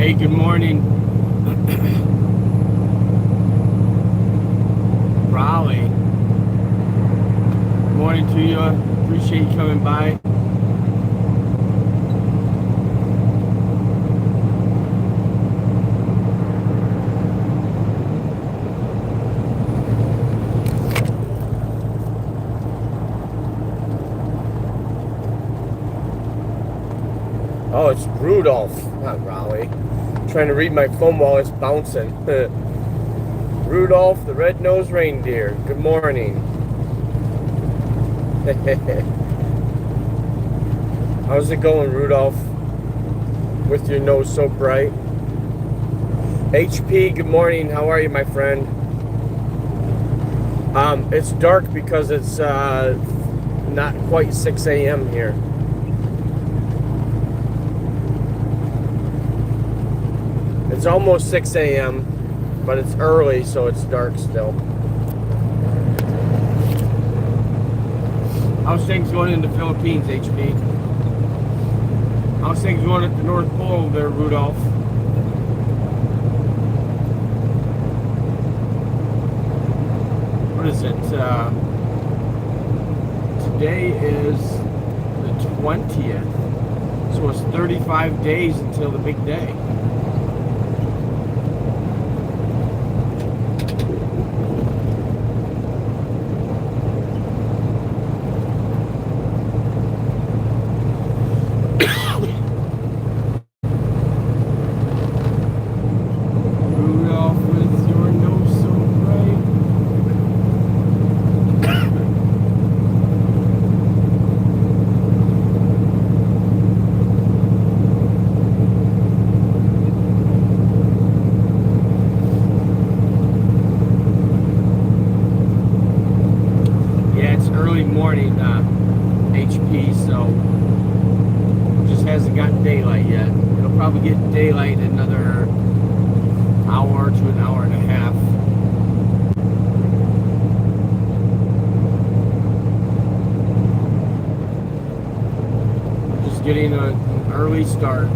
Hey, good morning, Raleigh. Good morning to you. Appreciate you coming by. Oh, it's Rudolph, not Raleigh. I'm trying to read my phone while it's bouncing. Rudolph the red-nosed reindeer. Good morning. How's it going, Rudolph? With your nose so bright. HP, good morning. How are you, my friend? It's dark because it's not quite 6 a.m. here. It's almost 6 a.m., but it's early, so it's dark still. How's things going in the Philippines, HP? How's things going at the North Pole there, Rudolph? What is it? Today is the 20th, so it's 35 days until the big day. Morning HP, so just hasn't gotten daylight yet. It'll probably get daylight in another hour to an hour and a half. Just getting an early start.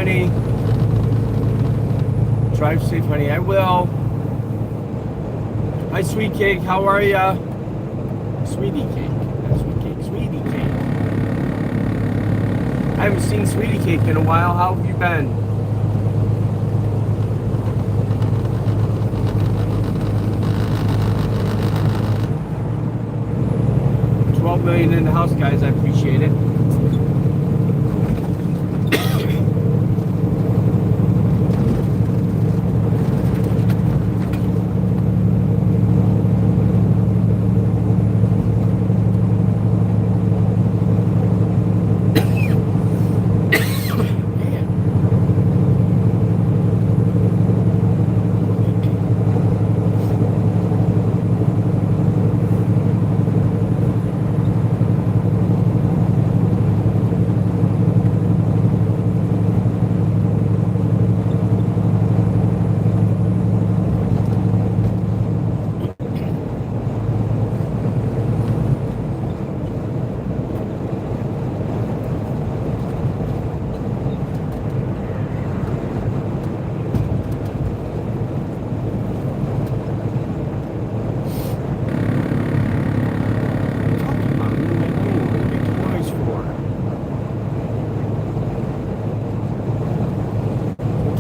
honey. Drive safe, honey. I will. Hi, sweet cake. How are ya? Sweetie cake. Not sweet cake. Sweetie cake. I haven't seen Sweetie Cake in a while. How have you been? $12 million in the house, guys. I appreciate it.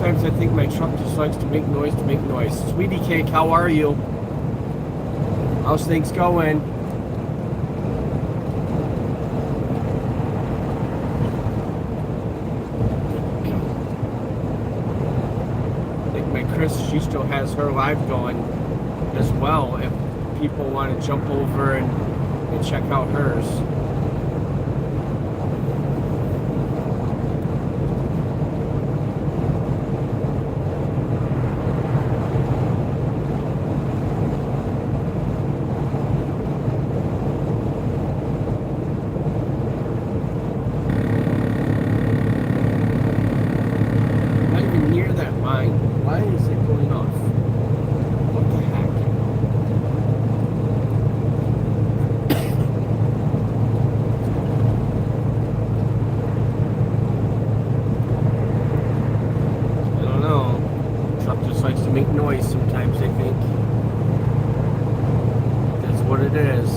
I think my truck just likes to make noise to make noise. Sweetie Cake, how are you? How's things going? I think my Chris, she still has her live going as well. If people want to jump over and check out hers. Why is it going off? What the heck? I don't know. The truck just likes to make noise sometimes, I think. That's what it is.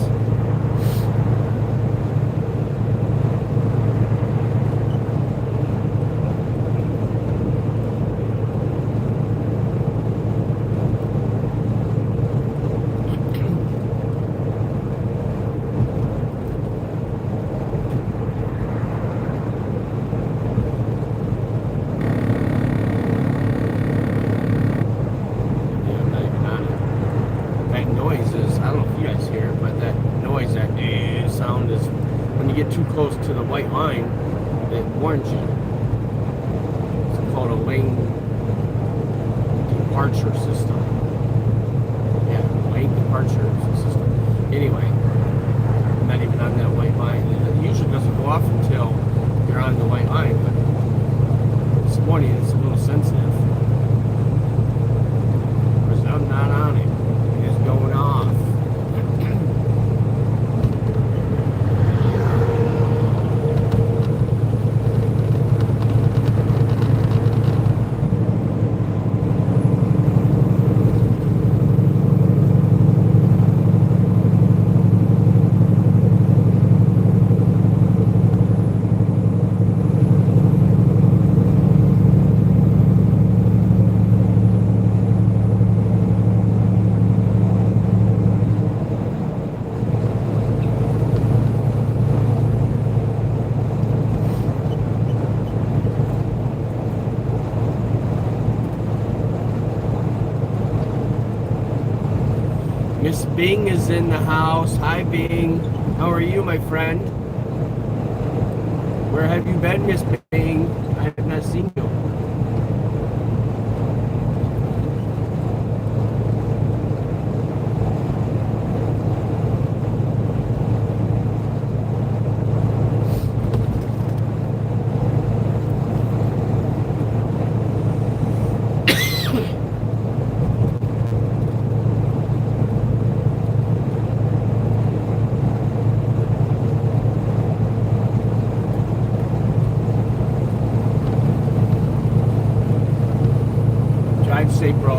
Sound is when you get too close to the white line, it warns you. It's called a lane departure system. Yeah, lane departure system. Anyway, I'm not even on that white line. It usually doesn't go off until you're on the white line, but this morning it's a little sensitive. Because I'm not on it. It is going off. Miss Bing is in the house. Hi, Bing. How are you, my friend? Where have you been, Miss Bing? I have not seen you.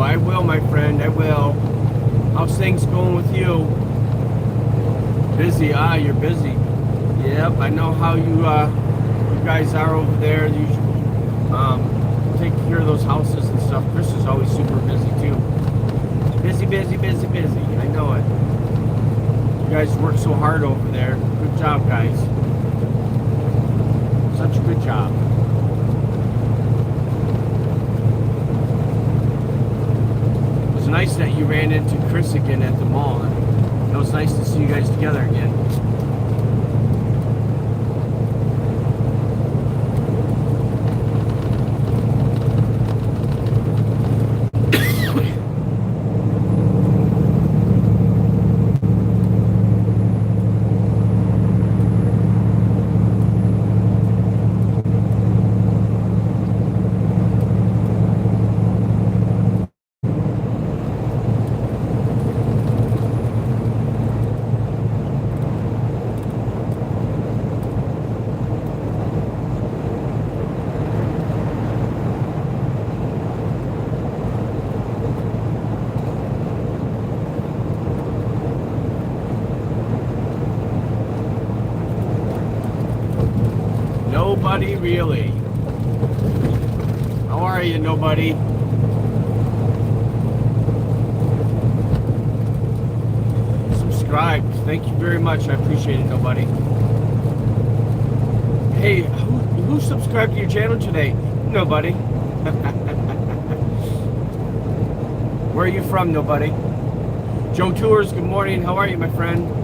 I will, my friend. I will. How's things going with you? Busy? You're busy. Yep, I know how you guys are over there. You take care of those houses and stuff. Chris is always super busy too. Busy, busy, busy, busy. I know it. You guys work so hard over there. Good job, guys. Such a good job. It was nice that you ran into Chris again at the mall. It was nice to see you guys together again. Nobody really. How are you, nobody? Subscribed. Thank you very much. I appreciate it, nobody. Hey, who subscribed to your channel today? Nobody. Where are you from, nobody? Joe Tours, good morning. How are you, my friend?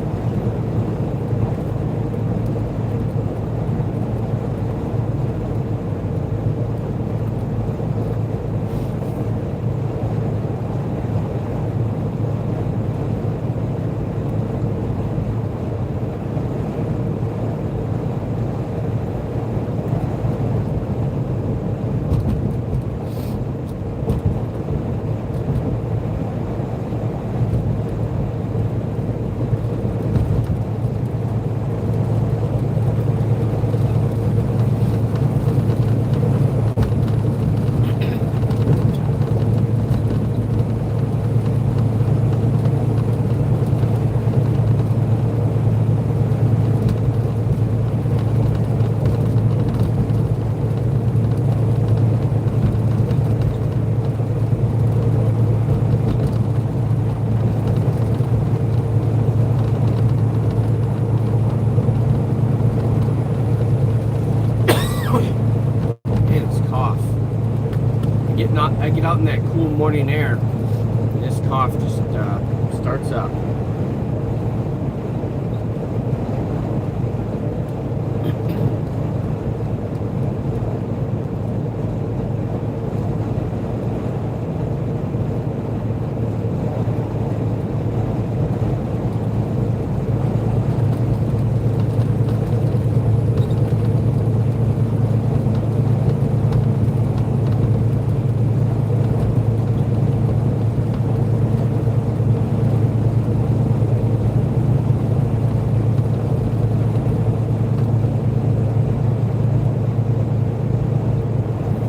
I get out in that cool morning air, and this cough just starts up.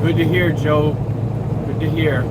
Good to hear, Joe. Good to hear.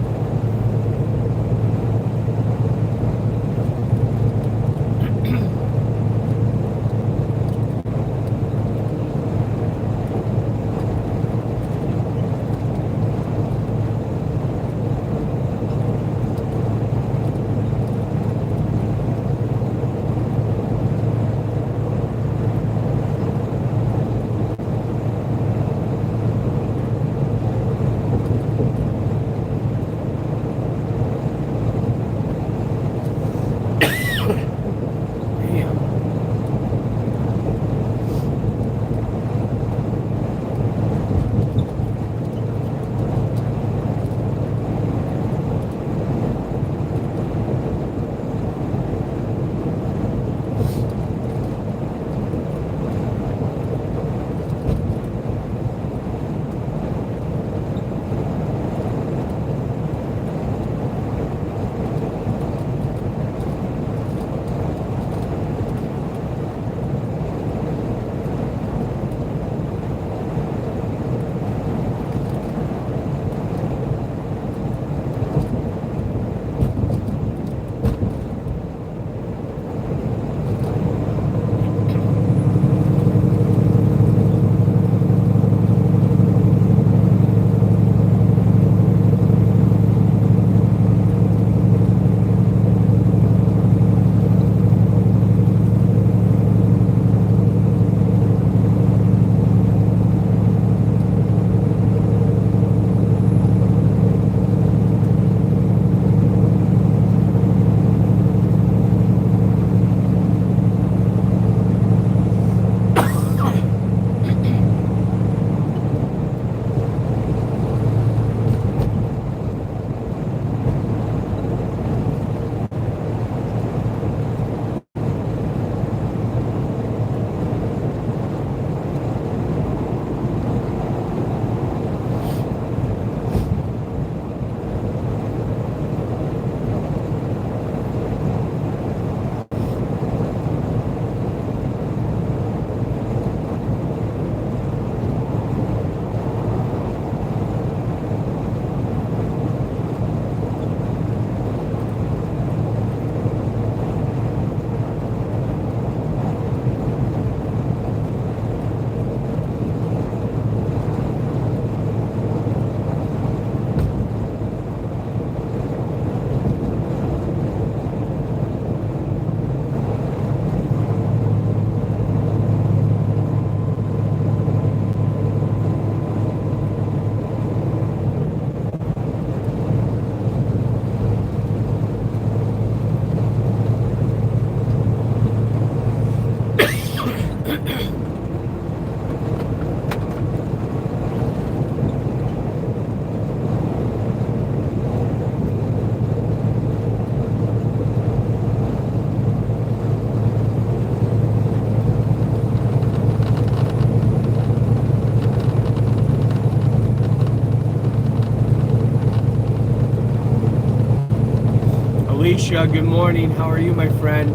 Alicia, good morning. How are you, my friend?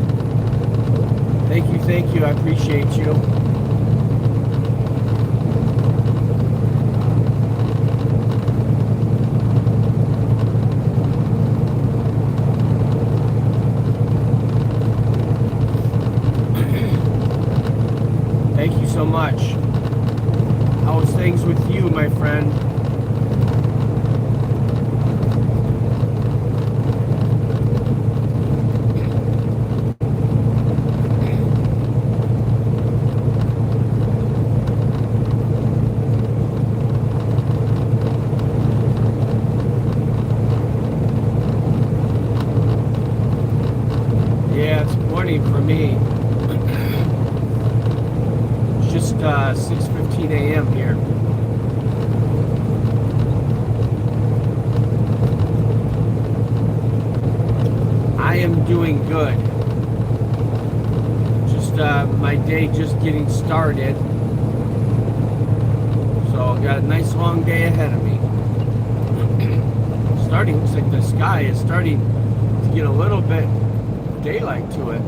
Thank you. I appreciate you. Thank you so much. How's things with you, my friend? Yeah, it's morning for me. It's just 6:15 a.m. here. I am doing good. Just my day just getting started. So I got a nice long day ahead of me. Looks like the sky is starting to get a little bit of daylight to it.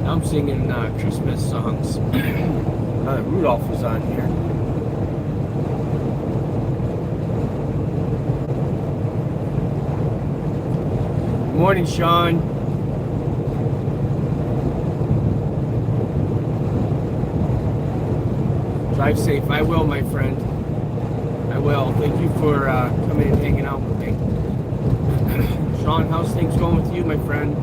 I'm singing Christmas songs. Rudolph was on here. Good morning, Sean. Drive safe. I will, my friend. I will. Thank you for coming and hanging out with me. Sean, how's things going with you, my friend?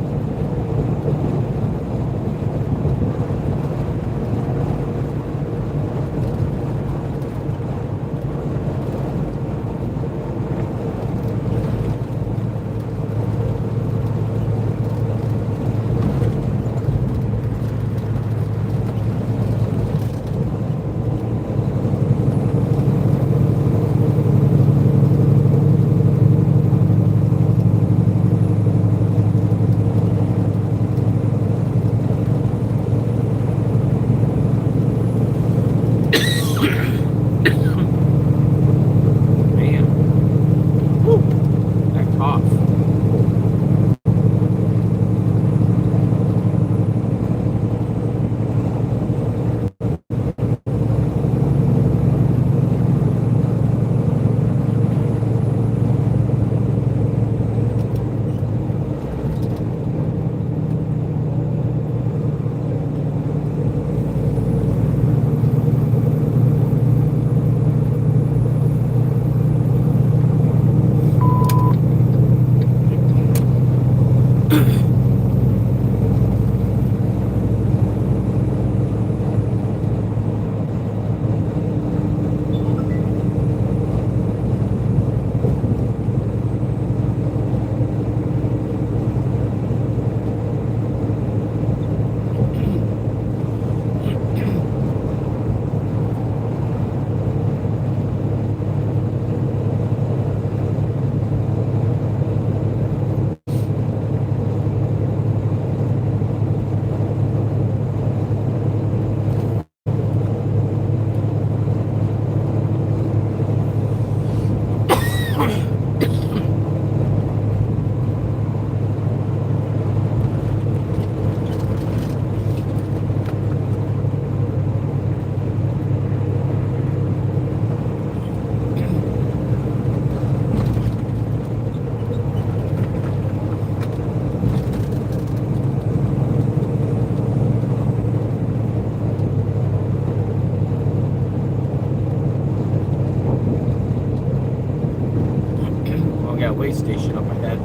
Way station up ahead. I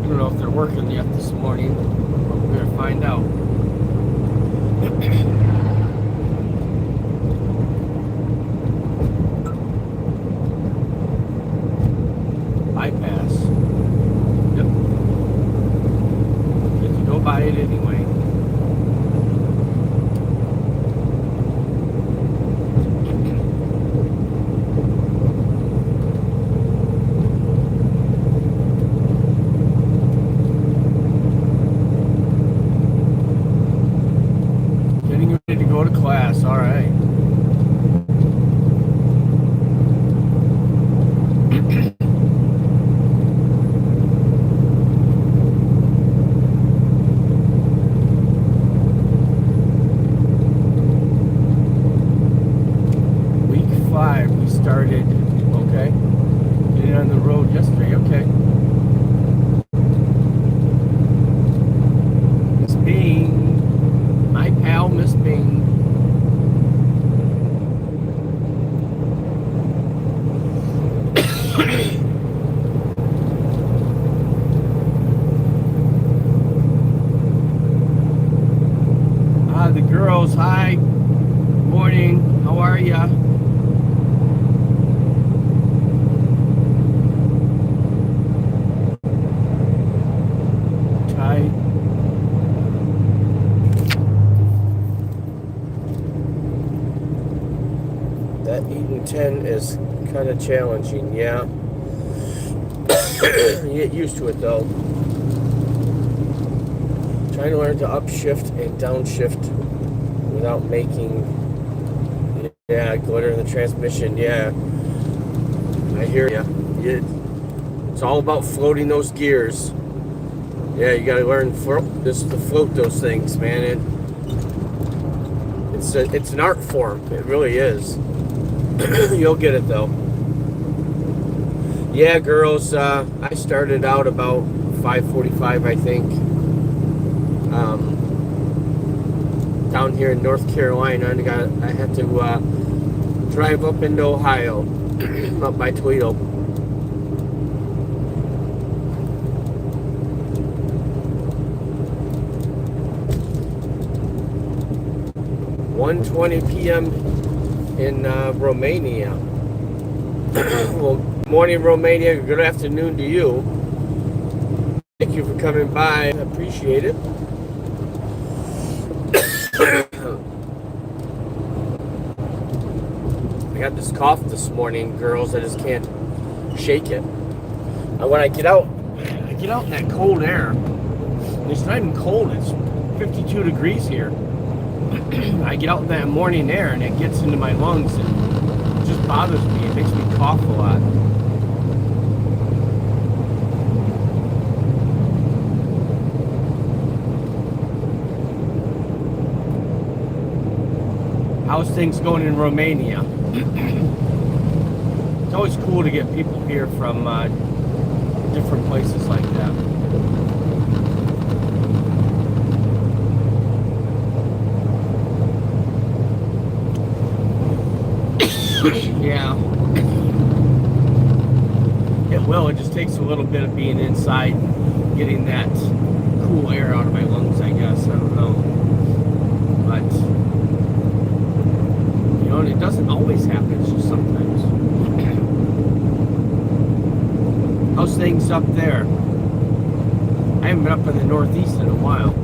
don't know if they're working yet this morning, but we're going to find out. Bypass. Yep. Get to go by it anyway. class. All right. Week 5, we started. Okay. Getting on the road yesterday. Okay. Miss Bing. My pal, Miss Bing. The girls, hi. Morning. How are ya? Ty. That 8 and 10 is kind of challenging, yeah. You get used to it though. Trying to learn to upshift and downshift without making, yeah, glitter in the transmission. Yeah, I hear ya. It's all about floating those gears. Yeah, you gotta learn to float those things, man. It's an art form. It really is. You'll get it though. Yeah, girls. I started out about 5:45, I think. Down here in North Carolina, and I had to drive up into Ohio, up by Toledo. (1:20 p.m. in Romania. Well, morning, Romania. Good afternoon to you. Thank you for coming by. I appreciate it. I got this cough this morning, girls. I just can't shake it. When I get out in that cold air. It's not even cold. It's 52 degrees here. I get out in that morning air and it gets into my lungs and it just bothers me. It makes me cough a lot. How's things going in Romania? It's always cool to get people here from different places like that. Yeah. It will. It just takes a little bit of being inside, getting that cool air out of my lungs, I guess. I don't know. But, you know, and it doesn't always happen. It's just sometimes. How's things up there? I haven't been up in the Northeast in a while.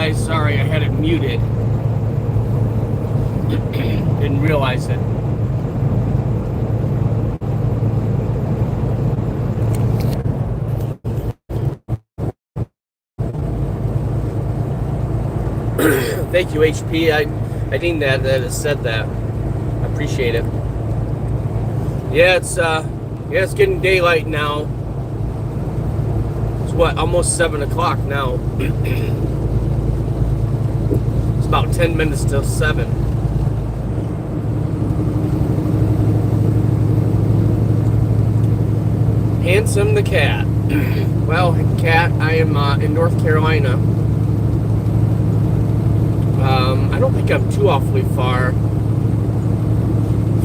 guys. Sorry, I had it muted. Didn't realize it. Thank you, HP. I think that it said that. I appreciate it. Yeah, it's getting daylight now. It's what, almost 7 o'clock now. It's about 10 minutes till 7. Handsome the cat. Well, cat, I am in North Carolina. I don't think I'm too awfully far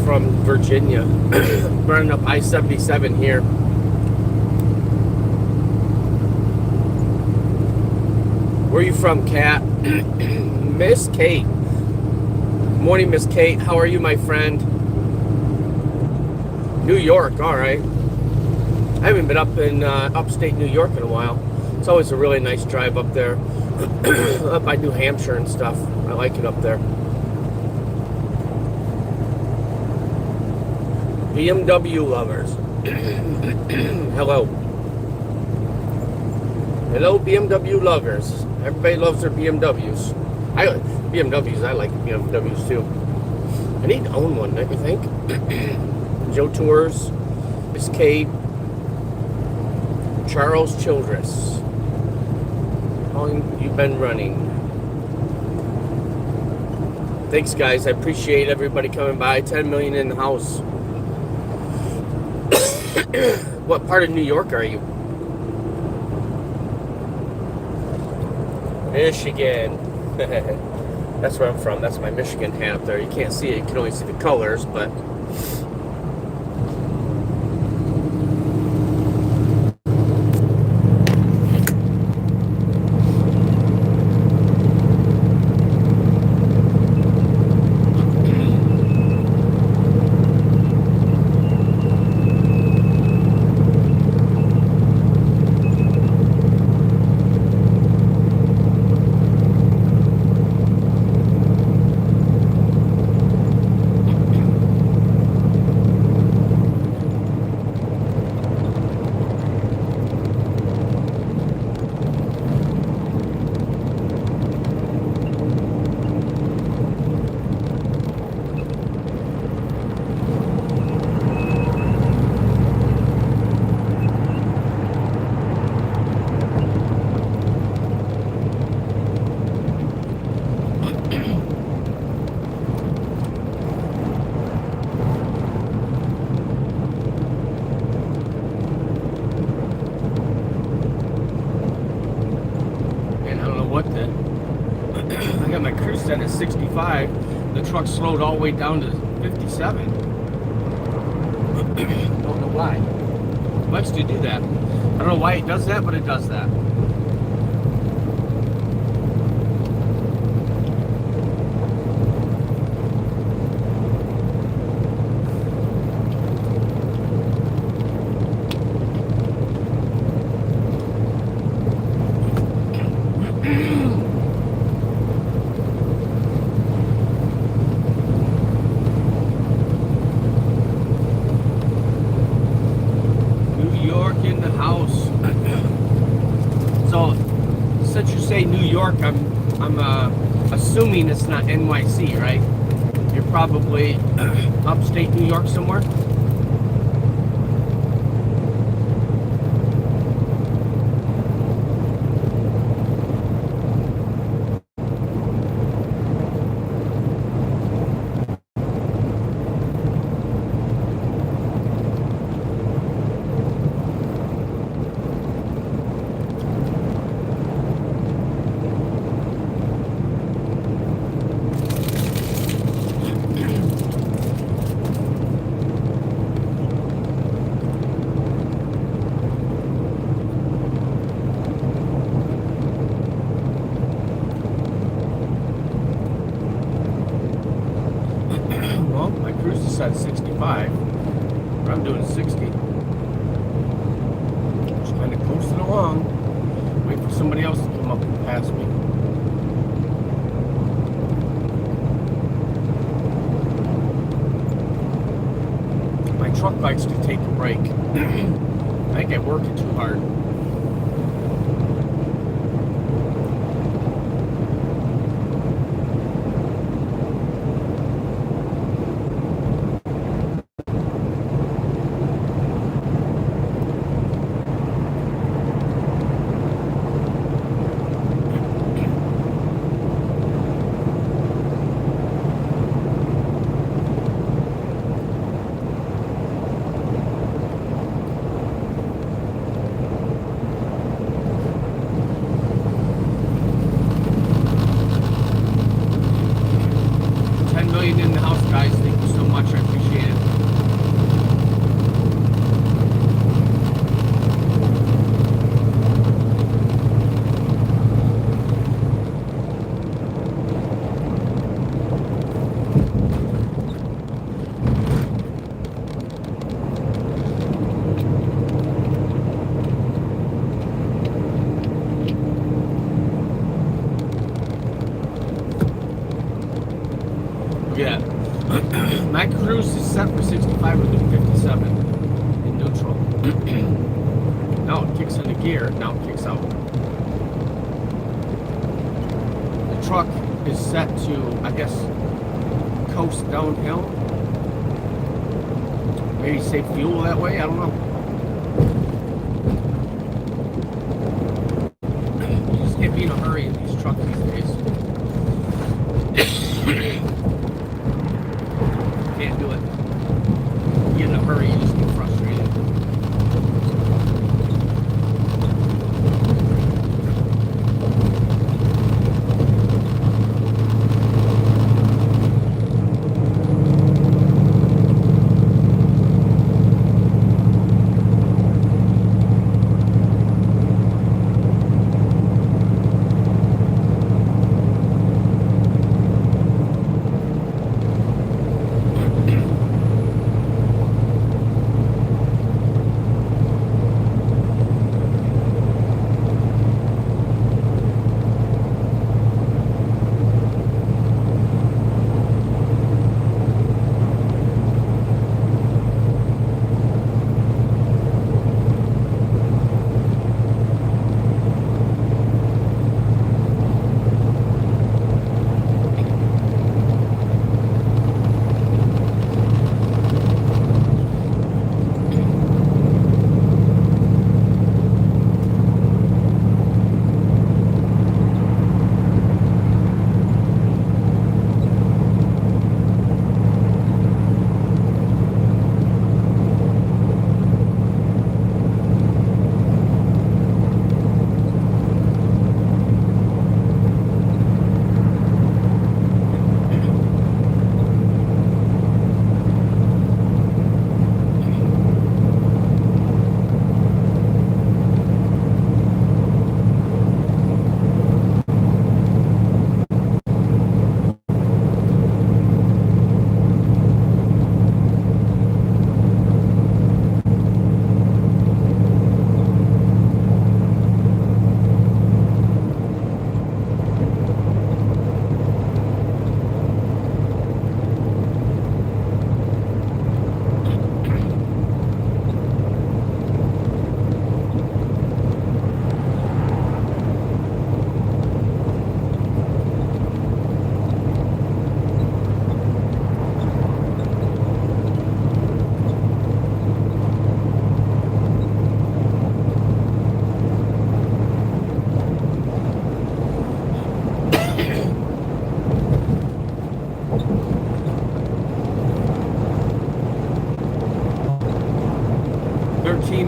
from Virginia. Running up I-77 here. Where are you from, Kat? Miss Kate. Morning, Miss Kate. How are you, my friend? New York, all right. I haven't been up in upstate New York in a while. It's always a really nice drive up there. Up by New Hampshire and stuff. I like it up there. BMW lovers. Hello. Hello, BMW lovers. Everybody loves their BMWs. I like BMWs too. I need to own one, don't you think? Joe Tours, Miss Kate, Charles Childress. How long you been running? Thanks, guys. I appreciate everybody coming by. 10 million in the house. What part of New York are you? Michigan. That's where I'm from. That's my Michigan hat up there. You can't see it. You can only see the colors, but... At 65, the truck slowed all the way down to 57. Don't know why. It likes to do that. I don't know why it does that, but it does that. New York, I'm assuming it's not NYC, right? You're probably upstate New York somewhere. At 65, but I'm doing 60. Just kind of coasting along, wait for somebody else to come up and pass me. truck bikes to take a break. I think I'm working too hard. In the house, guys. Thank you so much. I appreciate it. Yeah. My cruise is set for 65 with a 57 in neutral. Now it kicks into gear, now it kicks out. The truck is set to, I guess, coast downhill. Maybe save fuel that way, I don't know. You just can't be in a hurry in these trucks these days. Can't do it. You get in a hurry, you just get frustrated.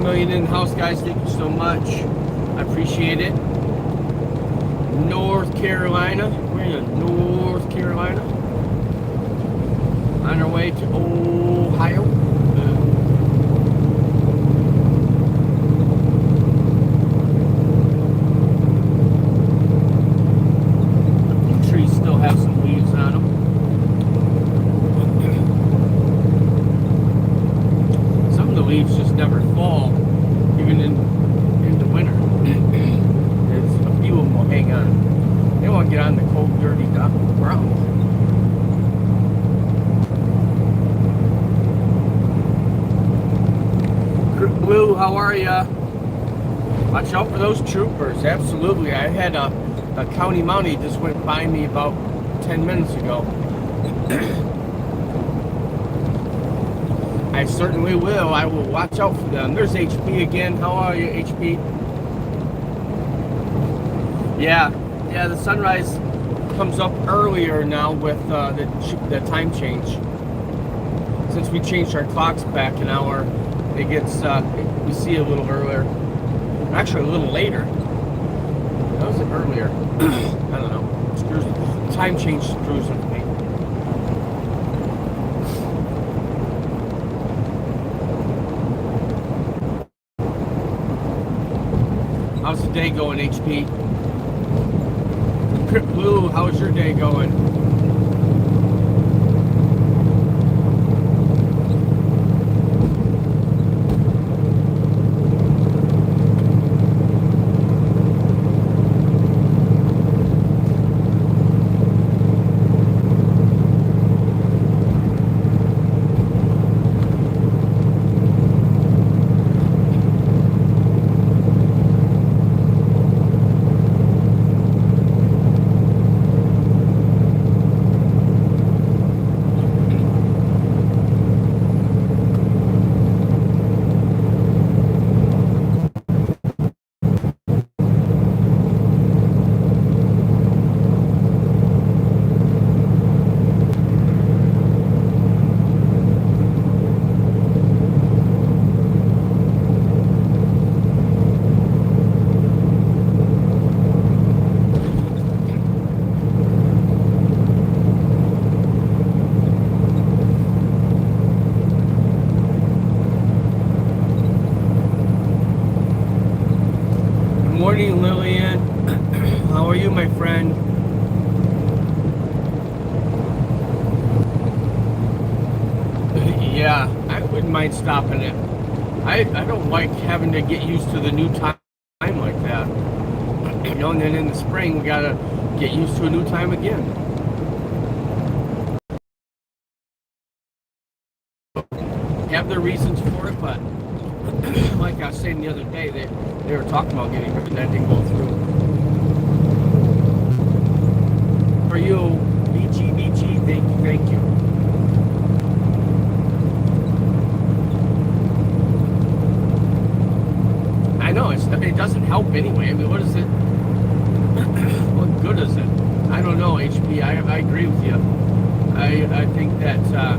million in the house, guys. Thank you so much. I appreciate it. North Carolina. We're in North Carolina. On our way to Ohio. The trees still have some leaves on them. Some of the leaves just never fall, even in the winter. There's a few of them will hang on. They won't get on the cold, dirty ground. how are ya? Watch out for those troopers. Absolutely. I had a county mountie just went by me about 10 minutes ago. I certainly will. I will watch out for them. There's HP again. How are you, HP? Yeah, the sunrise comes up earlier now with the time change. Since we changed our clocks back an hour, it gets we see a little earlier. Actually, a little later. How was it earlier? I don't know. Time change screws with me. How's the day going, HP? Crip Blue, how's your day going? Morning, Lillian. How are you, my friend? Yeah, I wouldn't mind stopping it. I don't like having to get used to the new time like that. You know, and then in the spring we gotta get used to a new time again. Have their reasons for it, but like I was saying the other day, they were talking about getting rid of that, didn't go through. For you, BG, thank you. I know, it doesn't help anyway. I mean, what is it? What good is it? I don't know, HP. I agree with you. I think that I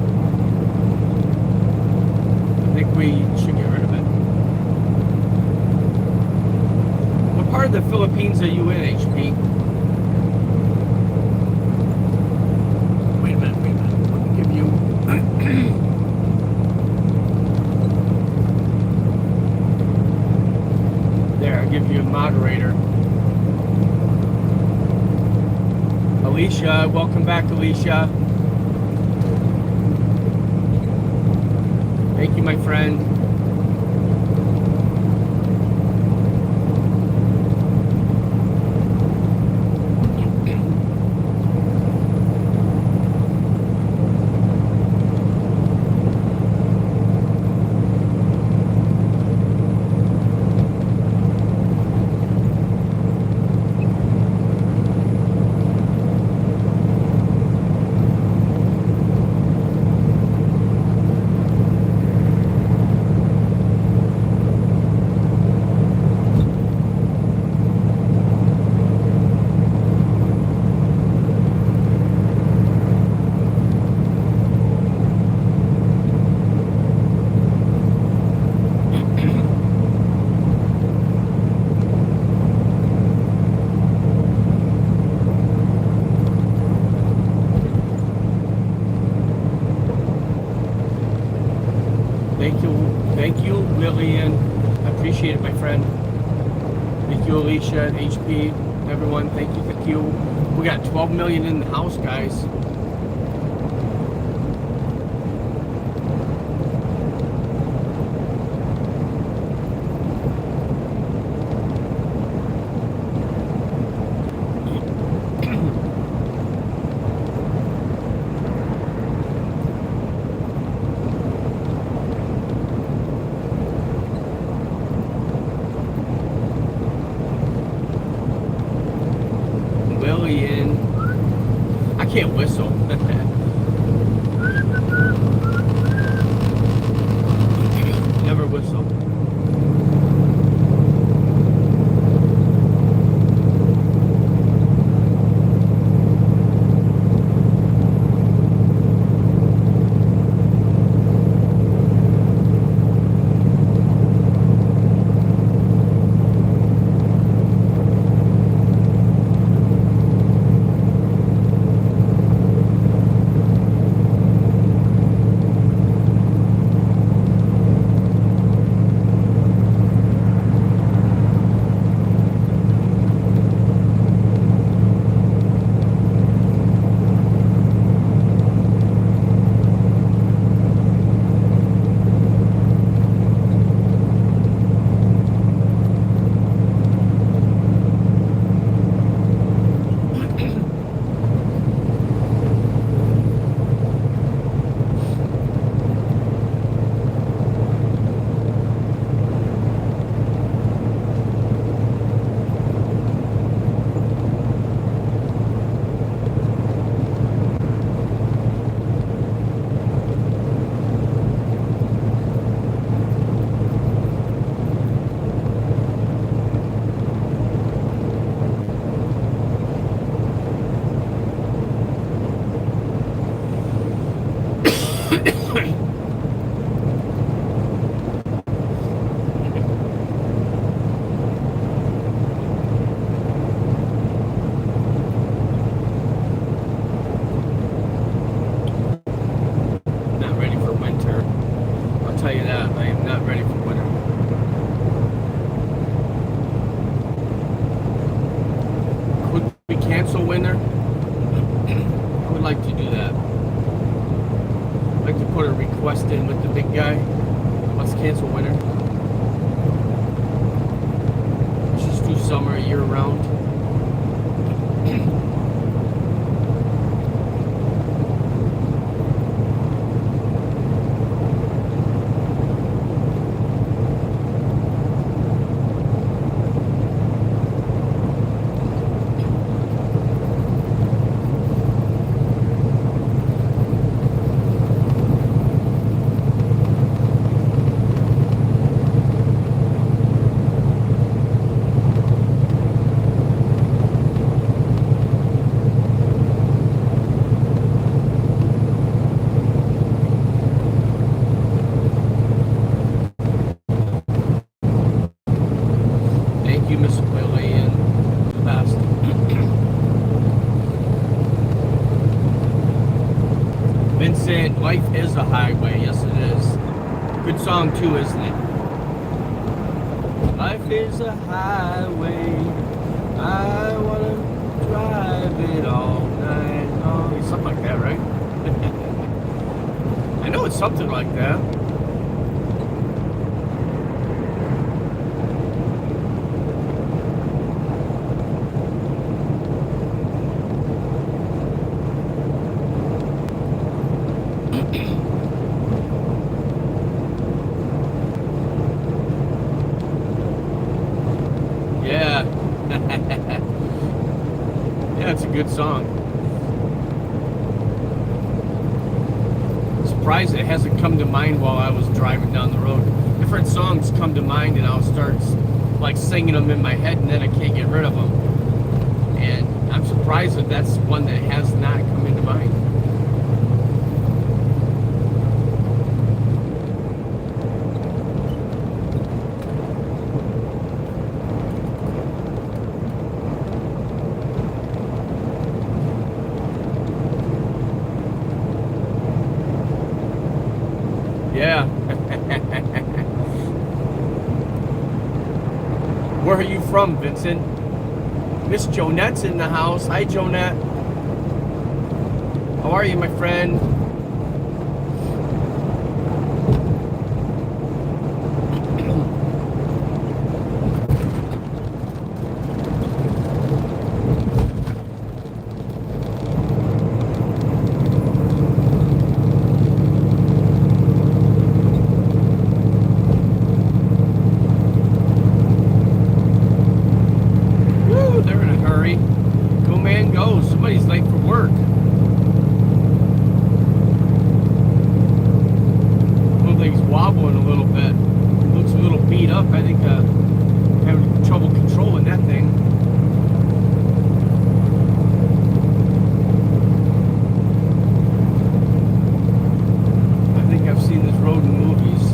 think we should get rid of it. What part of the Philippines are you in, HP? Wait a minute. Let me give you... There, I'll give you a moderator. Alicia, welcome back, Alicia. Thank you, my friend. Thank you, Lillian. I appreciate it, my friend. Thank you, Alicia, HP, everyone. Thank you. We got 12 million in the house, guys. can't whistle. Never whistle. Not ready for winter. I'll tell you that. I am not ready for winter. Could we cancel winter? I would like to do that. I'd like to put a request in with the big guy. Let's cancel winter. Let's just do summer year round. Thank you, Miss Lillian. The best. Vincent, life is a highway. Yes, it is. Good song, too, isn't it? Life is a highway. I want to drive it all night long. Something like that, right? I know it's something like that. Yeah. Yeah, it's a good song. Surprised it hasn't come to mind while I was driving down the road. Different songs come to mind and I'll start like singing them in my head and then I can't get rid of them. And I'm surprised that that's one that has not come into mind. Yeah. Where are you from, Vincent? Miss Jonette's in the house. Hi, Jonette. How are you, my friend? Woo, they're in a hurry. Go, man, go. Somebody's late for work. but looks a little beat up. I think having trouble controlling that thing. I think I've seen this road in movies.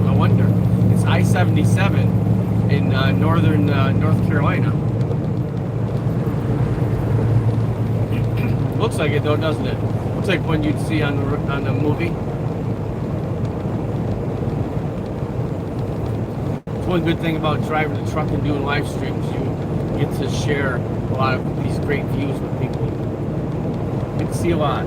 I wonder. It's I-77 in northern North Carolina. Looks like it though, doesn't it? Looks like one you'd see on the movie. It's one good thing about driving a truck and doing live streams. You get to share a lot of these great views with people. You can see a lot.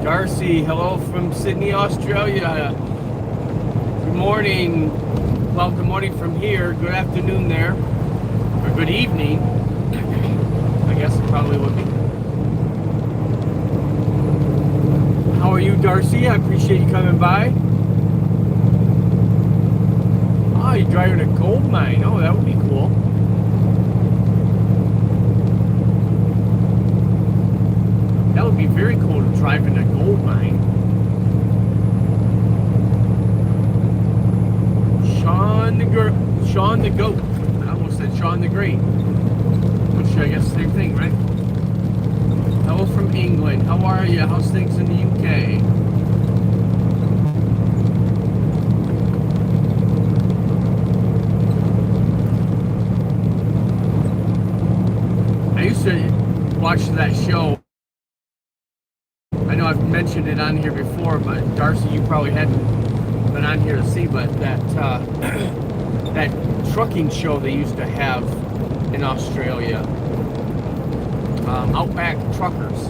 Darcy, hello from Sydney, Australia. Good morning. Well, good morning from here. Good afternoon there. Or good evening. I guess it probably would be. How are you, Darcy? I appreciate you coming by. Oh, you're driving a gold mine. Oh, that would be cool. That would be very cool to drive in a gold mine. Sean the Goat. I almost said Sean the Great. Which I guess same thing, right? Hello from England. How are you? How's things in the UK? I used to watch that show. I know I've mentioned it on here before, but Darcy, you probably hadn't been on here to see, but that that trucking show they used to have in Australia, Outback Truckers.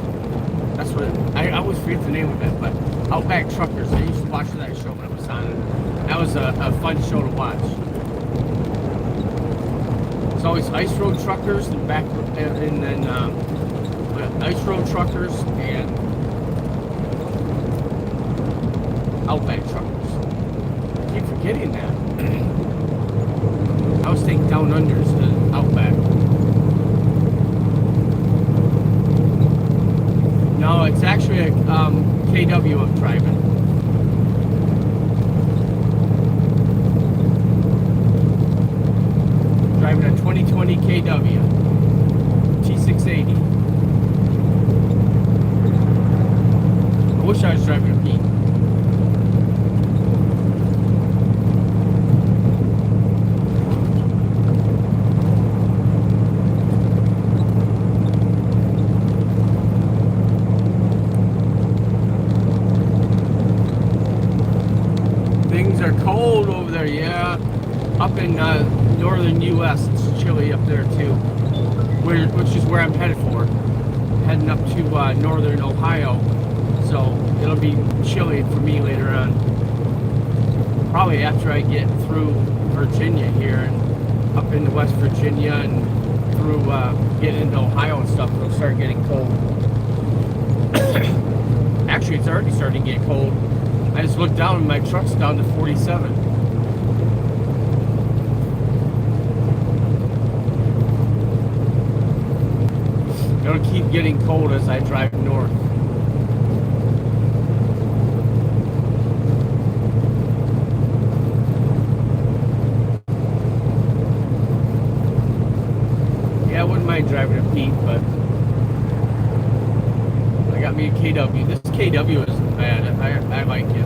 That's what I always forget the name of it, but Outback Truckers. I used to watch that show when it was on. That was a fun show to watch. It's always ice road truckers and then ice road truckers and Outback Truckers. I keep forgetting that. I was thinking Down Under's to Outback. No, it's actually a KW I'm driving. Driving a 2020 KW T680. I wish I was driving a Pete. Cold over there, yeah. Up in northern U.S., it's chilly up there too, which is where I'm headed for. Heading up to northern Ohio, so it'll be chilly for me later on. Probably after I get through Virginia here and up into West Virginia and through getting into Ohio and stuff, it'll start getting cold. Actually, it's already starting to get cold. I just looked down and my truck's down to 47. It'll keep getting cold as I drive north. Yeah, I wouldn't mind driving a Pete, but I got me a KW. This KW isn't bad. I like it.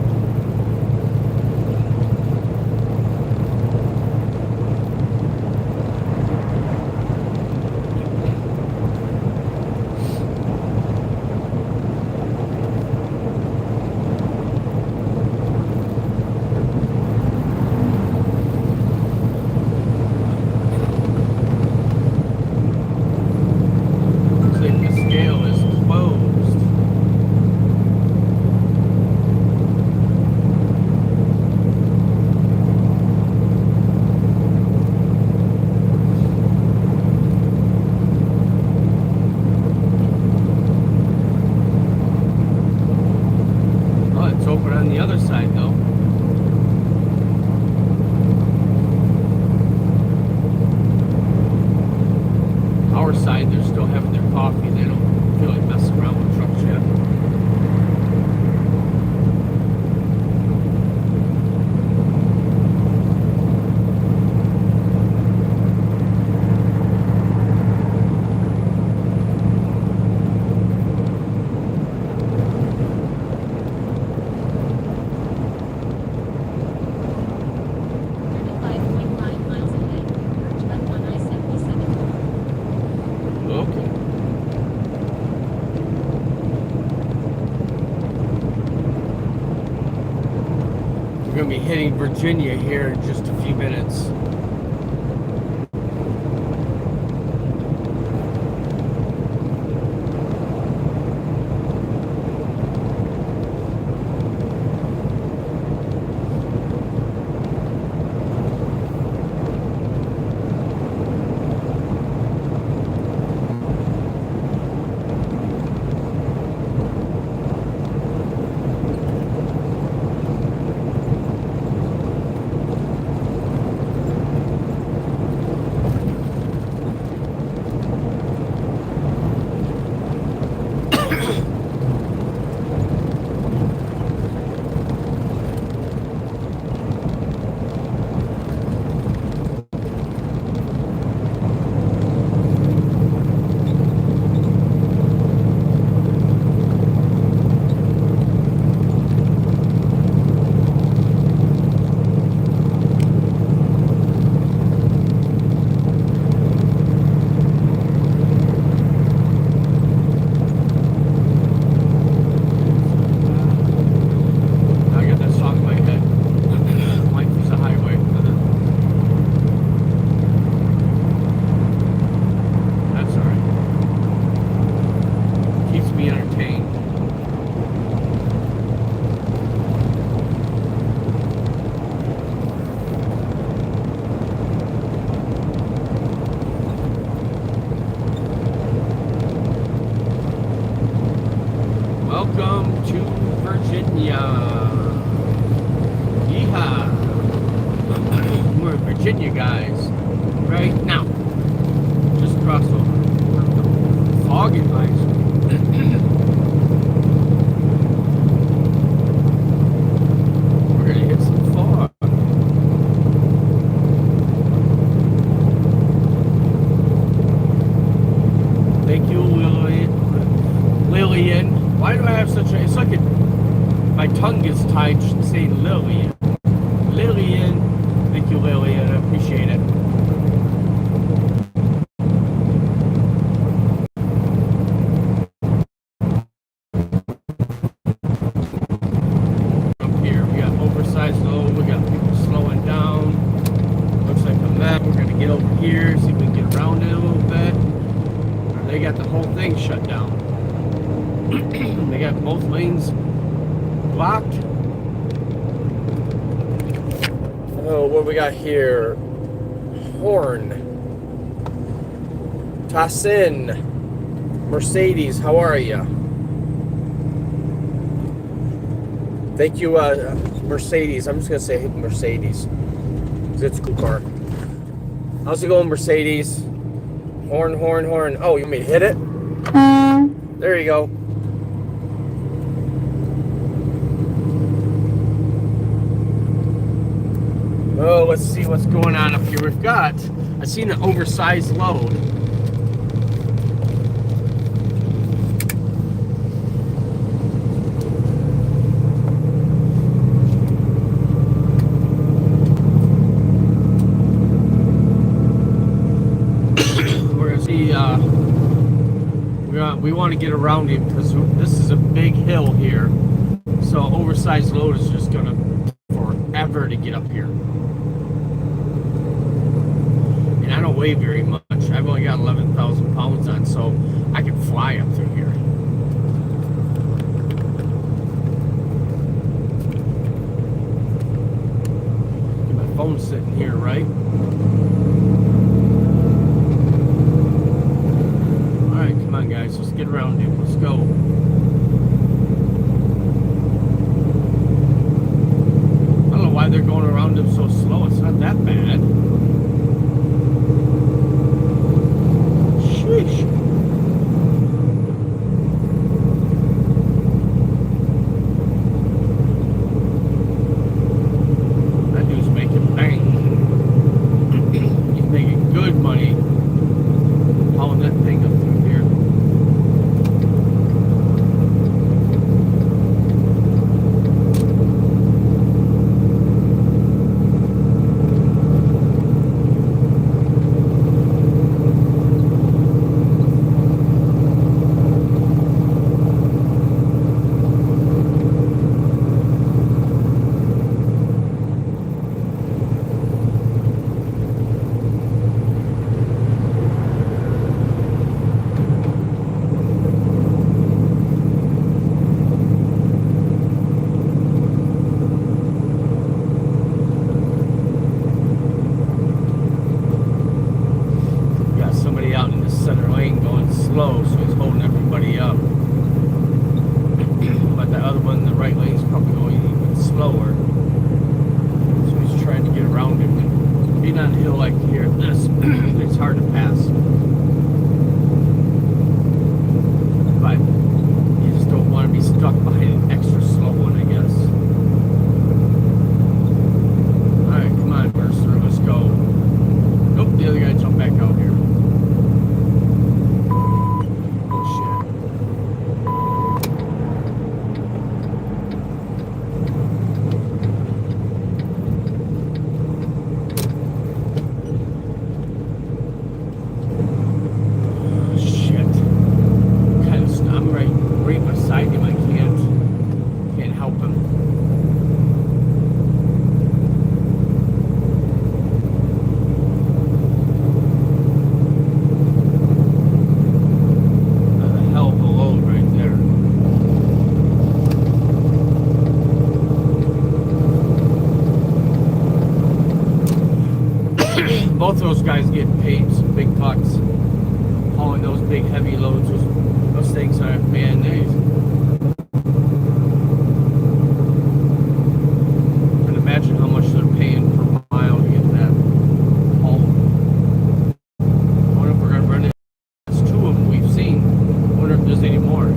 on the other side, though. Our side, they're still having their coffee. They don't feel like messing around with trucks yet. We're going to be hitting Virginia here in just a few minutes. Welcome to Virginia. Yeehaw. We're in Virginia, guys. Right now. Just crossed over. Fog advisory. We're going to hit some fog. Thank you, Lillian. Why do I have such a... It's like my tongue is tied saying Lillian. Lillian. Thank you, Lillian. I appreciate it. Up here, we got oversized load. We got people slowing down. Looks like a map. We're going to get over here, see if we can get around it a little bit. They got the whole thing shut down. They got both lanes blocked. Oh, what we got here? Horn. Tassin. Mercedes, how are you? Thank you, Mercedes. I'm just going to say Mercedes. Because it's a cool car. How's it going, Mercedes? Horn, horn, horn. Oh, you want me to hit it? There you go. Oh, let's see what's going on up here. We've got, I've seen an oversized load. We're going to see, we want to get around him because this is a big hill here. So oversized load is just going to forever to get up here. And I don't weigh very much. I've only got 11,000 pounds on, so I can fly up through here. My phone's sitting here, right? Alright, come on guys, let's get around him. Let's go. why they're going around him so slow. It's not that bad. Sheesh. That dude's making bank. He's making good money hauling that thing up through here. Out in the center lane going slow, so he's holding everybody up. But the other one in the right lane is probably going even slower, so he's trying to get around him. And being on a hill like here, this it's hard to pass. But you just don't want to be stuck behind an extra slow one, I guess. Alright, come on, Mercer, let's go. Nope, the other guy jumped back out here. Both those guys get paid some big bucks hauling those big heavy loads. Those things are, man, I can imagine how much they're paying per mile to get that hauled. I wonder if we're going to run it. There's two of them we've seen. I wonder if there's any more.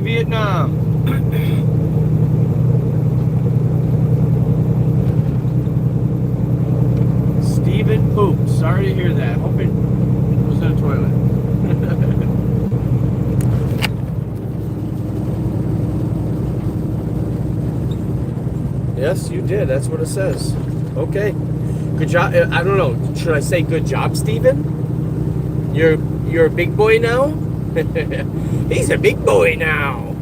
Vietnam. Stephen Poop. Sorry to hear that. Hope it was in a toilet. Yes, you did. That's what it says. Okay. Good job. I don't know. Should I say good job, Stephen? You're a big boy now? He's a big boy now.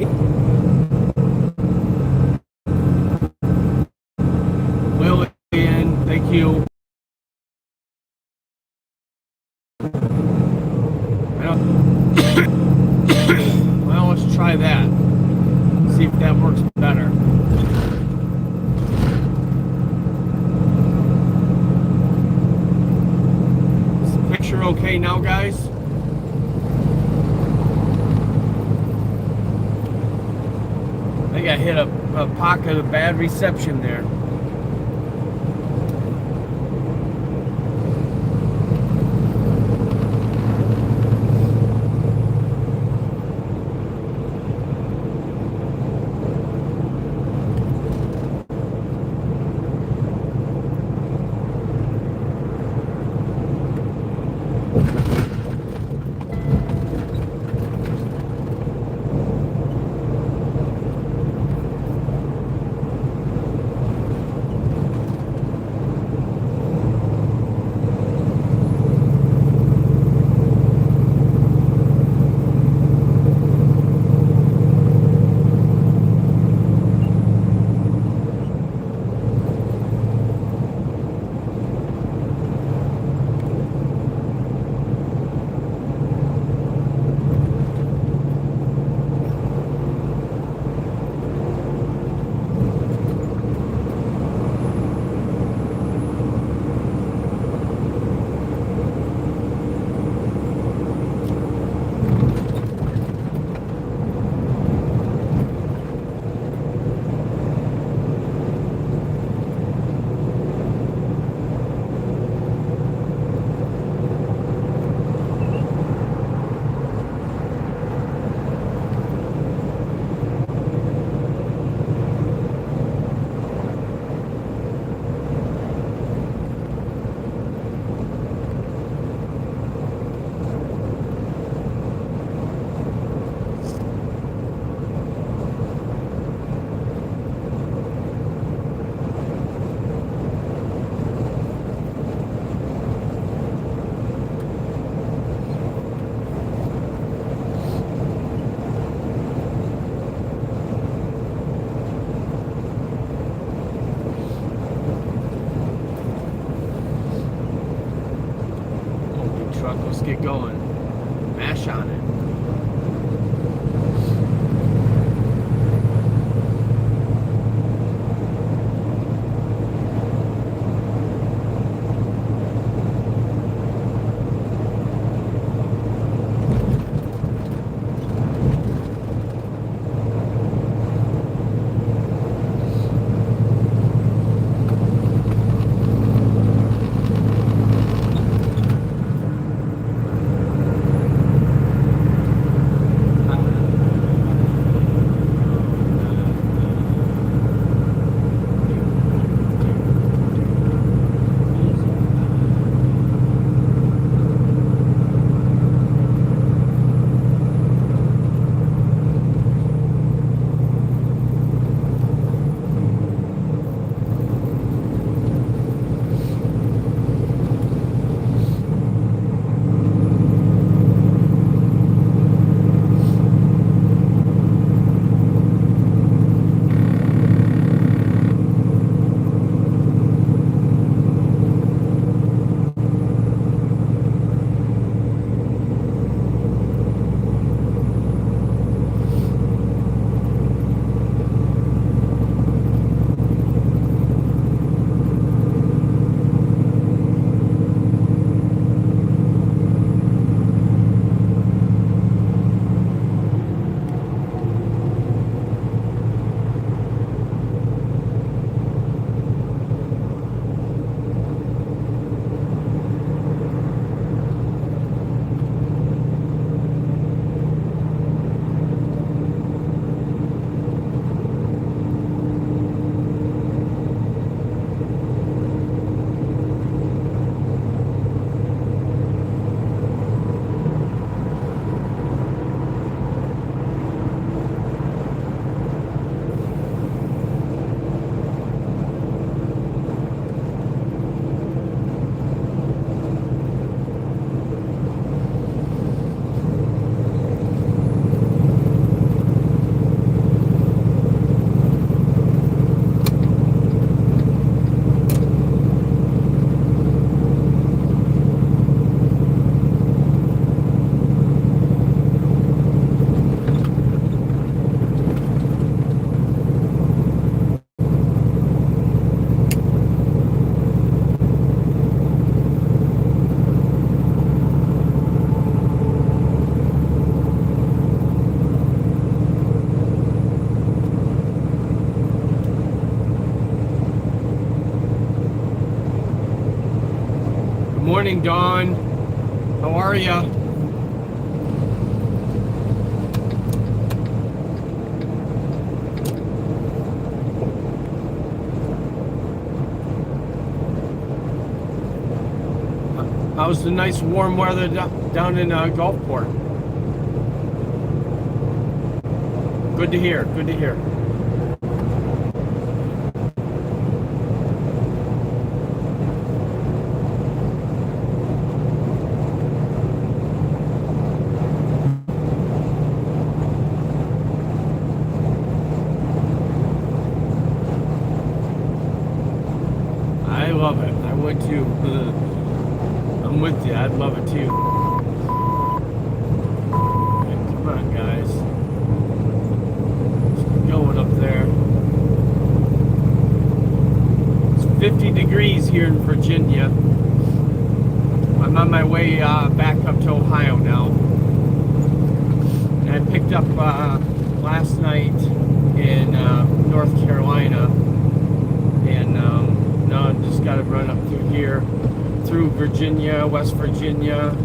Well, Ian, thank you. Well, let's try that. See if that works better. Is the picture okay now, guys? I think I hit a pocket of bad reception there. get going. Mash on it. Morning, Dawn. How are ya? How's the nice warm weather down in Gulfport? Good to hear. Good to hear. I love it. I would too. I'm with you. I'd love it too. Come on, guys. Just going up there. It's 50 degrees here in Virginia. I'm on my way back up to Ohio now. And I picked up last night in North Carolina. And now I just got to run up through here, through Virginia, West Virginia,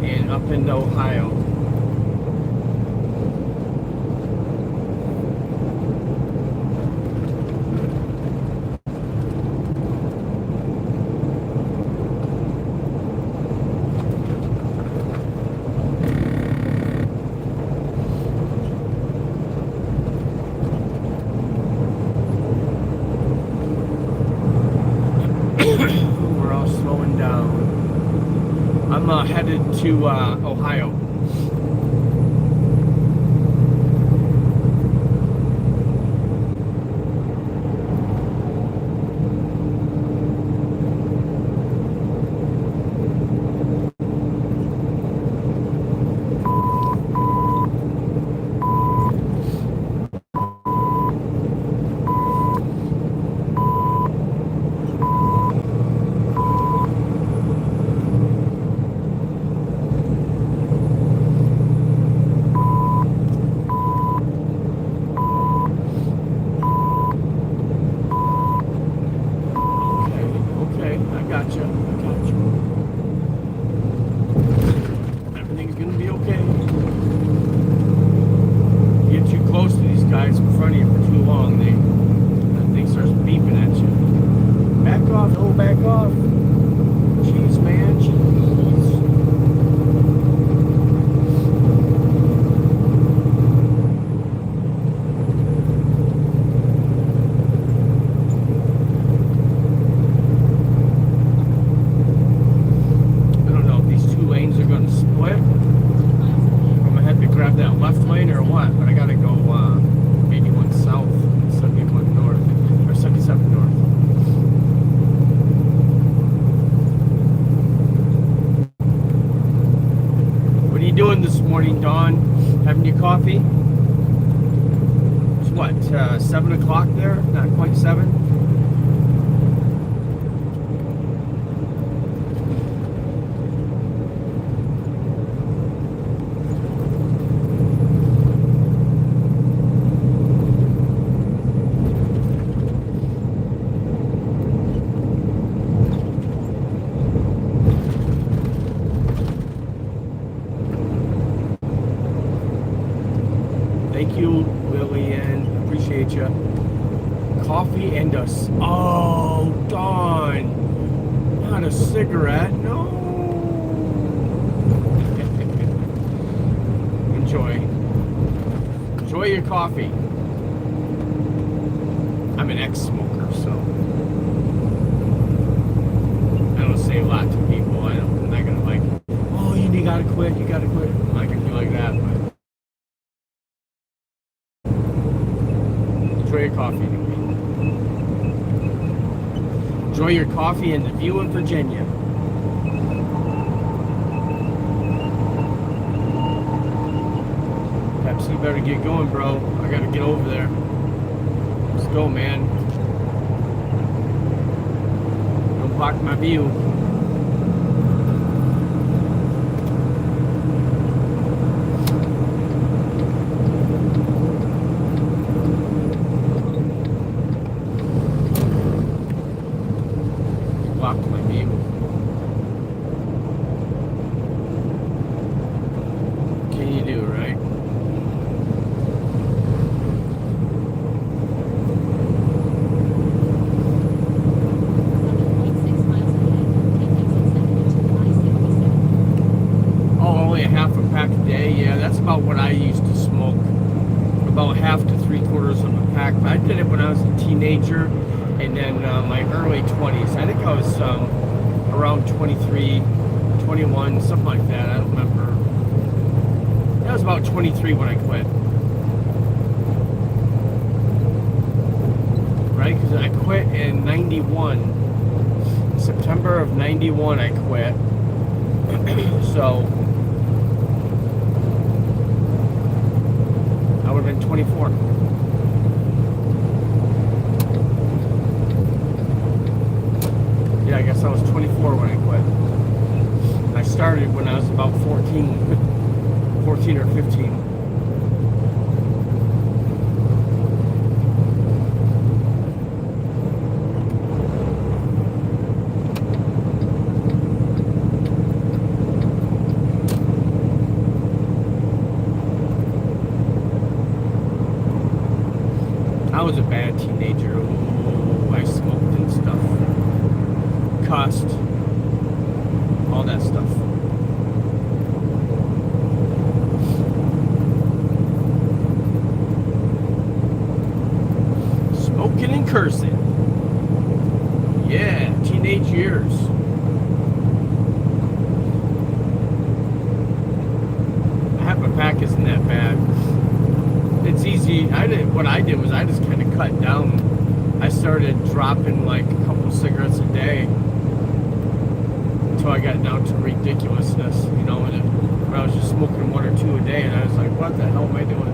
and up into Ohio. We're all slowing down. I'm headed to Ohio. off. Oh, back off. Jeez, man. Jeez. I don't know if these two lanes are going to split. I'm going to have to grab that left lane or what, but I got to go 81 south, 71 north, or 77 north. What are you doing this morning, Dawn? Having your coffee? It's what, 7 o'clock there? Not quite 7? Thank you, Lillian. Appreciate you. Coffee and a... Oh, Dawn. Not a cigarette. No. Enjoy. Enjoy your coffee. I'm an ex-smoker, so I don't say a lot to people. I'm not gonna like, oh, you gotta quit. You gotta quit. I'm not gonna be like that, but enjoy your coffee. Enjoy your coffee and the view in Virginia. Pepsi, you better get going, bro. I gotta get over there. Let's go, man. Don't block my view. Blocked my view. What can you do, right? That's about what I used to smoke. About half to 3/4 of a pack. But I did it when I was a teenager and then my early 20s. I think I was around 23, 21, something like that. I don't remember. That was about 23 when I quit. Right? Because I quit in 91. September of 91 I quit. So I would have been 24. Yeah, I guess I was 24 when I quit. I started when I was about 14 or 15. I was a bad teenager. Ooh, I smoked and stuff. Cussed. All that stuff. Smoking and cursing. Yeah, teenage years. Half a pack isn't that bad. It's easy. What I did was I just kind of cut down. I started dropping like a couple cigarettes a day until I got down to ridiculousness, you know, and I was just smoking 1 or 2 a day, and I was like, what the hell am I doing?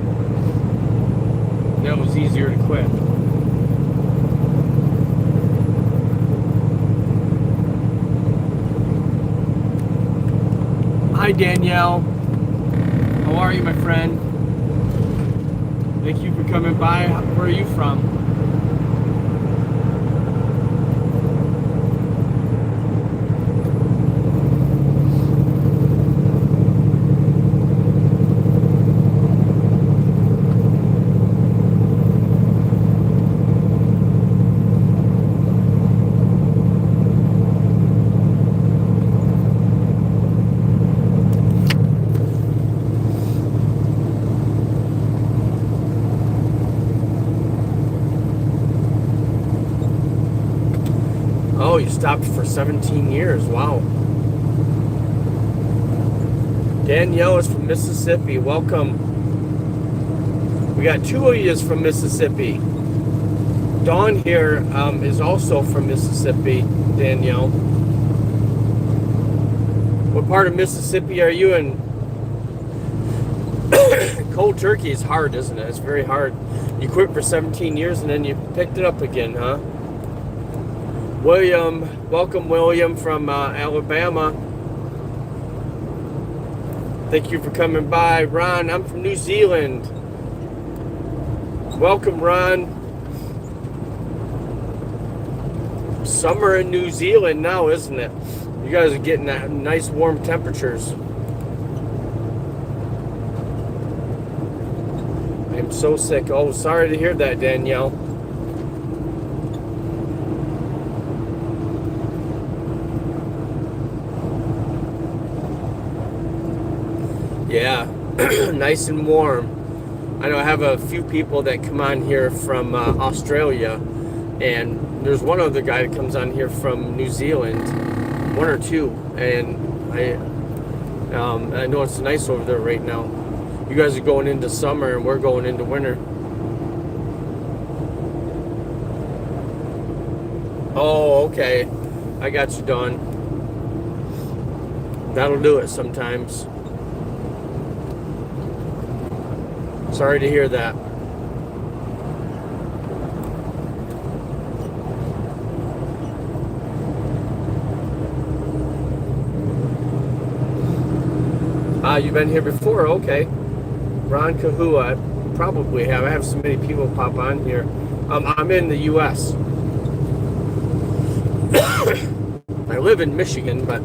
And that was easier to quit. Hi, Danielle. How are you, my friend? Thank you for coming by. Where are you from? Oh, you stopped for 17 years. Wow. Danielle is from Mississippi. Welcome. We got two of you from Mississippi. Dawn here is also from Mississippi, Danielle. What part of Mississippi are you in? Cold turkey is hard, isn't it? It's very hard. You quit for 17 years and then you picked it up again, huh? William, welcome William from Alabama. Thank you for coming by. Ron, I'm from New Zealand. Welcome, Ron. Summer in New Zealand now, isn't it? You guys are getting that nice warm temperatures. I'm so sick. Oh, sorry to hear that, Danielle. Yeah, nice and warm. I know I have a few people that come on here from Australia, and there's one other guy that comes on here from New Zealand, one or two, and I know it's nice over there right now. You guys are going into summer and we're going into winter. Oh, okay. I got you, Dawn. That'll do it sometimes. Sorry to hear that. You've been here before, okay. Ron Kahua, I probably have. I have so many people pop on here. I'm in the U.S. I live in Michigan, but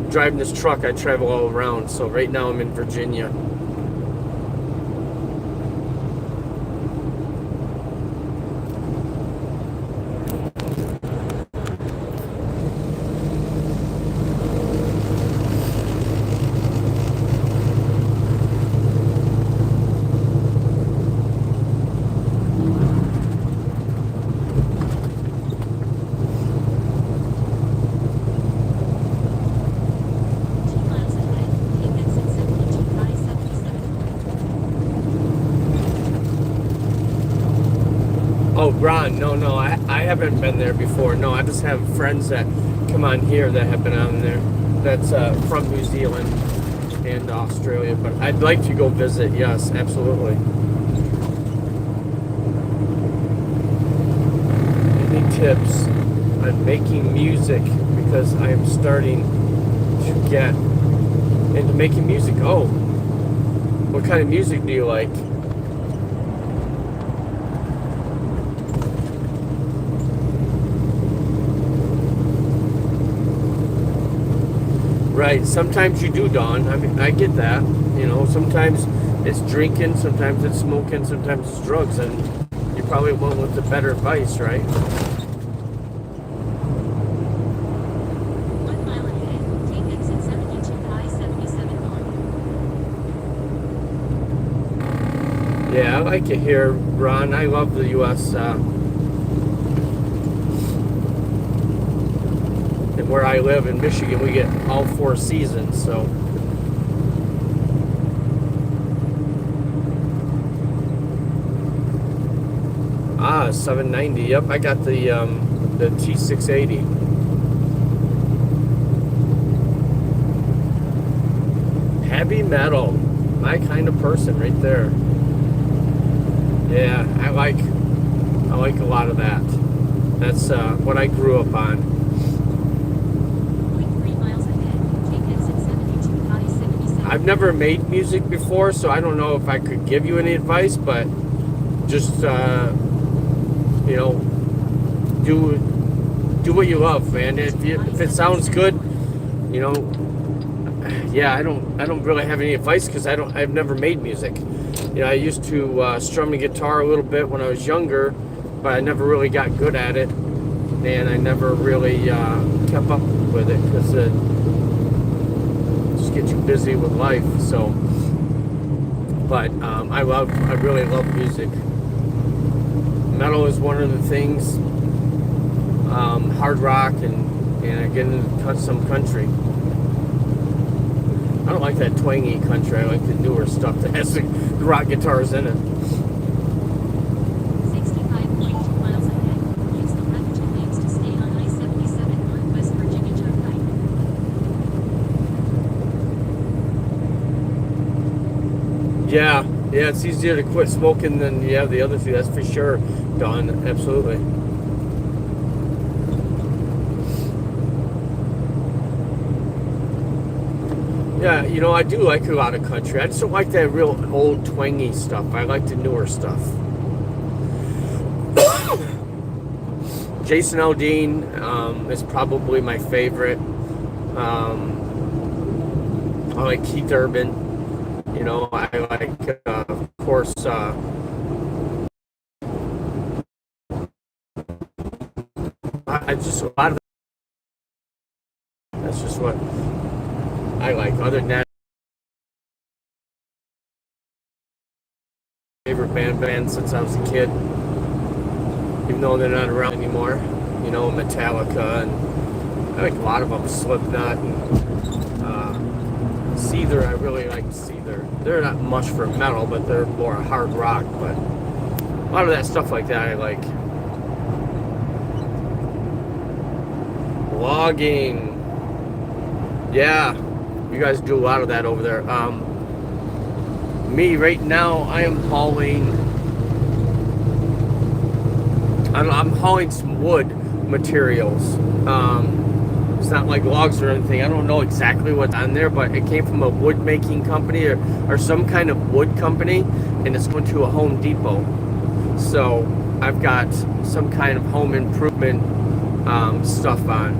driving this truck, I travel all around. So right now I'm in Virginia. Oh, Ron, no, I haven't been there before. No, I just have friends that come on here that have been on there. That's from New Zealand and Australia. But I'd like to go visit, yes, absolutely. Any tips on making music? Because I am starting to get into making music. Oh, what kind of music do you like? Right, sometimes you do, Dawn. I mean, I get that. You know, sometimes it's drinking, sometimes it's smoking, sometimes it's drugs, and you probably went with the better advice, right? 1 mile ahead, take exit 72 I-77 north. Yeah, I like it here, Ron. I love the U.S. And where I live in Michigan, we get all 4 seasons, so. Ah, 790. Yep, I got the T680. Heavy metal, my kind of person, right there. Yeah, I like a lot of that. That's what I grew up on. I've never made music before, so I don't know if I could give you any advice, but just you know, do what you love, man. If it sounds good, you know, yeah. I don't really have any advice because I've never made music. You know, I used to strum the guitar a little bit when I was younger, but I never really got good at it, and I never really kept up with it because get you busy with life. So, but I really love music. Metal is one of the things hard rock and I get into some country. I don't like that twangy country. I like the newer stuff that has the rock guitars in it. 65.2 miles ahead. Use the left two lanes to stay on I-77 Northwest Virginia Turnpike. Yeah, it's easier to quit smoking than the other two. That's for sure, Don. Absolutely. Yeah, I do like a lot of country. I just don't like that real old twangy stuff. I like the newer stuff. Jason Aldean is probably my favorite. I like Keith Urban. I like, of course, I just a lot of that's just what I like. Other than that, favorite band since I was a kid, even though they're not around anymore. Metallica, and I like a lot of them. Slipknot and Seether. I really like Seether. They're not much for metal, but they're more hard rock. But a lot of that stuff like that I like. Logging. Yeah, you guys do a lot of that over there. Me right now, I am hauling. I'm hauling some wood materials. It's not like logs or anything. I don't know exactly what's on there, but it came from a wood making company or some kind of wood company, and it's going to a Home Depot. So I've got some kind of home improvement stuff on.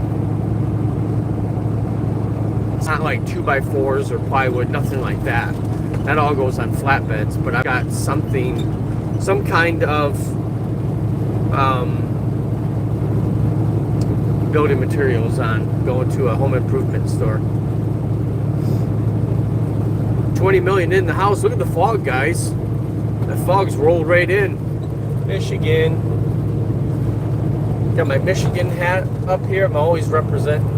It's not like 2x4s or plywood, nothing like that. That all goes on flatbeds, but I've got some kind of building materials on, going to a home improvement store. 20 million in the house. Look at the fog, guys. The fog's rolled right in. Michigan. Got my Michigan hat up here. I'm always representing.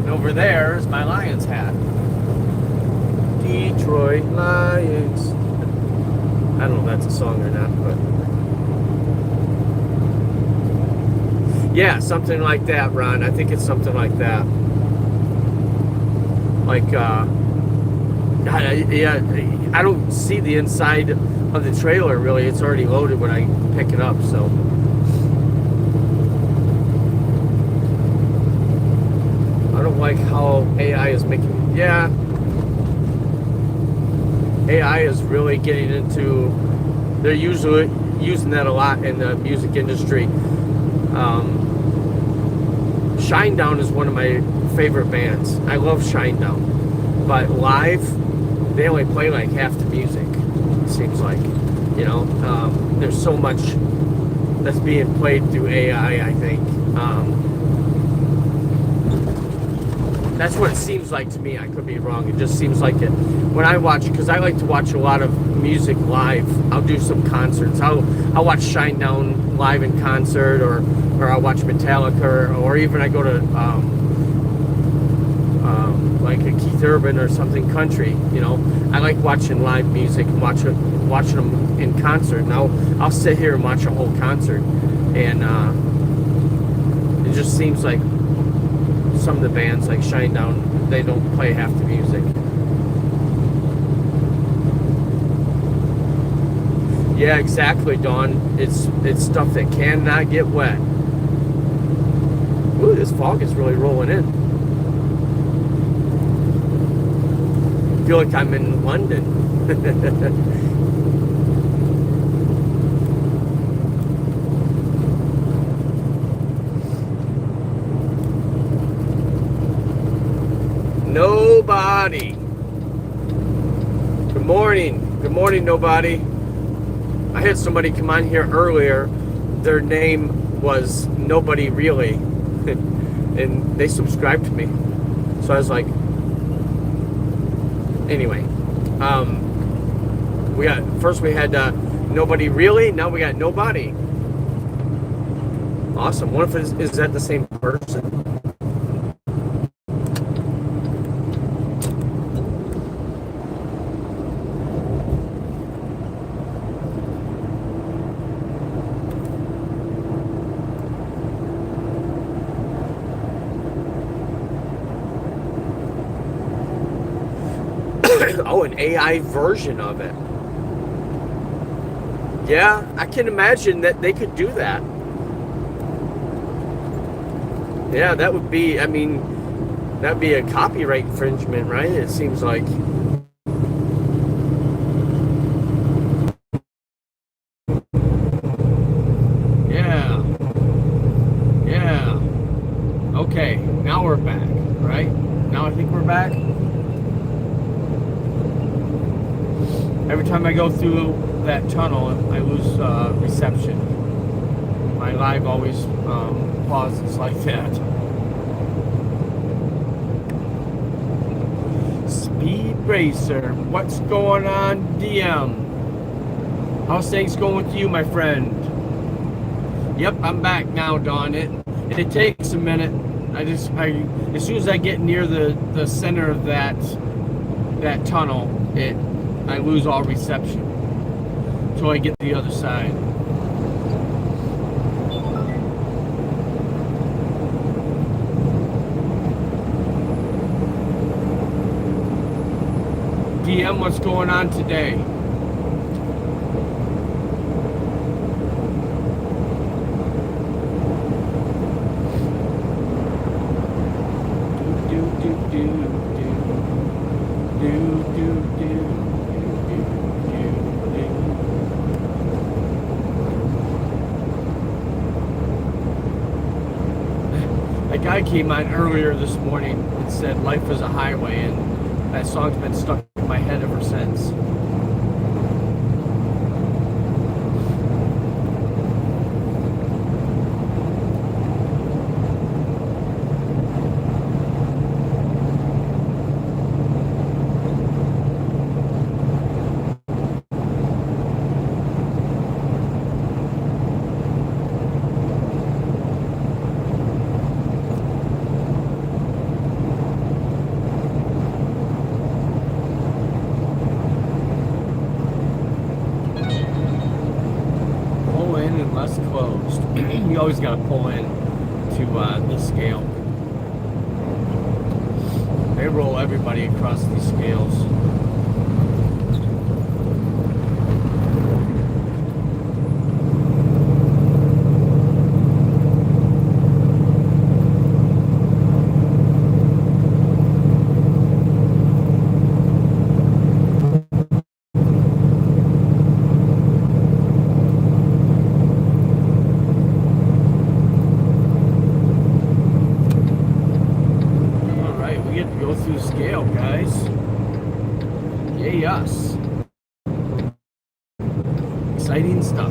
And over there is my Lions hat. Detroit Lions. I don't know if that's a song or not, but yeah, something like that, Ron. I think it's something like that. Like, I don't see the inside of the trailer really. It's already loaded when I pick it up, so. I don't like how AI is making, AI is really getting into, they're usually using that a lot in the music industry. Shinedown is one of my favorite bands. I love Shinedown, but live they only play like half the music, it seems like. There's so much that's being played through AI, I think. That's what it seems like to me. I could be wrong. It just seems like it when I watch, because I like to watch a lot of music live. I'll do some concerts. I'll watch Shinedown live in concert, or I'll watch Metallica, or even I go to like a Keith Urban or something country. I like watching live music and watching them in concert. Now I'll sit here and watch a whole concert, and it just seems like some of the bands like Shinedown, they don't play half the music. Yeah, exactly, Dawn. It's stuff that cannot get wet. Ooh, this fog is really rolling in. I feel like I'm in London. Nobody. Good morning. Good morning, nobody. I had somebody come on here earlier. Their name was Nobody Really. And they subscribed to me. So I was like, anyway. We had Nobody Really. Now we got Nobody. Awesome. What if is that the same person? Oh, an AI version of it. Yeah, I can imagine that they could do that. Yeah, that would be, I mean, that'd be a copyright infringement, right? It seems like. Yeah. Yeah. Okay, now we're back, right? Now I think we're back. Every time I go through that tunnel, I lose reception. My live always pauses like that. Speed Racer, what's going on, DM? How's things going with you, my friend? Yep, I'm back now, Dawn. It takes a minute. As soon as I get near the center of that tunnel, I lose all reception until I get to the other side. DM, what's going on today? A guy came on earlier this morning and said life is a highway, and that song's been stuck in my head ever since. Closed. You always got to pull in to the scale. They roll everybody across these scales. Us. Exciting stuff.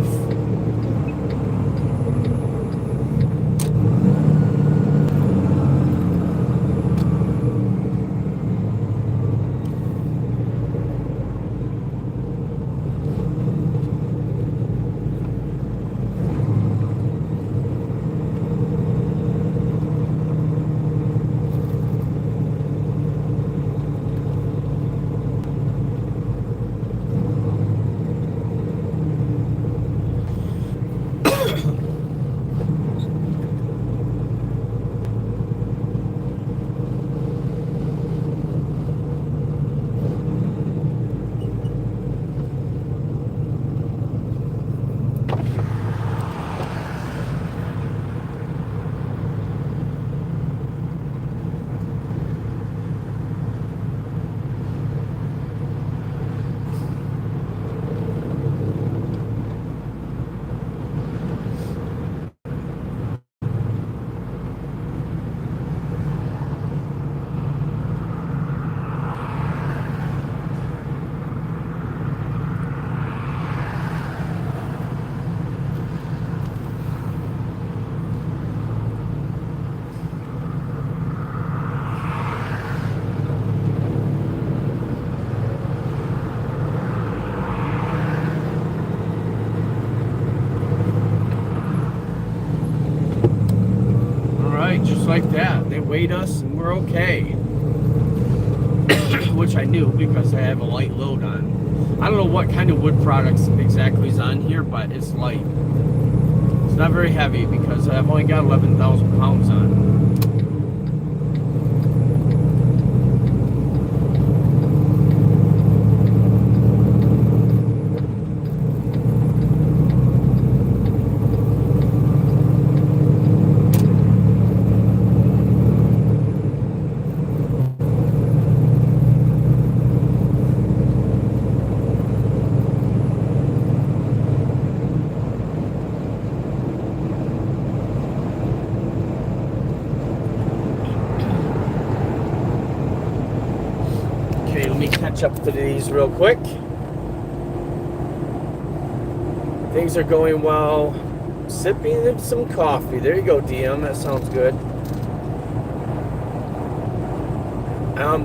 just like that. They weighed us and we're okay. Which I knew because I have a light load on. I don't know what kind of wood products exactly is on here, but it's light. It's not very heavy because I've only got 11,000 pounds on. Okay, let me catch up to these real quick. Things are going well. Sipping some coffee. There you go, DM. That sounds good.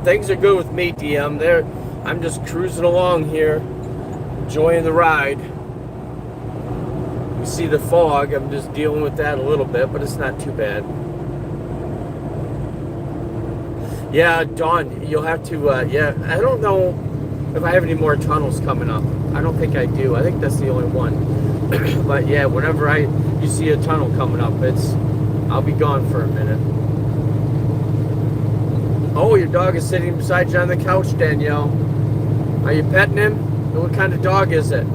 Things are good with me, DM. I'm just cruising along here, enjoying the ride. You see the fog. I'm just dealing with that a little bit, but it's not too bad. Yeah, Dawn, you'll have to, yeah, I don't know if I have any more tunnels coming up. I don't think I do. I think that's the only one. But yeah, whenever you see a tunnel coming up, I'll be gone for a minute. Oh, your dog is sitting beside you on the couch, Danielle. Are you petting him? What kind of dog is it?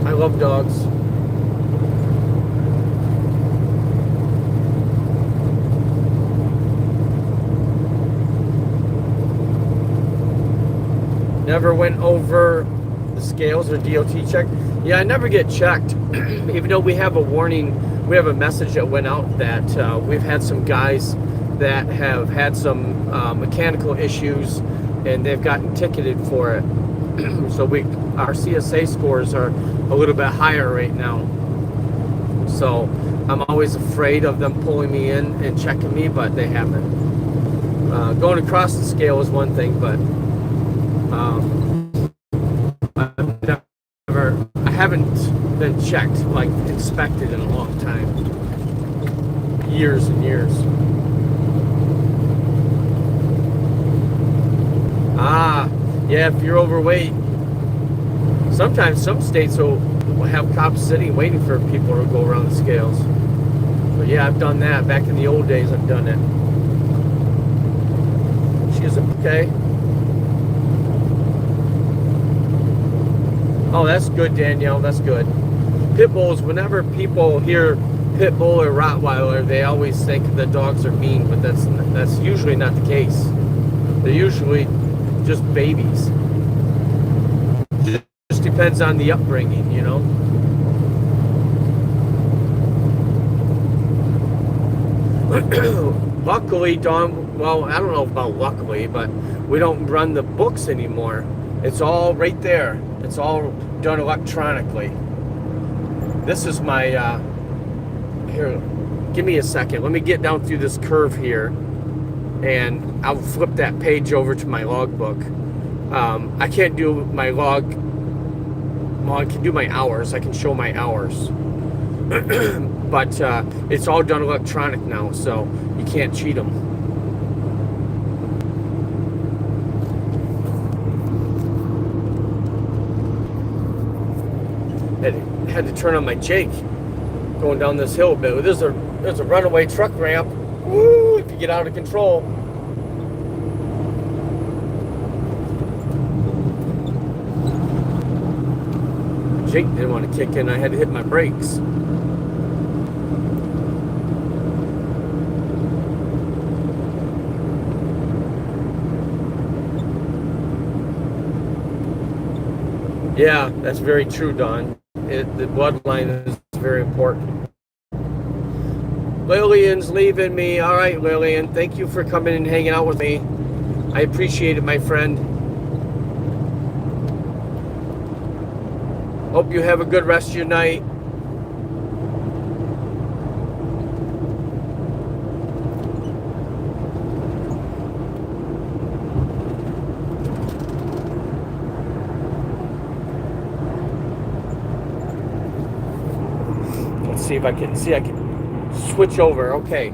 I love dogs. Never went over the scales or DOT check. Yeah, I never get checked. Even though we have a warning, we have a message that went out that we've had some guys that have had some mechanical issues and they've gotten ticketed for it. So our CSA scores are a little bit higher right now. So I'm always afraid of them pulling me in and checking me, but they haven't. Going across the scale is one thing, but I haven't been checked, like inspected in a long time. Years and years. Yeah, if you're overweight, sometimes some states will have cops sitting waiting for people to go around the scales. But yeah, I've done that. Back in the old days, I've done it. She's okay. Oh, that's good, Danielle. That's good. Pit bulls, whenever people hear pit bull or Rottweiler, they always think the dogs are mean, but that's usually not the case. They're usually just babies. Just depends on the upbringing, you know. Luckily, Dawn, well, I don't know about luckily, but we don't run the books anymore. It's all right there. It's all done electronically. This is my, here, give me a second. Let me get down through this curve here, and I'll flip that page over to my logbook. I can't do my log, well, I can do my hours. I can show my hours. But it's all done electronic now, so you can't cheat them. Had to turn on my Jake going down this hill a bit. There's a runaway truck ramp. Woo! If you get out of control. Jake didn't want to kick in. I had to hit my brakes. Yeah, that's very true, Don. The bloodline is very important. Lillian's leaving me. All right, Lillian. Thank you for coming and hanging out with me. I appreciate it, my friend. Hope you have a good rest of your night. See if I can switch over. Okay,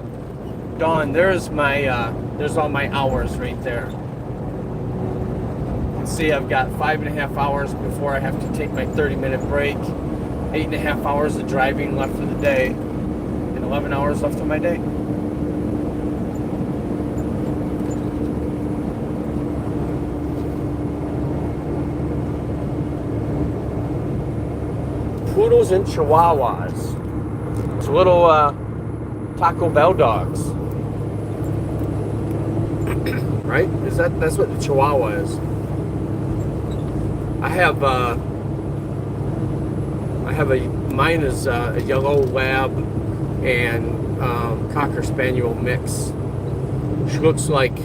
Dawn, there's there's all my hours right there. You can see I've got 5.5 hours before I have to take my 30-minute break. 8.5 hours of driving left for the day, and 11 hours left of my day. Poodles and Chihuahuas. It's little Taco Bell dogs, right? That's what the Chihuahua is? Mine is a yellow lab and Cocker Spaniel mix. She looks like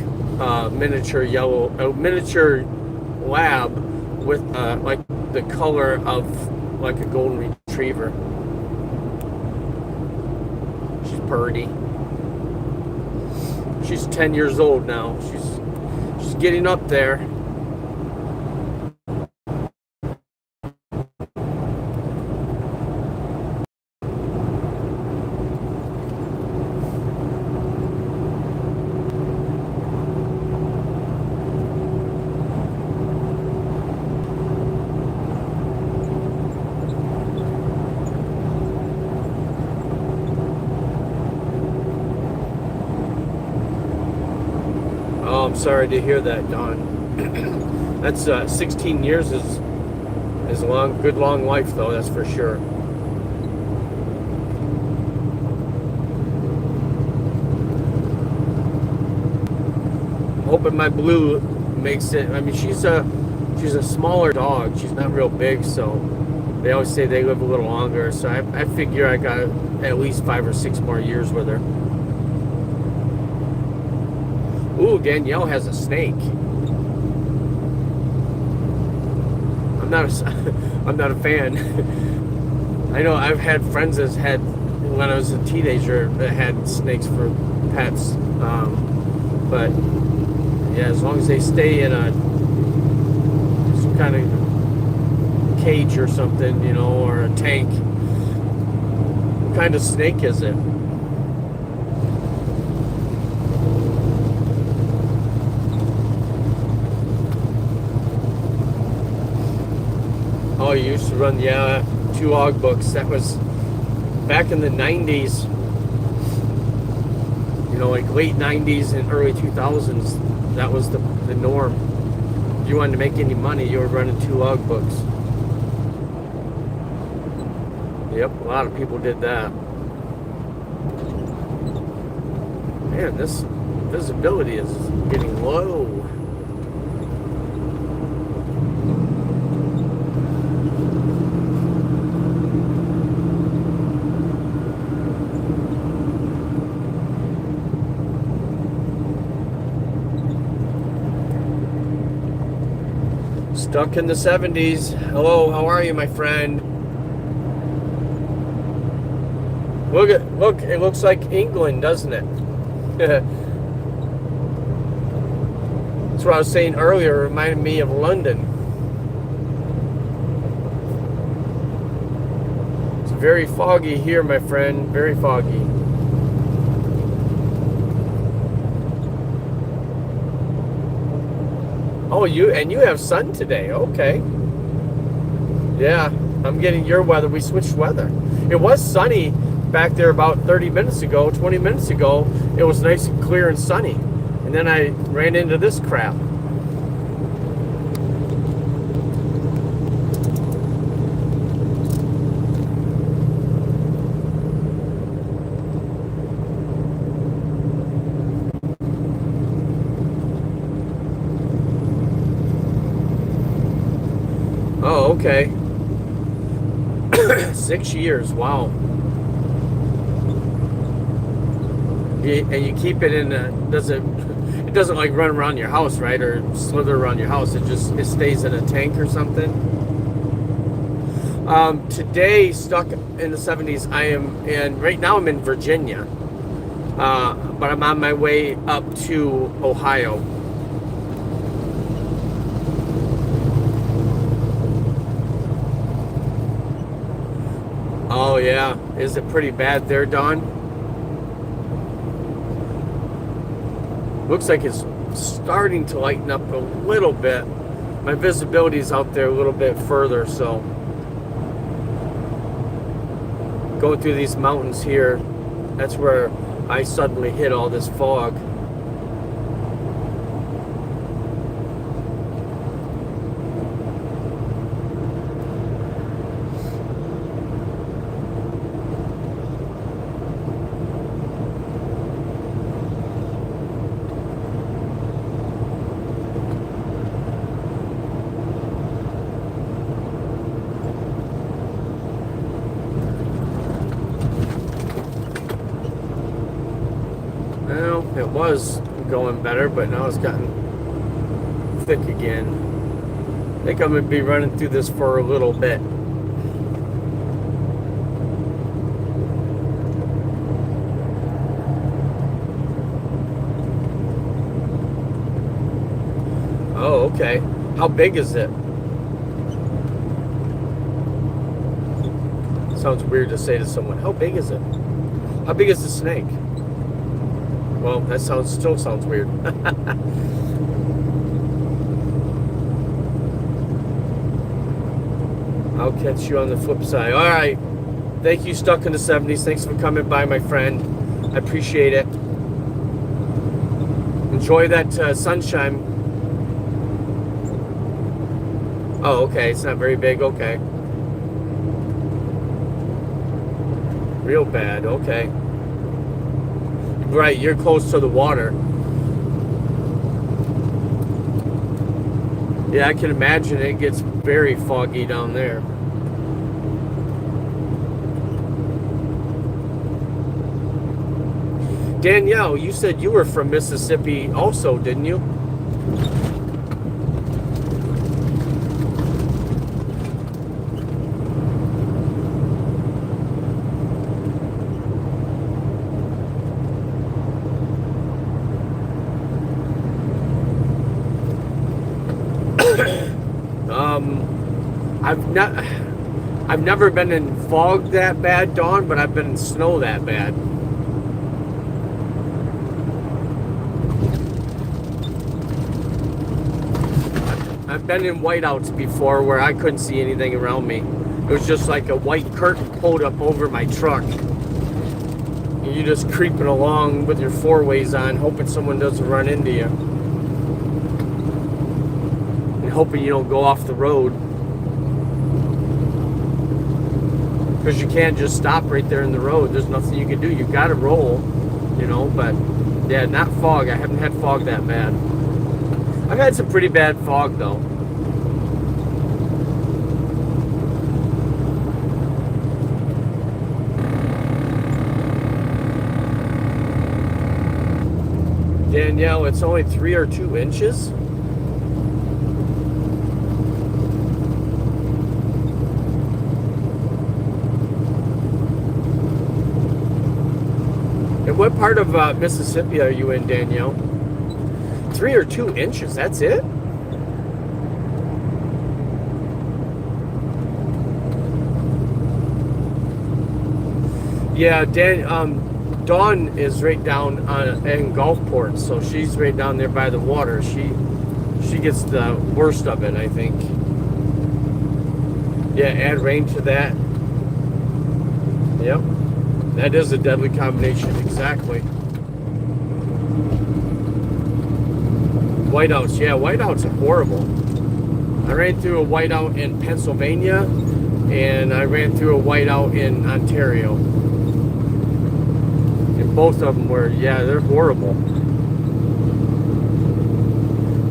miniature lab with like the color of like a golden retriever. She's purty. She's 10 years old now. She's getting up there. Oh, I'm sorry to hear that, Don. That's 16 years is a good long life, though. That's for sure. I'm hoping my Blue makes it. I mean, she's a smaller dog. She's not real big, so they always say they live a little longer. So I figure I got at least 5 or 6 more years with her. Ooh, Danielle has a snake. I'm not a fan. I know I've had friends that had, when I was a teenager, that had snakes for pets. But yeah, as long as they stay in some kind of cage or something, you know, or a tank. What kind of snake is it? Oh, you used to run, yeah, 2 log books. That was back in the 90s. You know, like late 90s and early 2000s. That was the norm. If you wanted to make any money, you were running 2 log books. Yep, a lot of people did that. Man, this visibility is getting low. Stuck in the 70s. Hello, how are you, my friend? Look, it looks like England, doesn't it? That's what I was saying earlier. It reminded me of London. It's very foggy here, my friend. Very foggy. Oh, you have sun today. Okay. Yeah, I'm getting your weather. We switched weather. It was sunny back there about 30 minutes ago, 20 minutes ago. It was nice and clear and sunny. And then I ran into this crap. Oh, okay. 6 years, wow. And you keep it in it doesn't like run around your house, right? Or slither around your house. It stays in a tank or something. Today, stuck in the 70s, right now I'm in Virginia. But I'm on my way up to Ohio. Oh yeah, is it pretty bad there, Don? Looks like it's starting to lighten up a little bit. My visibility is out there a little bit further, so going through these mountains here, that's where I suddenly hit all this fog. Well, it was going better, but now it's gotten thick again. I think I'm going to be running through this for a little bit. Oh, okay. How big is it? Sounds weird to say to someone, how big is it? How big is the snake? Well, that still sounds weird. I'll catch you on the flip side. All right. Thank you, Stuck in the 70s. Thanks for coming by, my friend. I appreciate it. Enjoy that sunshine. Oh, okay. It's not very big. Okay. Real bad. Okay. Right, you're close to the water. Yeah, I can imagine it gets very foggy down there. Danielle, you said you were from Mississippi also, didn't you? I've never been in fog that bad, Dawn, but I've been in snow that bad. I've been in whiteouts before where I couldn't see anything around me. It was just like a white curtain pulled up over my truck. And you're just creeping along with your four-ways on, hoping someone doesn't run into you. And hoping you don't go off the road. Because you can't just stop right there in the road. There's nothing you can do. You've got to roll, you know. But yeah, not fog. I haven't had fog that bad. I've had some pretty bad fog though. Danielle, it's only 3 or 2 inches. What part of Mississippi are you in, Danielle? 3 or 2 inches, that's it? Yeah, Dawn is right down in Gulfport, so she's right down there by the water. She gets the worst of it, I think. Yeah, add rain to that. Yep. That is a deadly combination, exactly. Whiteouts, yeah, whiteouts are horrible. I ran through a whiteout in Pennsylvania, and I ran through a whiteout in Ontario. And both of them were, yeah, they're horrible.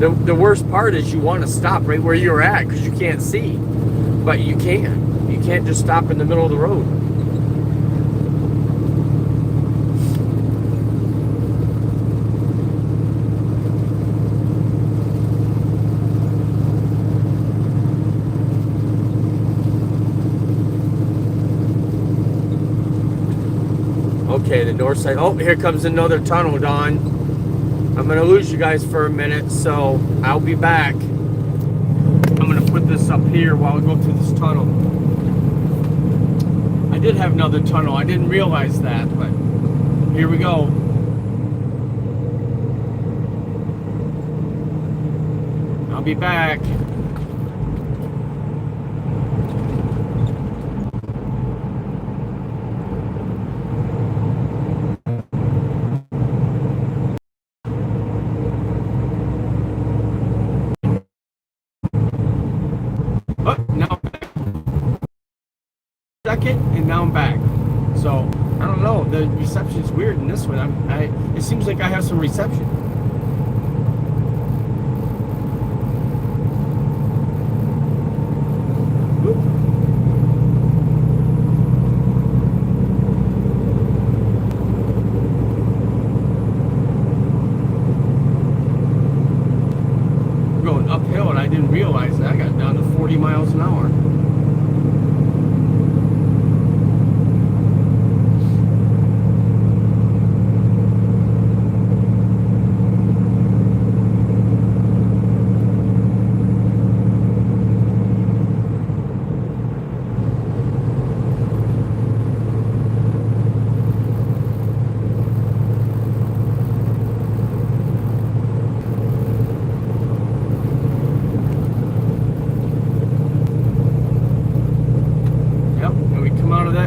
The worst part is you want to stop right where you're at because you can't see. But you can't. You can't just stop in the middle of the road. Okay, the north side. Oh, here comes another tunnel, Don. I'm going to lose you guys for a minute, so I'll be back. I'm going to put this up here while I go through this tunnel. I did have another tunnel. I didn't realize that, but here we go. be back. Oh, now second, and now I'm back. So I don't know. The reception's weird in this one. It seems like I have some reception. Whoop. We're going uphill, and I didn't realize that. I got down to 40 miles an hour.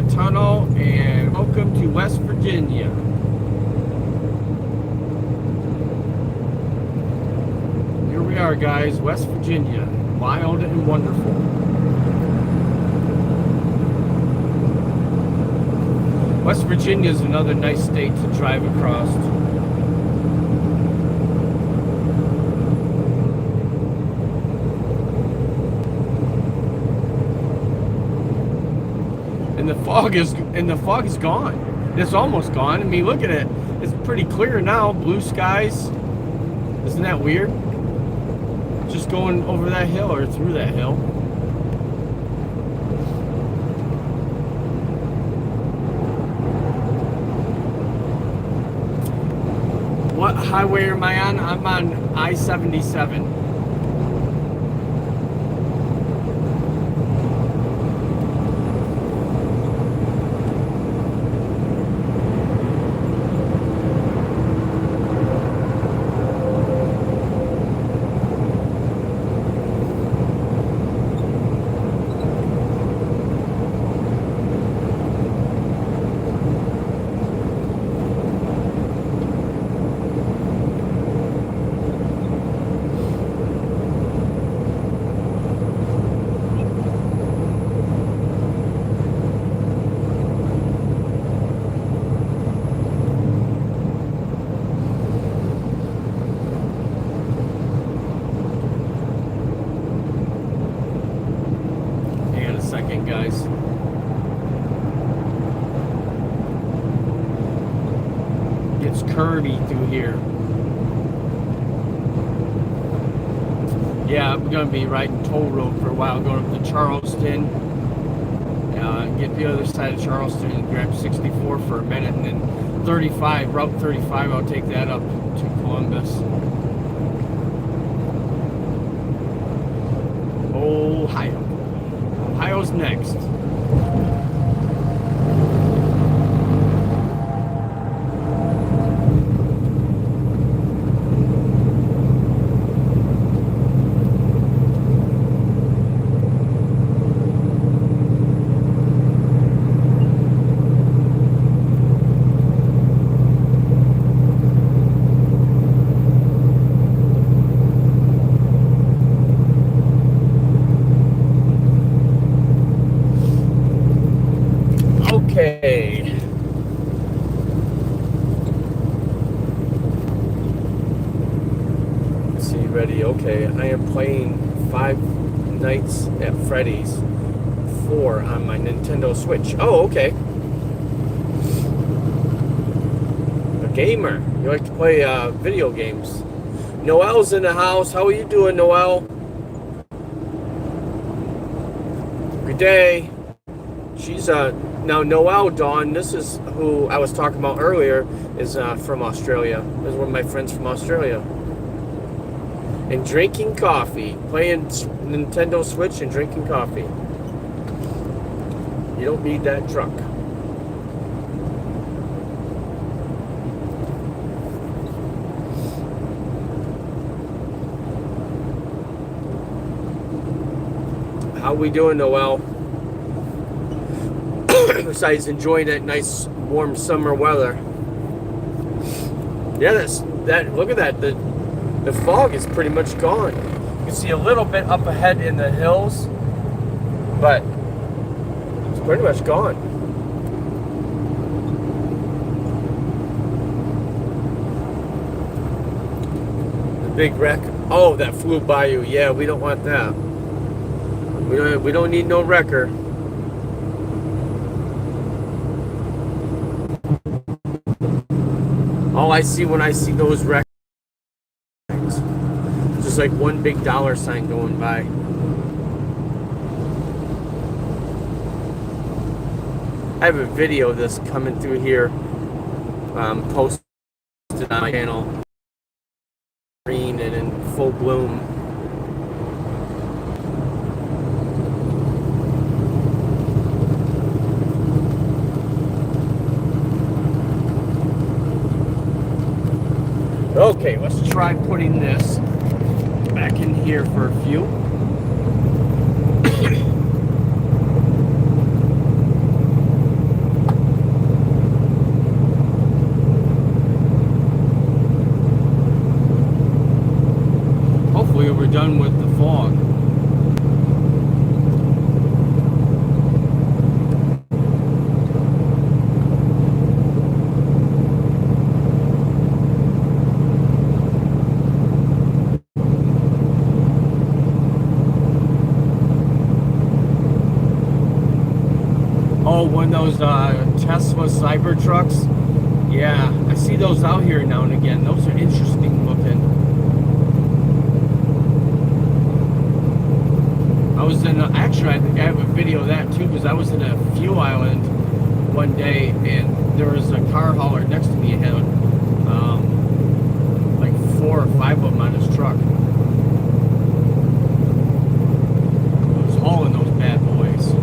Tunnel, and welcome to West Virginia. Here we are, guys, West Virginia, wild and wonderful. West Virginia is another nice state to drive across. And the fog is gone. It's almost gone. I mean, look at it. It's pretty clear now. Blue skies. Isn't that weird? Just going over that hill or through that hill. What highway am I on? I'm on I-77. Guys, it's curvy through here. Yeah, I'm gonna be riding toll road for a while, going up to Charleston, get the other side of Charleston and grab 64 for a minute, and then 35, Route 35, I'll take that up to Columbus. Ohio. Ohio's next. Okay. Let's see, ready. Okay, I am playing Five Nights at Freddy's 4 on my Nintendo Switch. Oh, okay. A gamer. You like to play video games. Noelle's in the house. How are you doing, Noelle? Good day. She's now Noelle Dawn, this is who I was talking about earlier, is from Australia. This is one of my friends from Australia. And drinking coffee, playing Nintendo Switch and drinking coffee. You don't need that truck. How we doing, Noel? Besides enjoying that nice warm summer weather. Yeah, look at that. The fog is pretty much gone. You can see a little bit up ahead in the hills, but it's pretty much gone. The big wreck. Oh, that flew by you. Yeah, we don't want that. We don't need no wrecker. All I see when I see those wrecks, just like one big dollar sign going by. I have a video of this coming through here, posted on my channel, green and in full bloom. Okay, let's try putting this back in here for a few. Hopefully we're done with the fog. Oh, one of those Tesla Cybertrucks. Yeah, I see those out here now and again. Those are interesting looking. I was in actually, I think I have a video of that too, because I was in a fuel island one day and there was a car hauler next to me. It had like 4 or 5 of them on his truck. It was hauling those bad boys.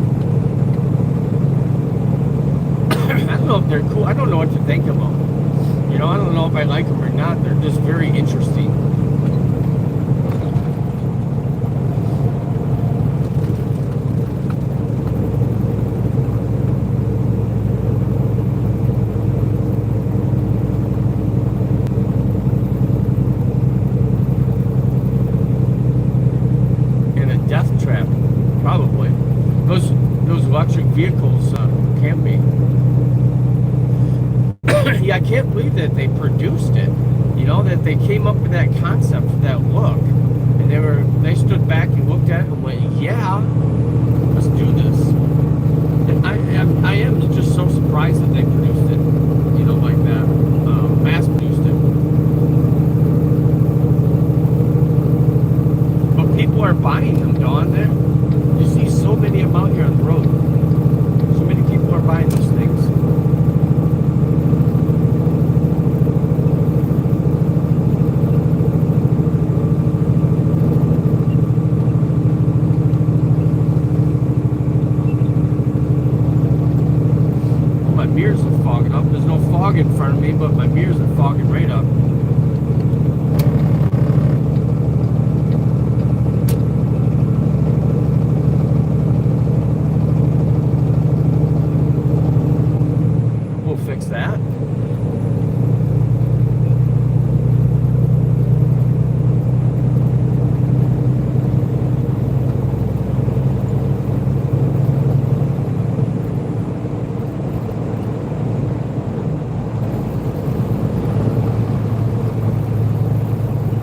I don't know if they're cool. I don't know what to think of them. You know, I don't know if I like them or not. They're just very interesting. And a death trap, probably. Those electric vehicles can be. Yeah, I can't believe that they produced it. You know, that they came up with that concept, that look, and they stood back and looked at it and went, "Yeah, let's do this." And I am just so surprised that they produced it, you know, like that, mass produced it. But people are buying them, Dawn. You see so many of them out here on the road. So many people are buying those things. Mirrors are fogging up. There's no fog in front of me, but my mirrors are fogging right up. We'll fix that.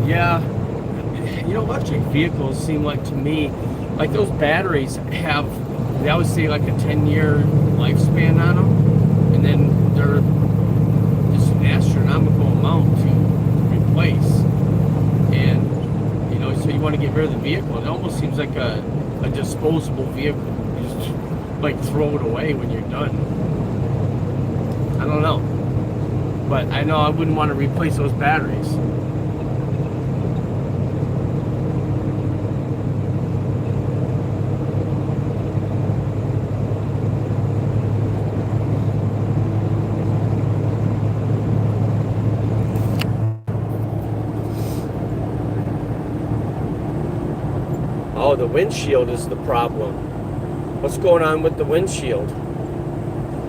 Yeah, you know, electric vehicles seem like, to me, like those batteries have, they always say like a 10-year lifespan on them, and then they're just an astronomical amount to replace. And, you know, so you want to get rid of the vehicle. It almost seems like a disposable vehicle. You just like throw it away when you're done. I don't know. But I know I wouldn't want to replace those batteries. Oh, the windshield is the problem. What's going on with the windshield?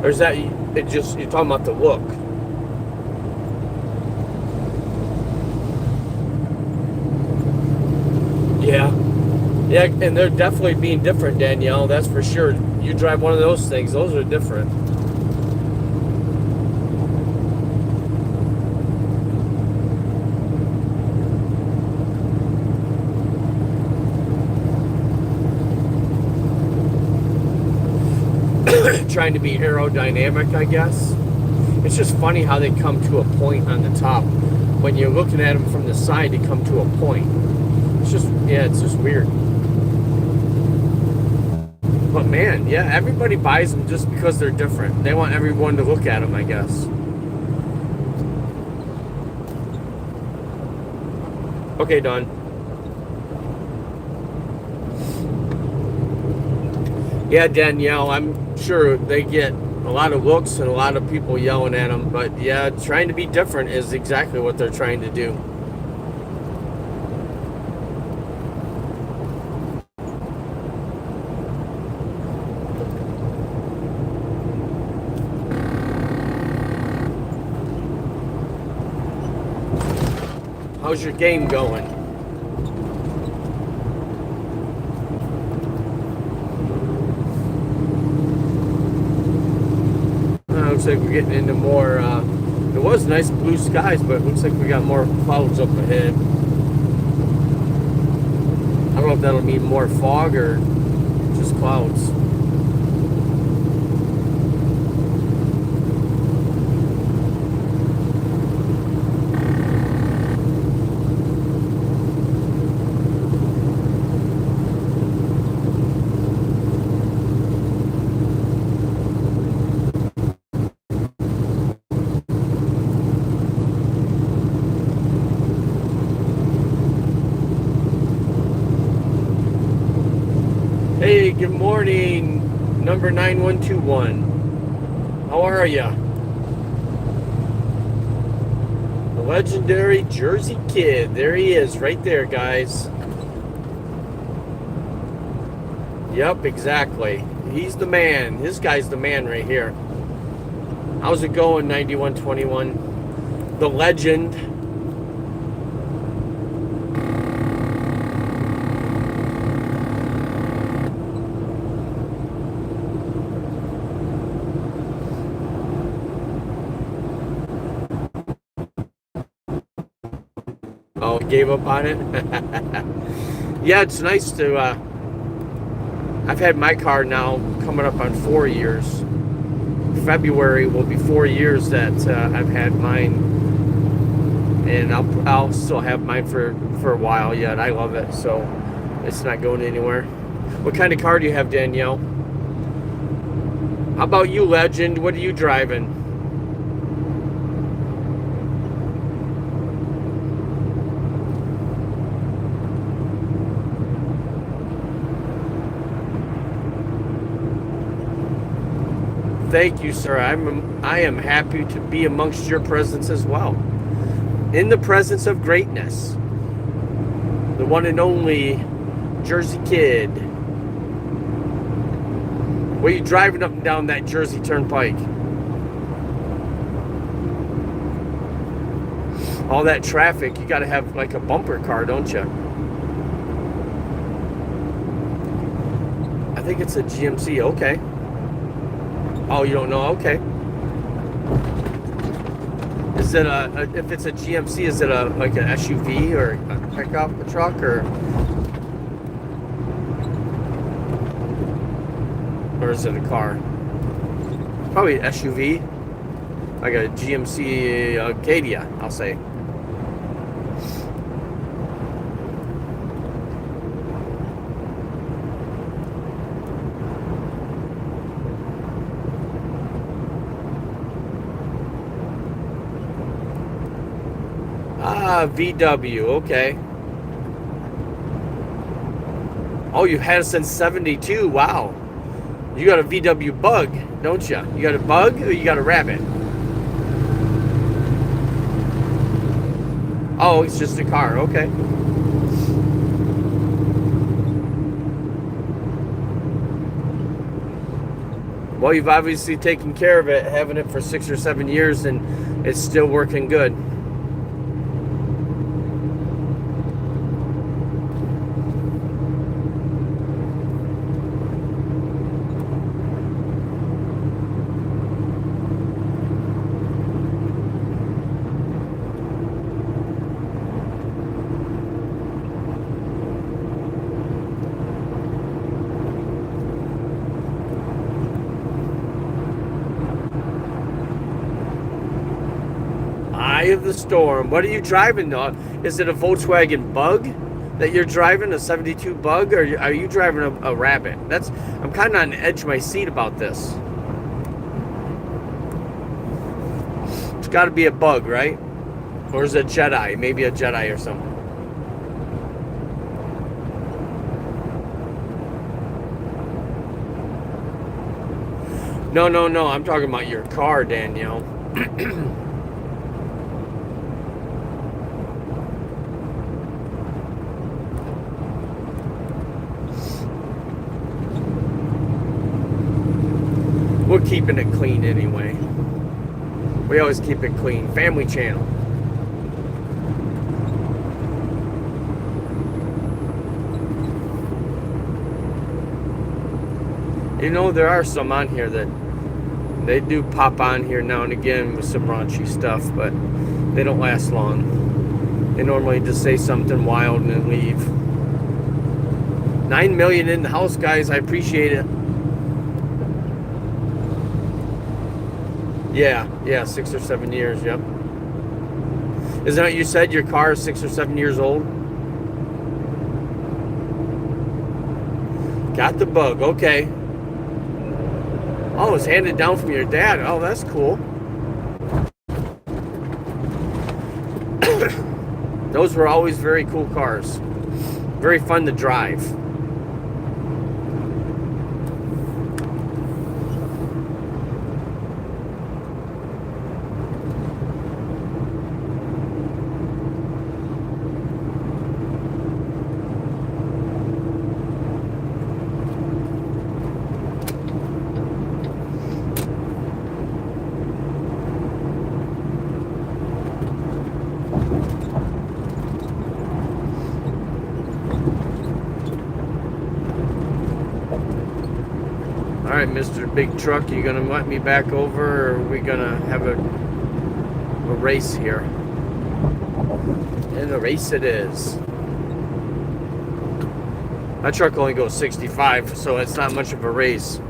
Or is that it? Just you're talking about the look? Yeah, yeah, and they're definitely being different, Danielle. That's for sure. You drive one of those things; those are different. Trying to be aerodynamic, I guess. It's just funny how they come to a point on the top. When you're looking at them from the side, they come to a point. It's just, yeah, it's just weird. But man, yeah, everybody buys them just because they're different. They want everyone to look at them, I guess. Okay, Don. Yeah, Danielle, I'm sure they get a lot of looks and a lot of people yelling at them. But yeah, trying to be different is exactly what they're trying to do. How's your game going? Looks like we're getting into more, it was nice blue skies, but it looks like we got more clouds up ahead. I don't know if that'll mean more fog or just clouds. Hey, good morning, number 9121. How are ya? The legendary Jersey Kid. There he is, right there, guys. Yep, exactly. He's the man. This guy's the man right here. How's it going, 9121? The legend. Oh, gave up on it? Yeah, it's nice to, I've had my car now coming up on 4 years. February will be 4 years that I've had mine. And I'll still have mine for a while yet. I love it, so it's not going anywhere. What kind of car do you have, Danielle? How about you, legend? What are you driving? Thank you, sir. I am happy to be amongst your presence as well. In the presence of greatness. The one and only Jersey Kid. Where are you driving up and down that Jersey Turnpike? All that traffic, you gotta have like a bumper car, don't you? I think it's a GMC, okay. Oh, you don't know? Okay. Is it if it's a GMC, is it like an SUV or a pickup, a truck, or is it a car? Probably an SUV, like a GMC Acadia, I'll say. VW, okay. Oh, you've had it since 72, wow. You got a VW Bug, don't you? You got a Bug or you got a Rabbit? Oh, it's just a car, okay. Well, you've obviously taken care of it, having it for 6 or 7 years, and it's still working good. Eye of the storm. What are you driving, though? Is it a Volkswagen Bug that you're driving, a 72 Bug, or are you driving a Rabbit? I'm kind of on the edge of my seat about this. It's got to be a Bug, right? Or is it a Jedi? Maybe a Jedi or something. No. I'm talking about your car, Danielle. We're keeping it clean anyway. We always keep it clean. Family channel. You know, there are some on here that they do pop on here now and again with some raunchy stuff, but they don't last long. They normally just say something wild and then leave. 9 million in the house, guys. I appreciate it. Yeah, 6 or 7 years, yep. Isn't that what you said? Your car is 6 or 7 years old? Got the Bug, okay. Oh, it was handed down from your dad. Oh, that's cool. Those were always very cool cars. Very fun to drive. All right, Mr. Big Truck, you gonna let me back over, or are we gonna have a race here? And a race it is. My truck only goes 65, so it's not much of a race.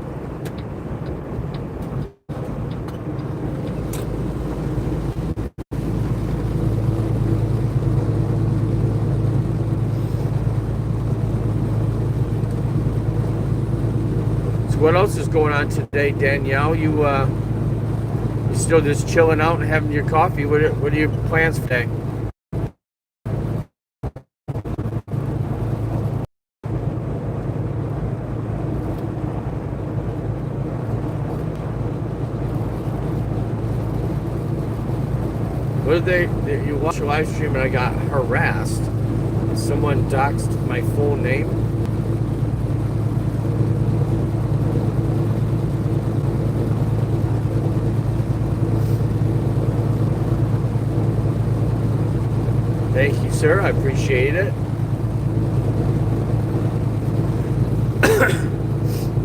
What else is going on today, Danielle? You still just chilling out and having your coffee? What are your plans for today? What did you watched a live stream and I got harassed? Someone doxed my full name. Thank you, sir. I appreciate it.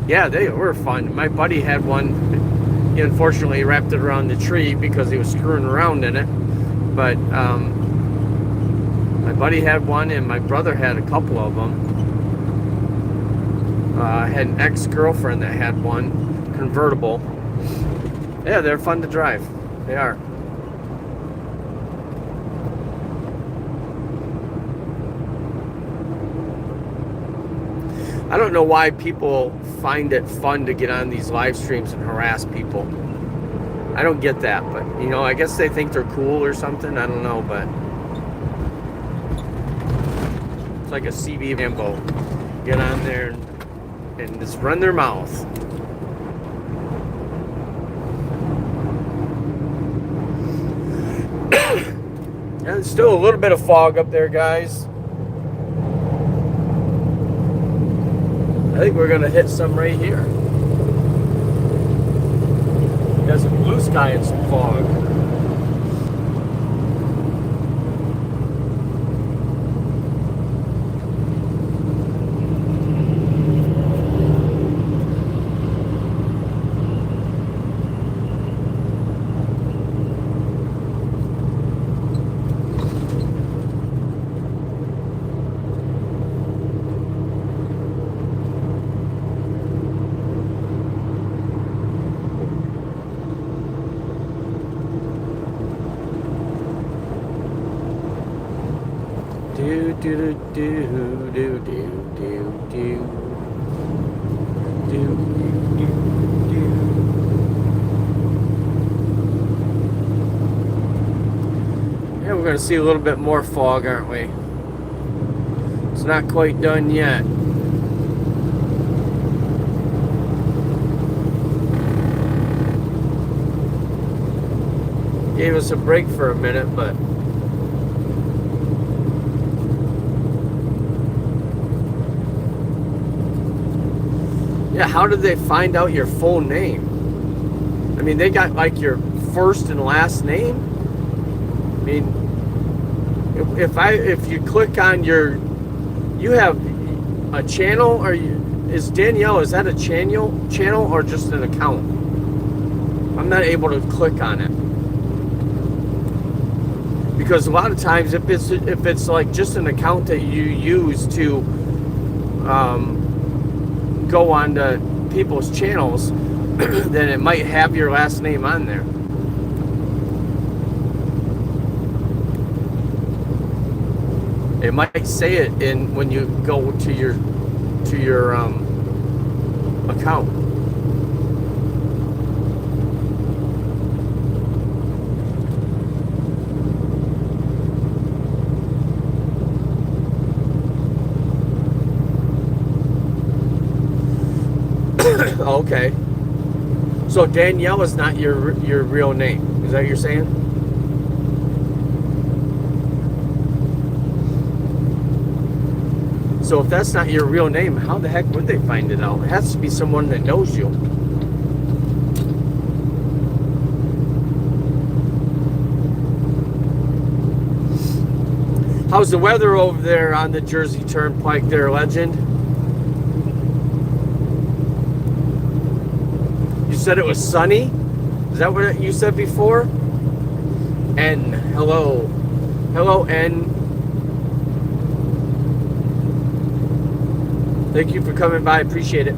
Yeah, they were fun. My buddy had one. He unfortunately wrapped it around the tree because he was screwing around in it. But my buddy had one, and my brother had a couple of them. I had an ex-girlfriend that had one, convertible. Yeah, they're fun to drive. They are. I don't know why people find it fun to get on these live streams and harass people. I don't get that, but I guess they think they're cool or something. I don't know, but it's like a CB Rambo. Get on there and just run their mouth. And there's still a little bit of fog up there, guys. I think we're going to hit some right here. the sky in some fog. Do do do do do do do do do. Yeah, we're gonna see a little bit more fog, aren't we? It's not quite done yet. Gave us a break for a minute, but yeah, how did they find out your full name? I mean, they got like your first and last name. I mean, if you click on you have a channel, or is Danielle? Is that a channel or just an account? I'm not able to click on it because a lot of times if it's like just an account that you use to go on to people's channels, then it might have your last name on there. It might say it in when you go to your account. Okay. So Danielle is not your real name. Is that what you're saying? So if that's not your real name, how the heck would they find it out? It has to be someone that knows you. How's the weather over there on the Jersey Turnpike there, Legend? You said it was sunny? Is that what you said before? N. Hello. Hello, N. Thank you for coming by. Appreciate it.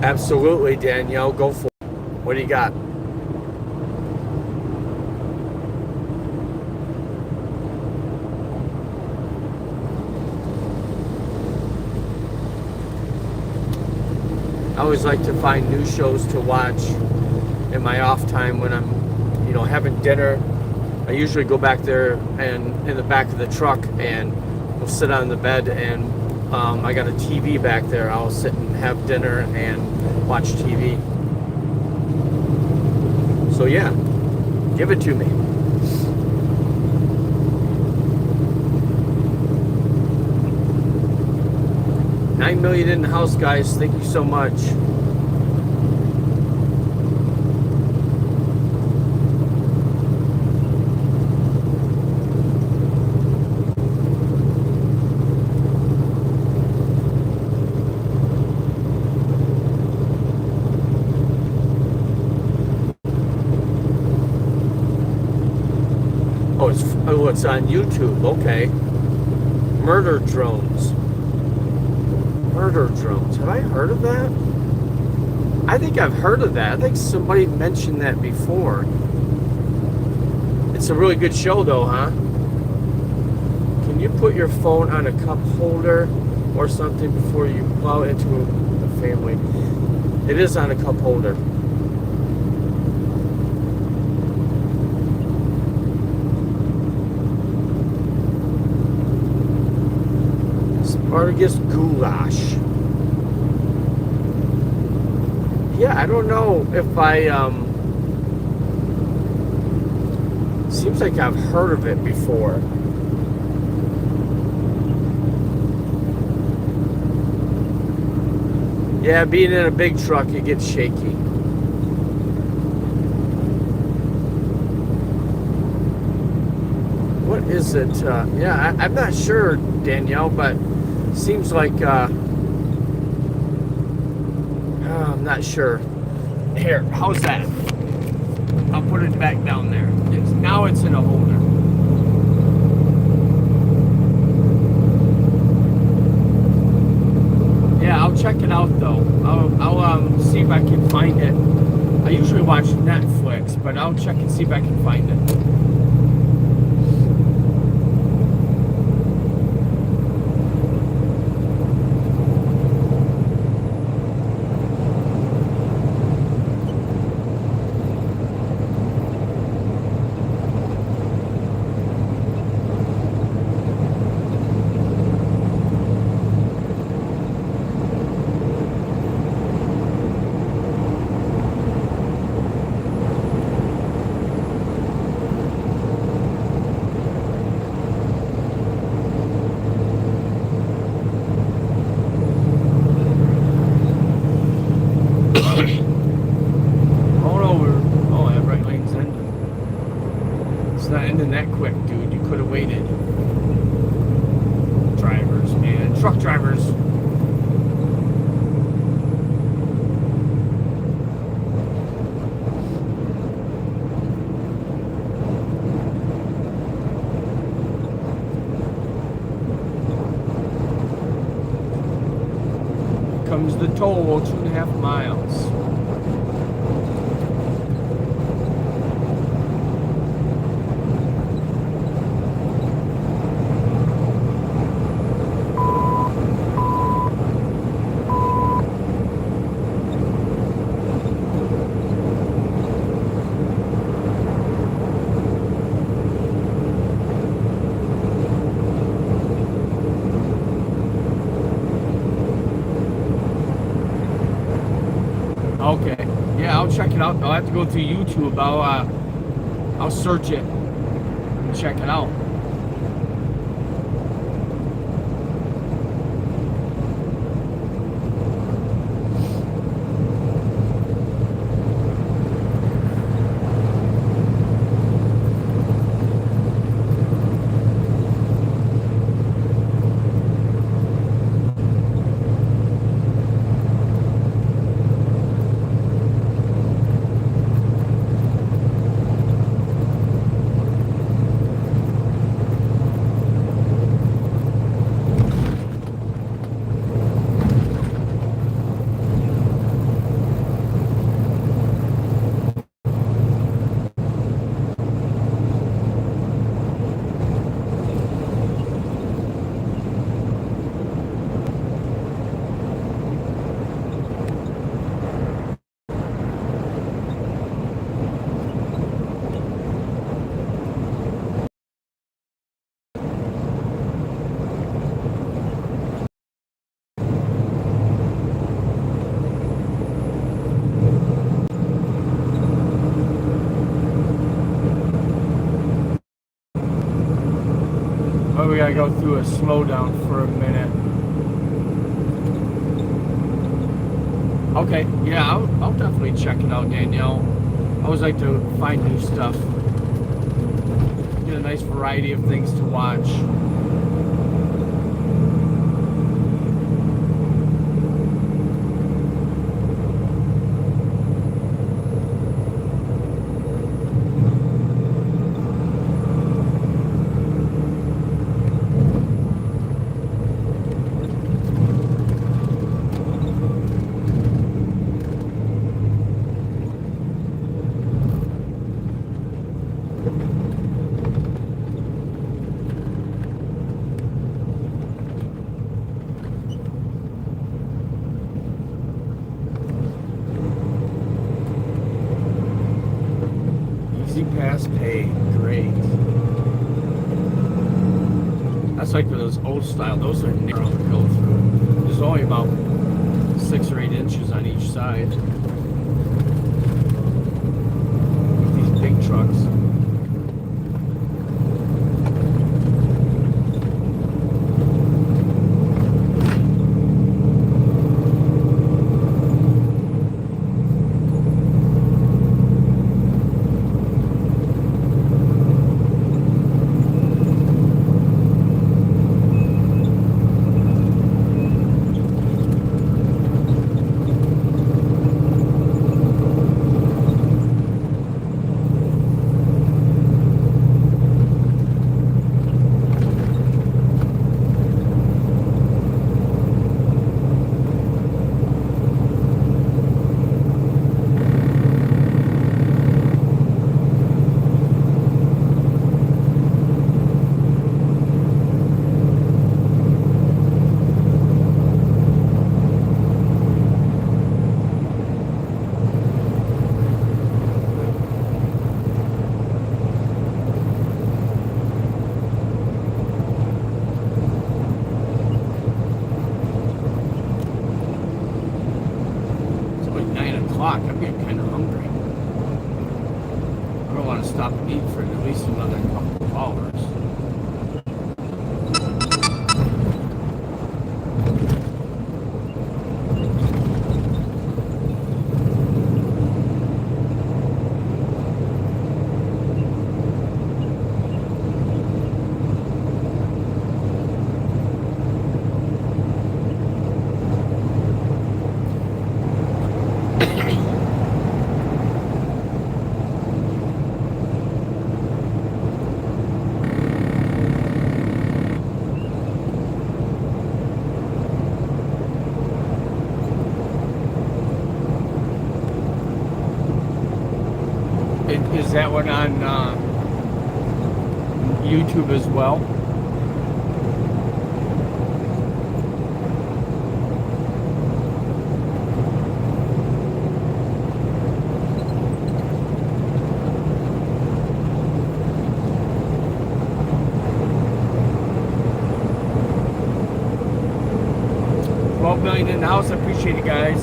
Absolutely, Danielle. Go for it. What do you got? I always like to find new shows to watch in my off time when I'm, having dinner. I usually go back there and in the back of the truck and we'll sit on the bed and I got a TV back there. I'll sit and have dinner and watch TV. So yeah, give it to me. $9 million in the house, guys. Thank you so much. It's on YouTube. Okay. Murder drones. Murder drones. Have I heard of that? I think I've heard of that. I think somebody mentioned that before. It's a really good show, though, huh? Can you put your phone on a cup holder or something before you plow into the family? It is on a cup holder. Spartacus goulash. Yeah, I don't know if I, seems like I've heard of it before. Yeah, being in a big truck, it gets shaky. What is it? Yeah, I'm not sure, Danielle, but seems like, I'm not sure. Here, how's that? I'll put it back down there. Now it's in a holder. Yeah, I'll check it out though. I'll see if I can find it. I usually watch Netflix, but I'll check and see if I can find it. That quick, dude. You could have waited. Drivers, man. Truck drivers. Comes the toll, 2.5 miles. Okay, yeah, I'll check it out. I'll have to go through YouTube. I'll search it and check it out. Well, we gotta go through a slowdown for a minute. Okay, yeah, I'll definitely check it out, Danielle. I always like to find new stuff. Get a nice variety of things to watch. Easy pass pay, great. That's like those old style. Those are narrow to go through. There's only about 6 or 8 inches on each side. With these big trucks. I'm getting kind of hungry. I don't want to stop and eat for at least another couple of hours. Is that one on YouTube as well? $12 million in the house. I appreciate it, guys.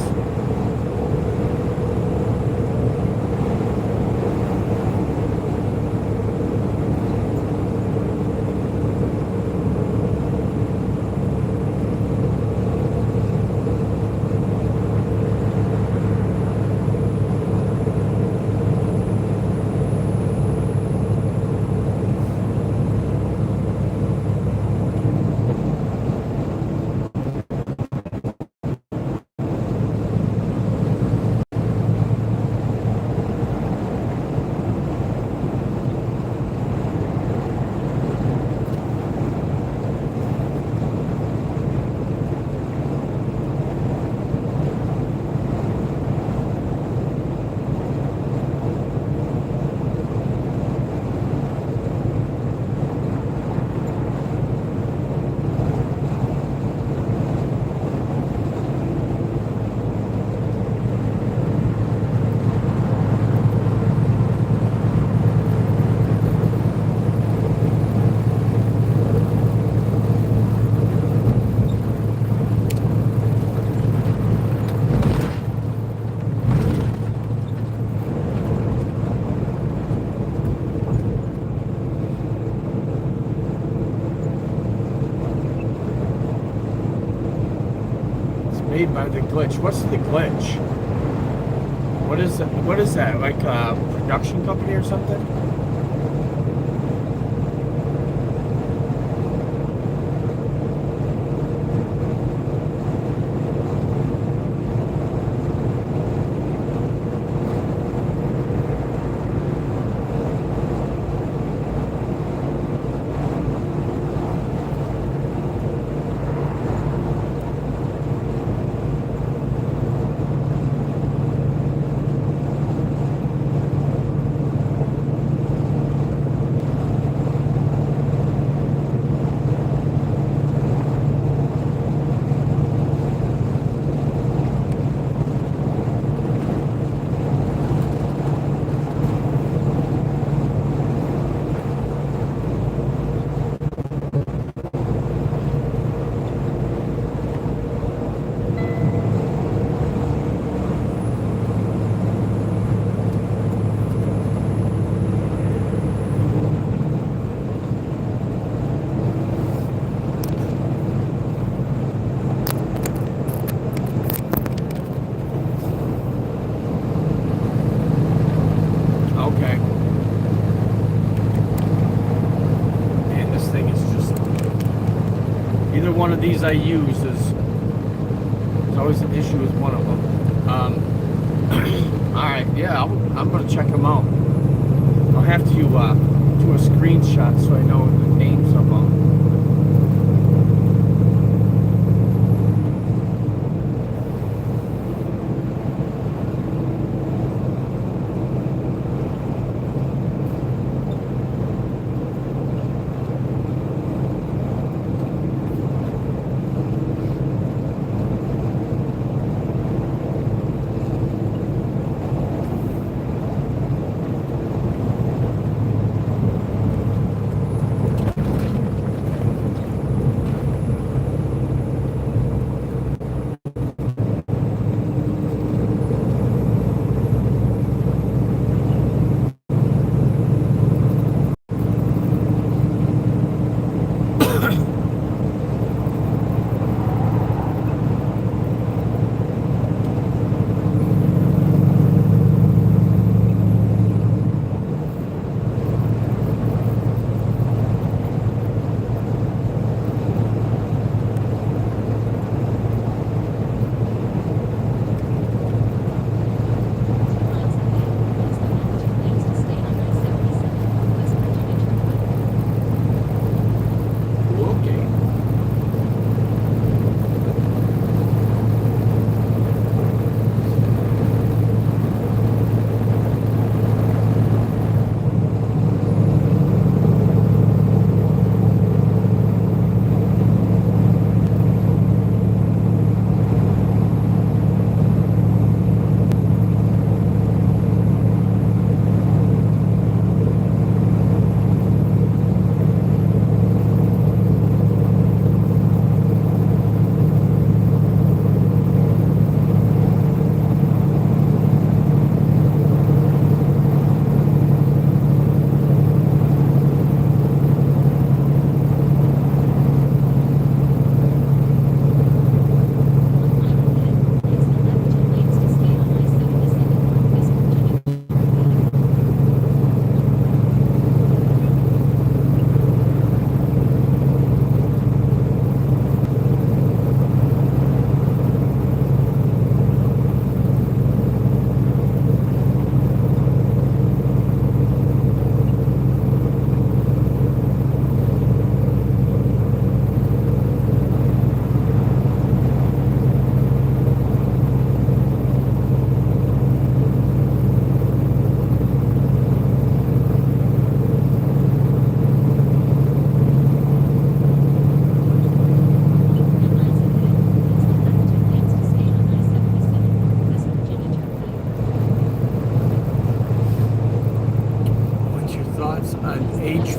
Made by the glitch. What's the glitch? What is that? What is that? Like a production company or something? Either one of these I use is always an issue with one of them. All right, yeah, I'm gonna check them out. I'll have to do a screenshot so I know the names of them.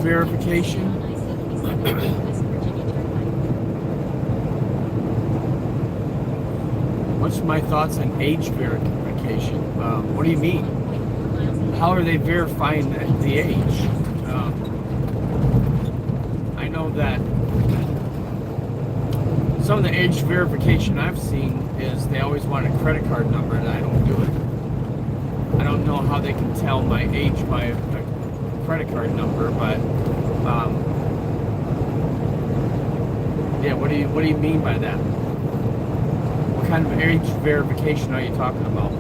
Verification. What's my thoughts on age verification? What do you mean? How are they verifying the age? I know that some of the age verification I've seen is they always want a credit card number, and I don't do it. I don't know how they can tell my age by a credit card number, but yeah, what do you mean by that? What kind of age verification are you talking about?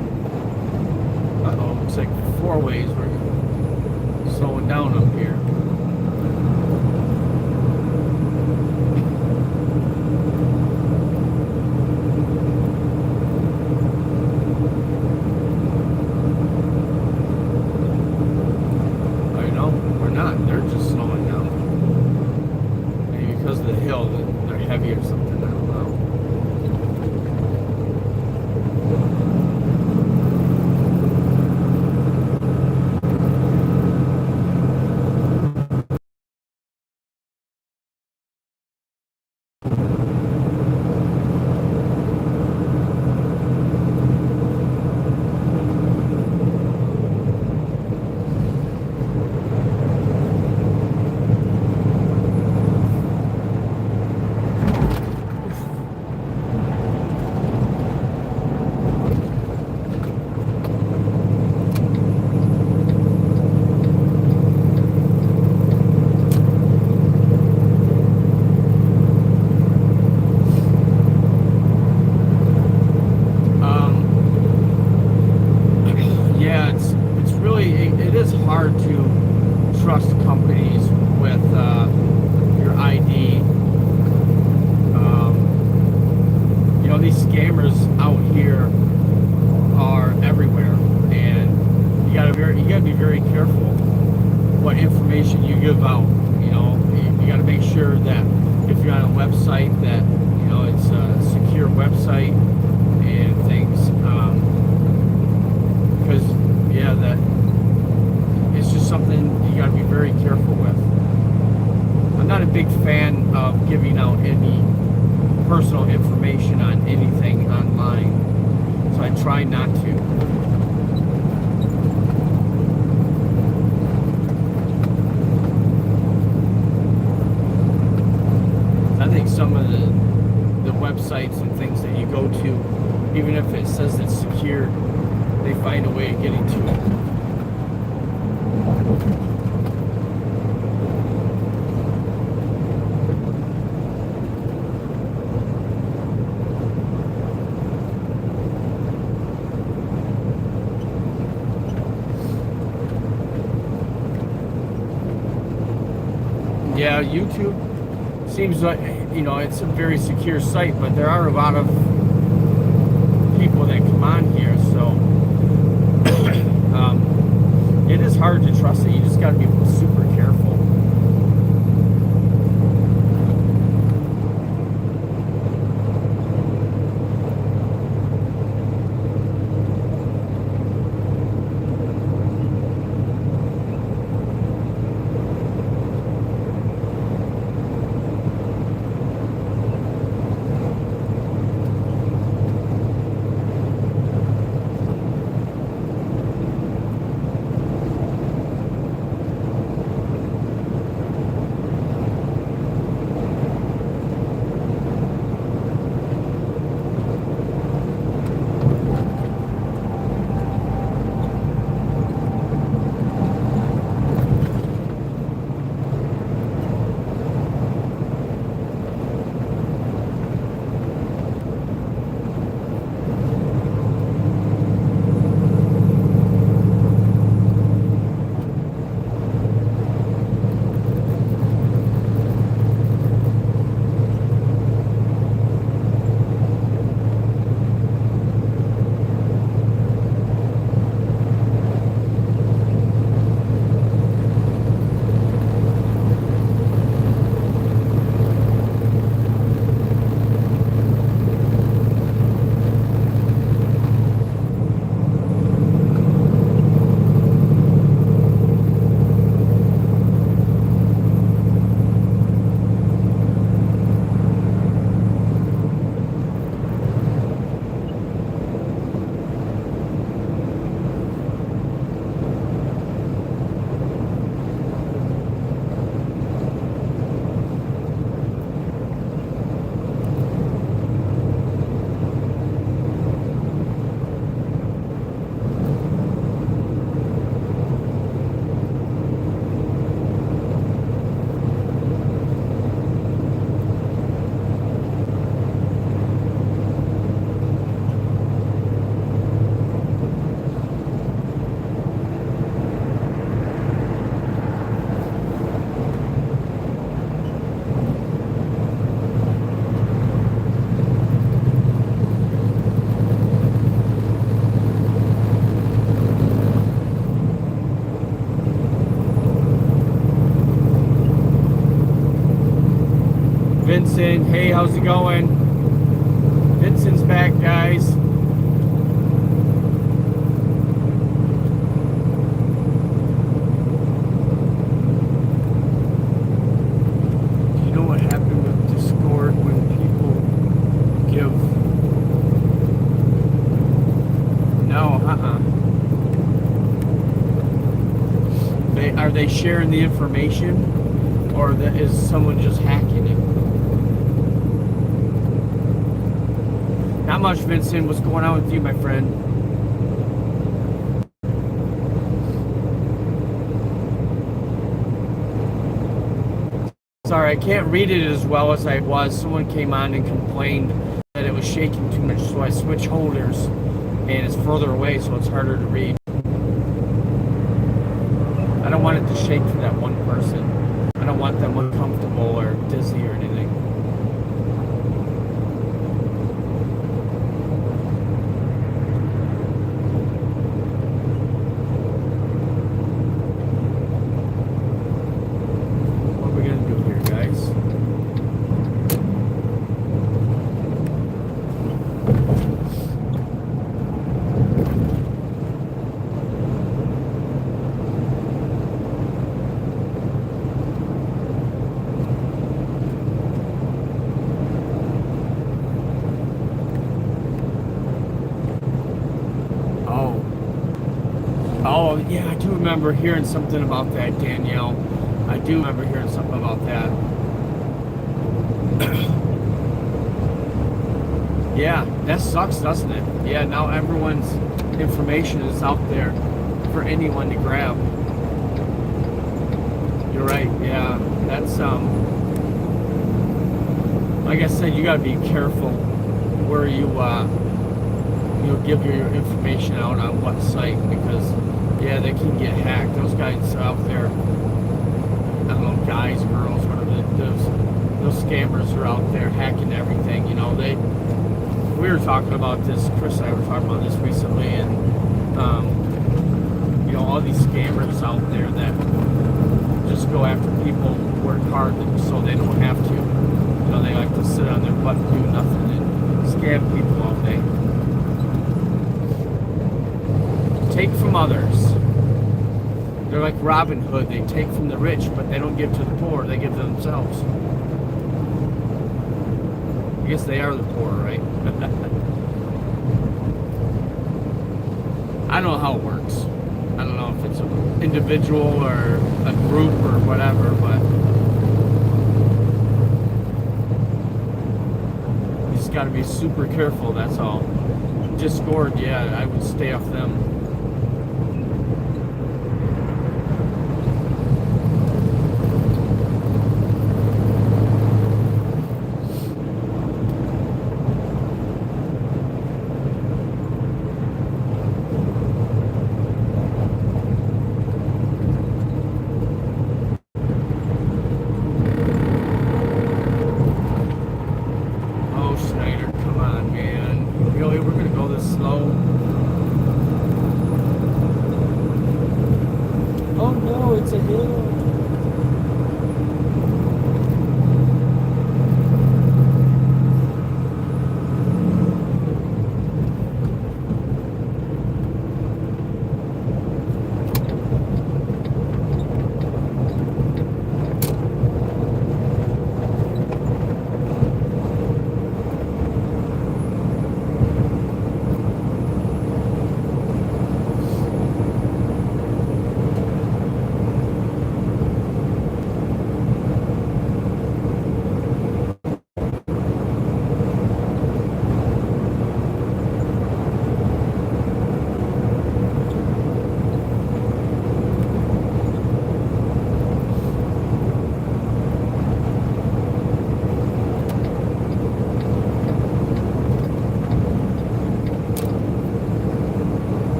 Uh-oh, looks like four ways we're slowing down up here. companies with your ID. You know, these scammers out here are everywhere, and you gotta be very careful what information you give out. You know, you gotta make sure that if you're on a website that, you know, it's a secure website and things, because yeah, that it's just something you gotta be very careful with. I'm not a big fan of giving out any personal information on anything online, so I try not to. I think some of the websites and things that you go to, even if it says it's secure, they find a way of getting to it. Yeah, YouTube seems like, you know, it's a very secure site, but there are a lot of people that come on here, so it is hard to trust it. You just got to be super careful. Vincent, hey, how's it going? Vincent's back, guys. Do you know what happened with Discord when people give? No, Are they sharing the information, or is someone just hacking it? Not much, Vincent. What's going on with you, my friend? Sorry, I can't read it as well as I was. Someone came on and complained that it was shaking too much, so I switched holders, and it's further away, so it's harder to read. I don't want it to to shake for that one person. I don't want them uncomfortable or dizzy or anything. What are we gonna do here, guys? Oh, yeah, I do remember hearing something about that, Danielle. I do remember hearing something about that. Yeah, that sucks, doesn't it? Yeah, now everyone's information is out there for anyone to grab. You're right, yeah. That's, like I said, you gotta be careful where you give your information out on what site, because yeah, they can get hacked. Those guys out there, I don't know, guys, girls, whatever, those scammers are out there hacking everything. You know, we were talking about this, Chris and I were talking about this recently, and you know, all these scammers out there that just go after people who work hard so they don't have to. You know, they like to sit on their butt and do nothing and scam people all day. Take from others. They're like Robin Hood. They take from the rich, but they don't give to the poor. They give to themselves. I guess they are the poor, right? I don't know how it works. I don't know if it's an individual or a group or whatever, but you just got to be super careful, that's all. Discord, yeah, I would stay off them.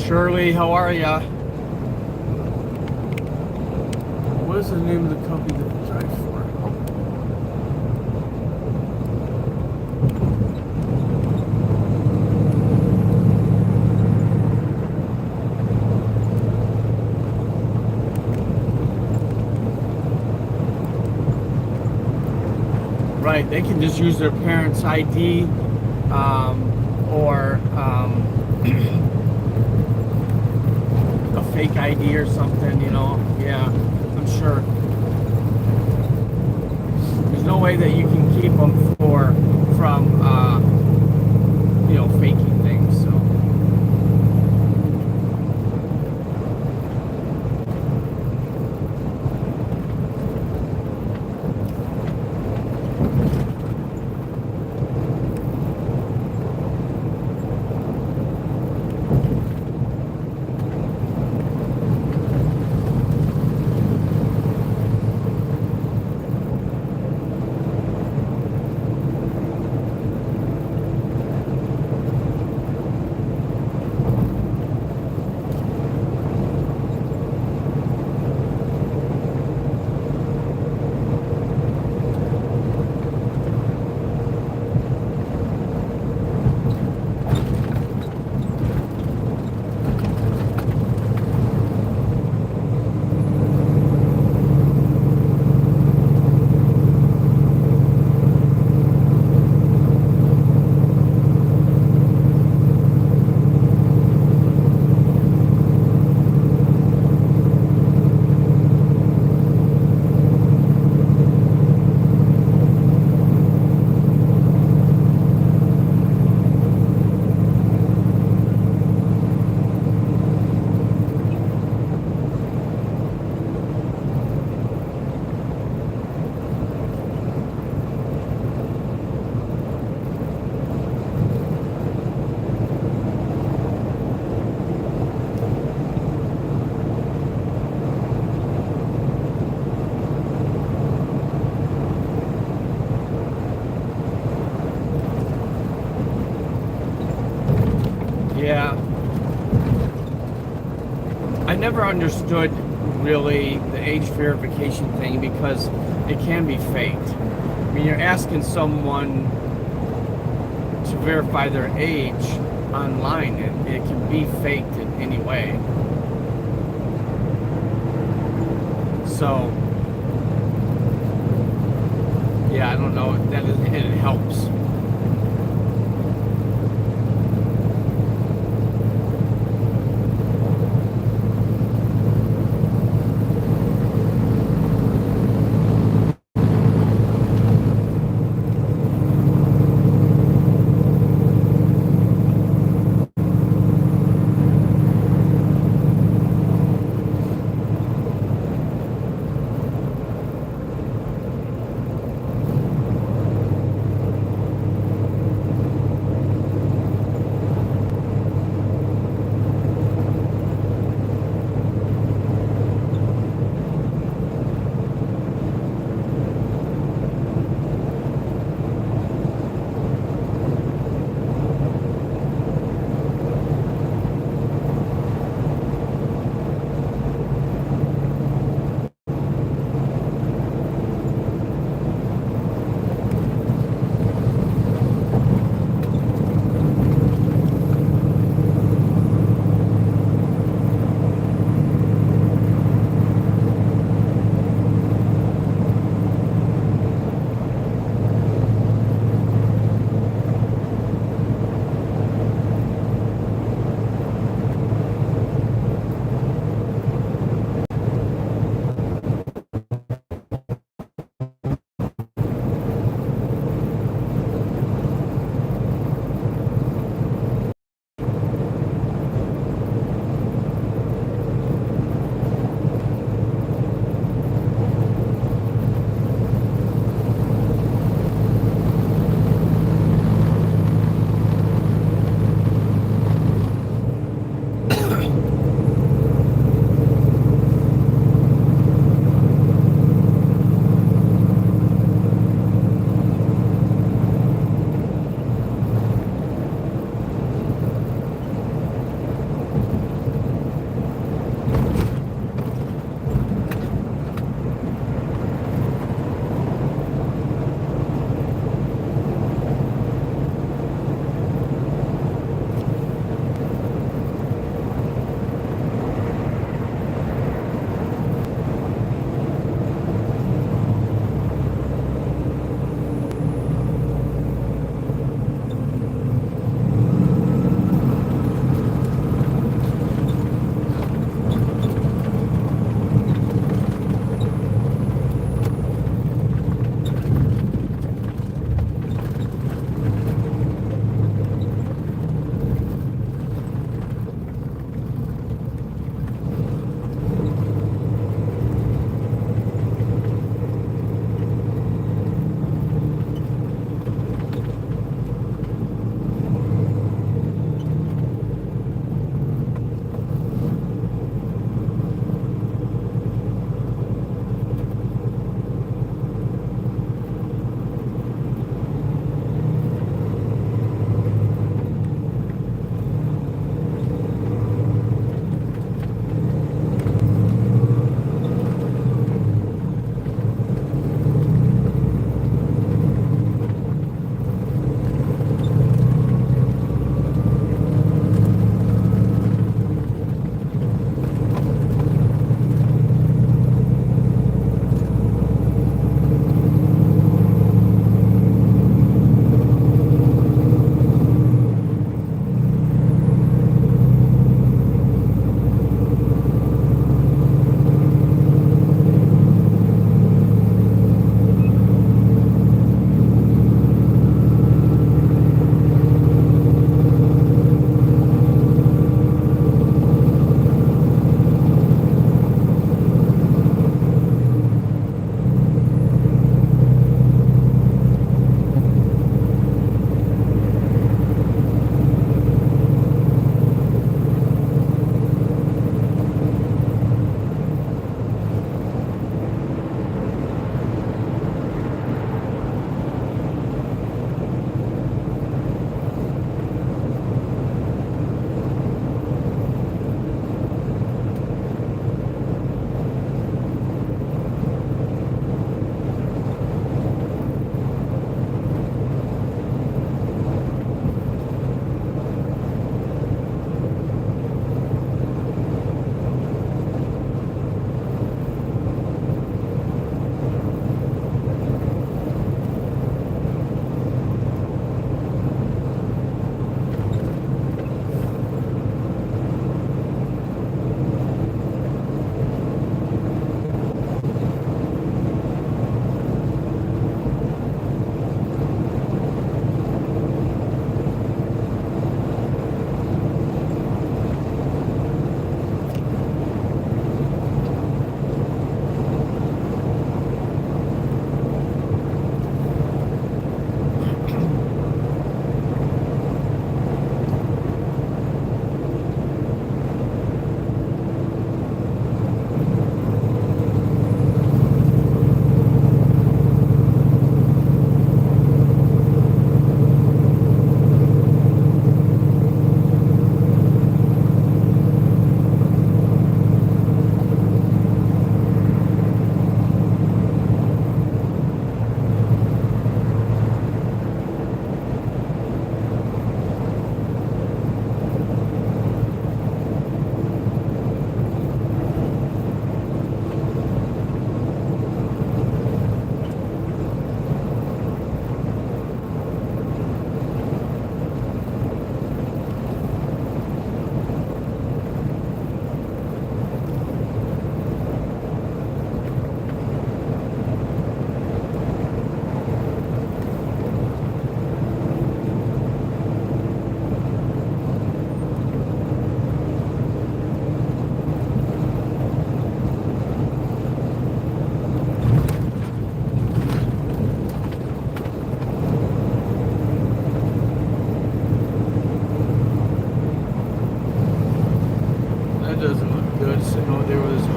Shirley, how are ya? What is the name of the company that you drive for? Right, they can just use their parents' ID or a fake ID or something, you know. Yeah, I'm sure. There's no way that you can keep them from you know, faking things, so. Yeah. I never understood really the age verification thing because it can be faked. I mean, you're asking someone to verify their age online, and it can be faked in any way. So, yeah, I don't know. It helps.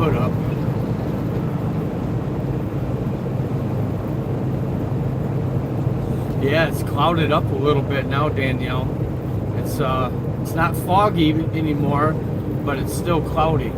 hood up. Yeah, it's clouded up a little bit now, Danielle. It's not foggy anymore, but it's still cloudy.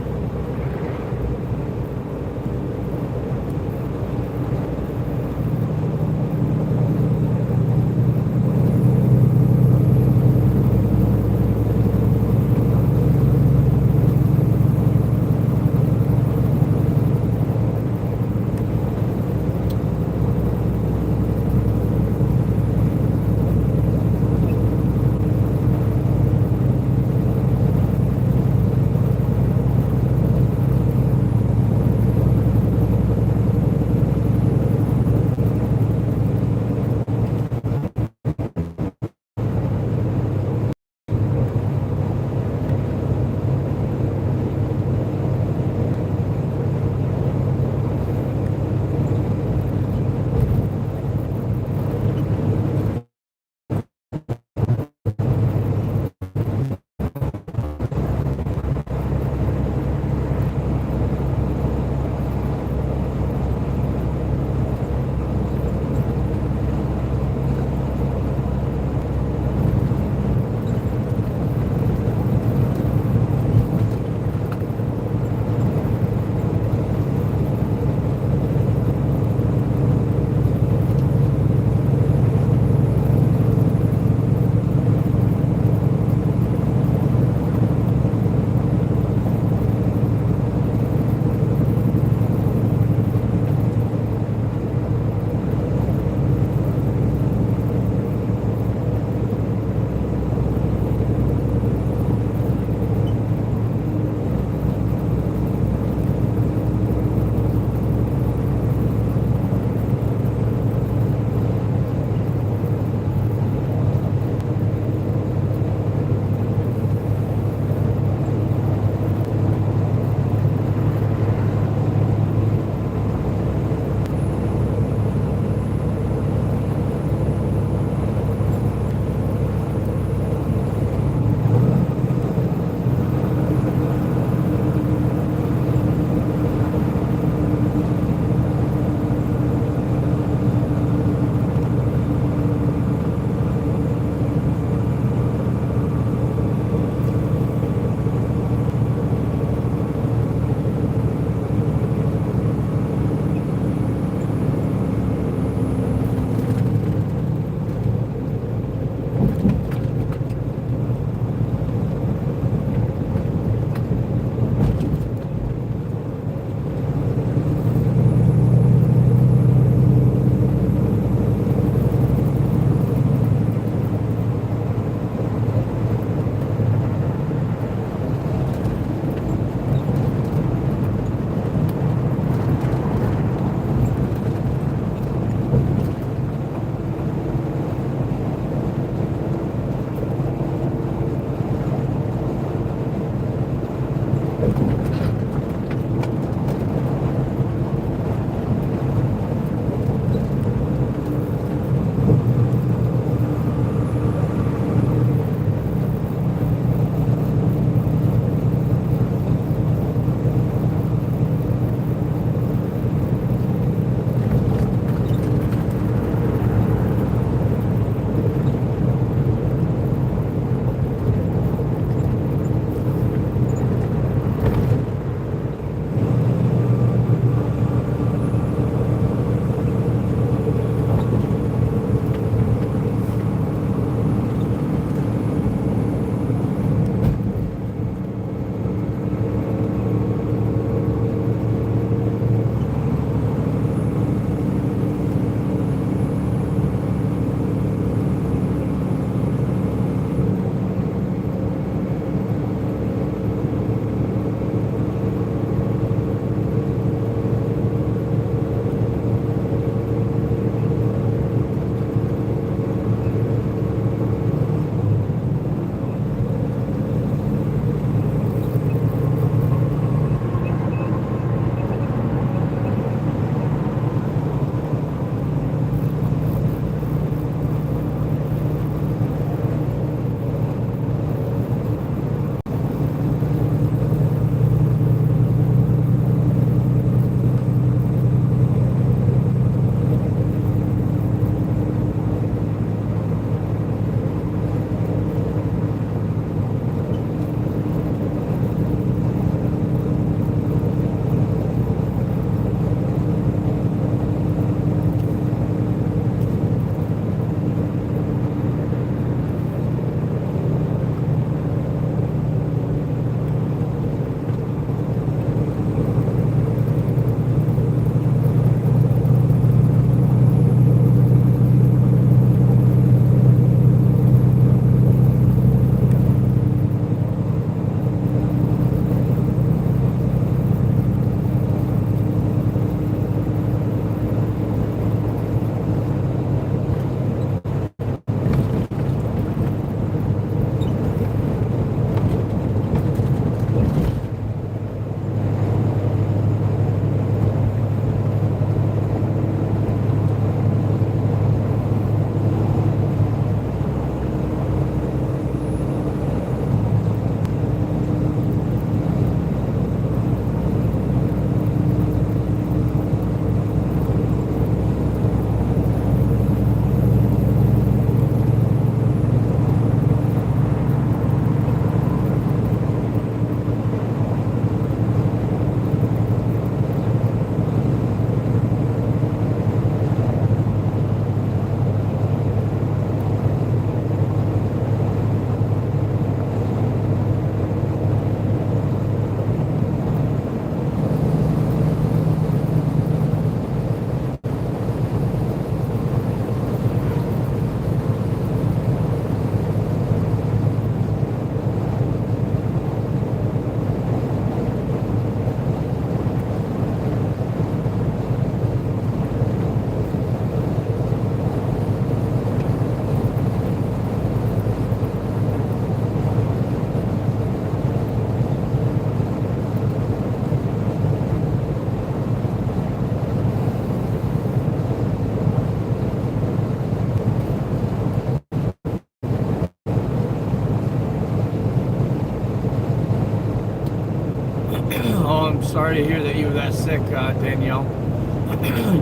Oh, I'm sorry to hear that you were that sick, Danielle.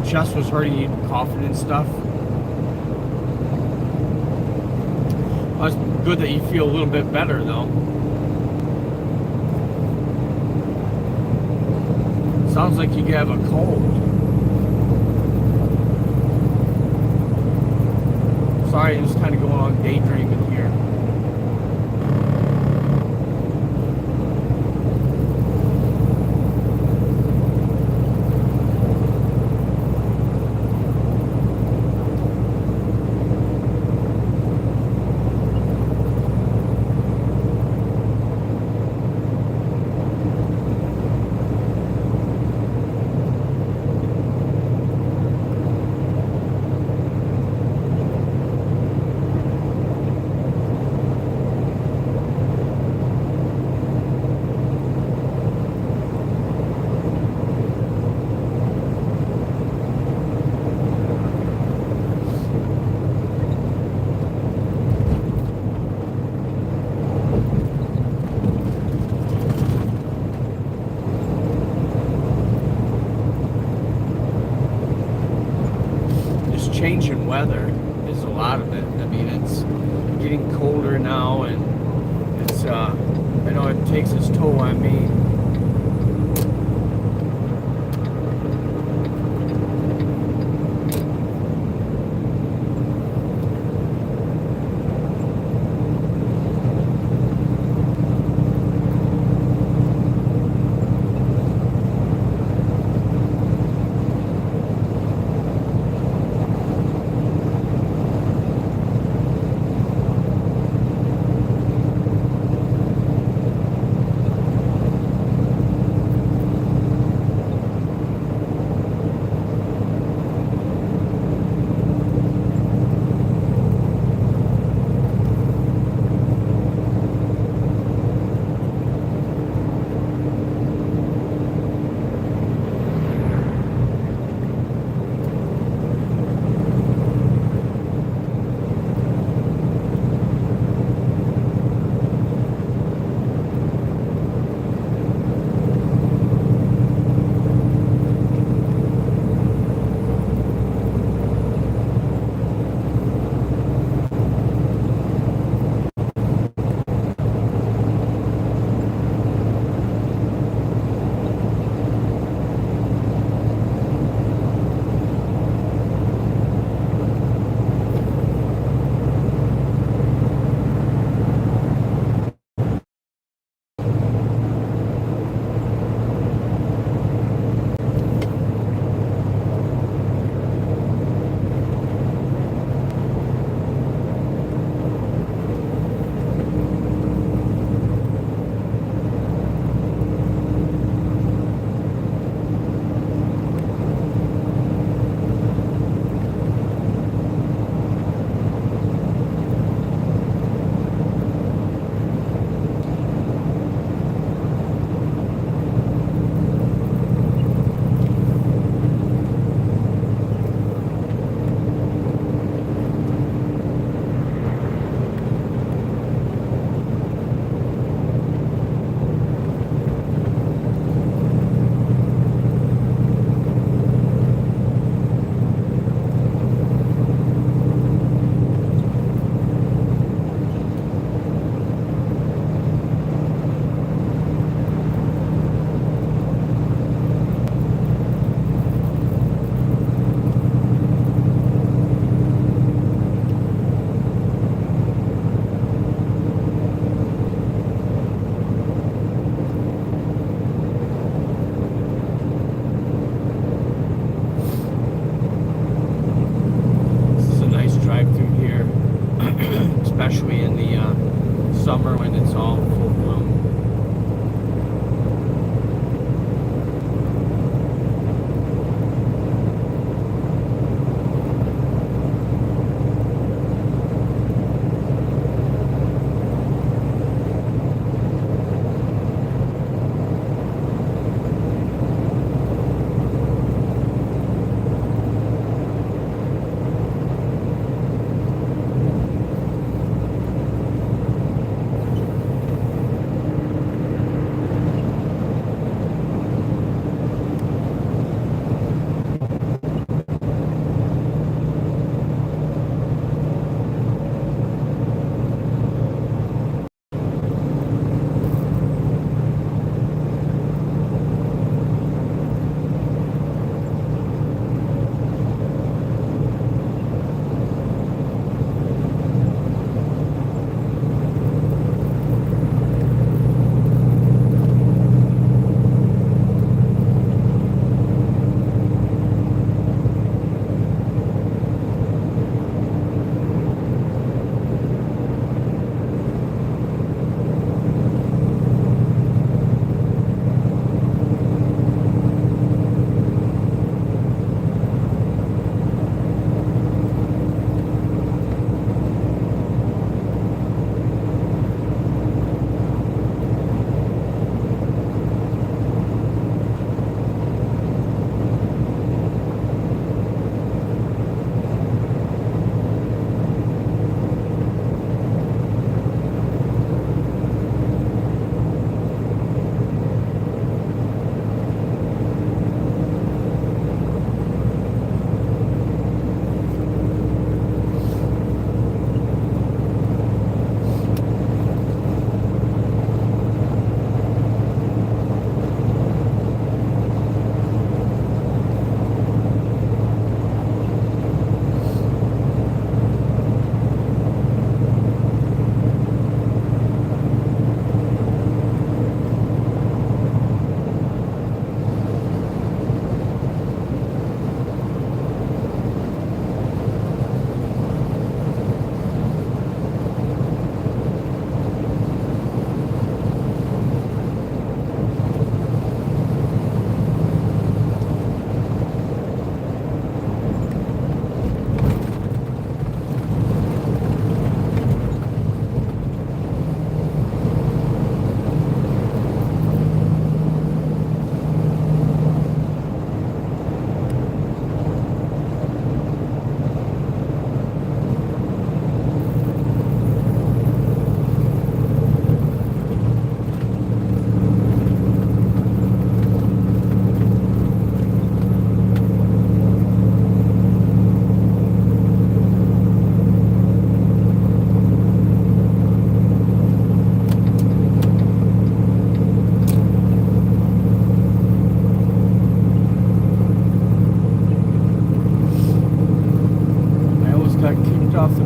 Jess was hurting you, coughing and stuff. Well, it's good that you feel a little bit better, though. Sounds like you have a cold. Sorry, I'm just kind of going on daydreaming here. Changing weather is a lot of it. I mean, it's getting colder now, and it's I know it takes its toll on me.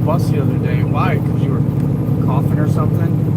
bus the other day. Why? Because you were coughing or something?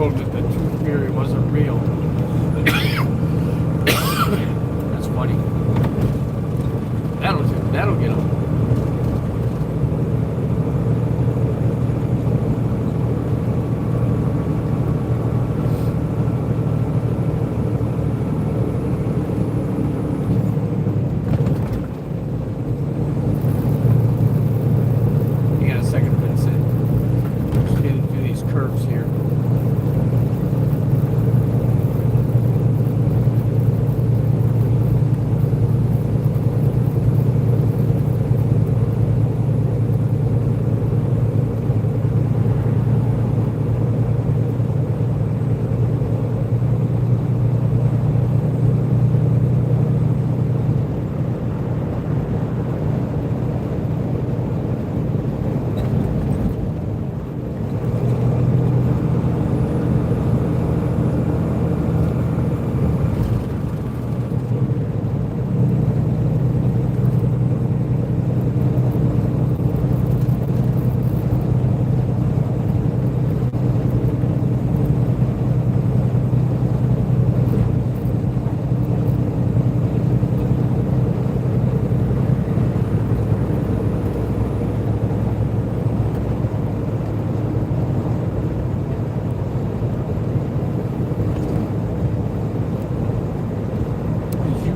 told him that the tooth fairy wasn't real. That's funny. That'll get him.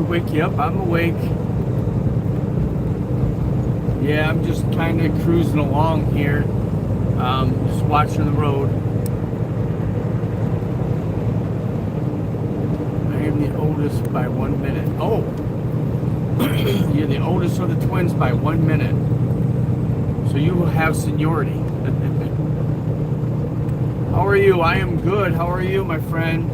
Wake you up, I'm awake. Yeah, I'm just kind of cruising along here, just watching the road. I am the oldest by 1 minute. Oh, You're the oldest of the twins by 1 minute. So you have seniority. How are you? I am good. How are you, my friend?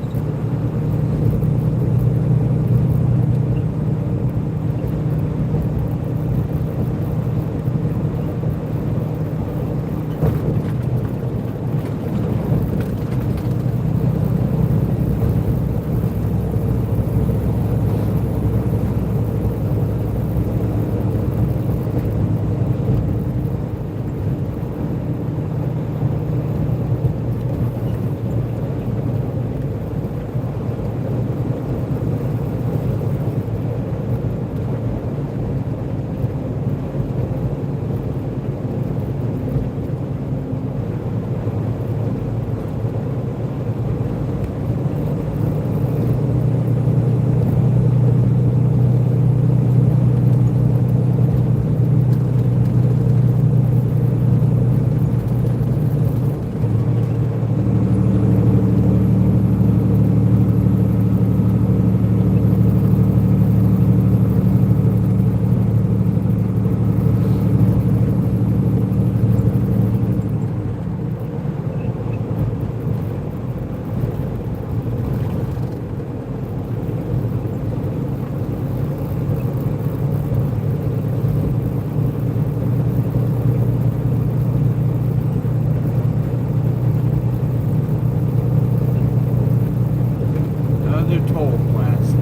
Toll plaza.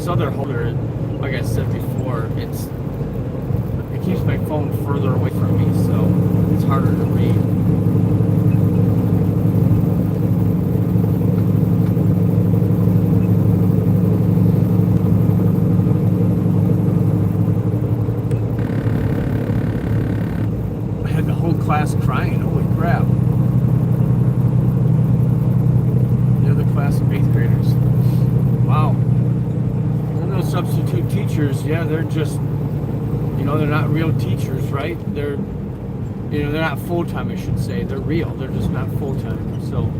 Other holder, like I said before, it keeps my phone further away from me, so it's harder to read. I had the whole class crying. Holy crap! The other class of 8th graders. Wow. Substitute teachers, yeah, they're just, they're not real teachers, right? They're not full-time, I should say. They're real, they're just not full-time. So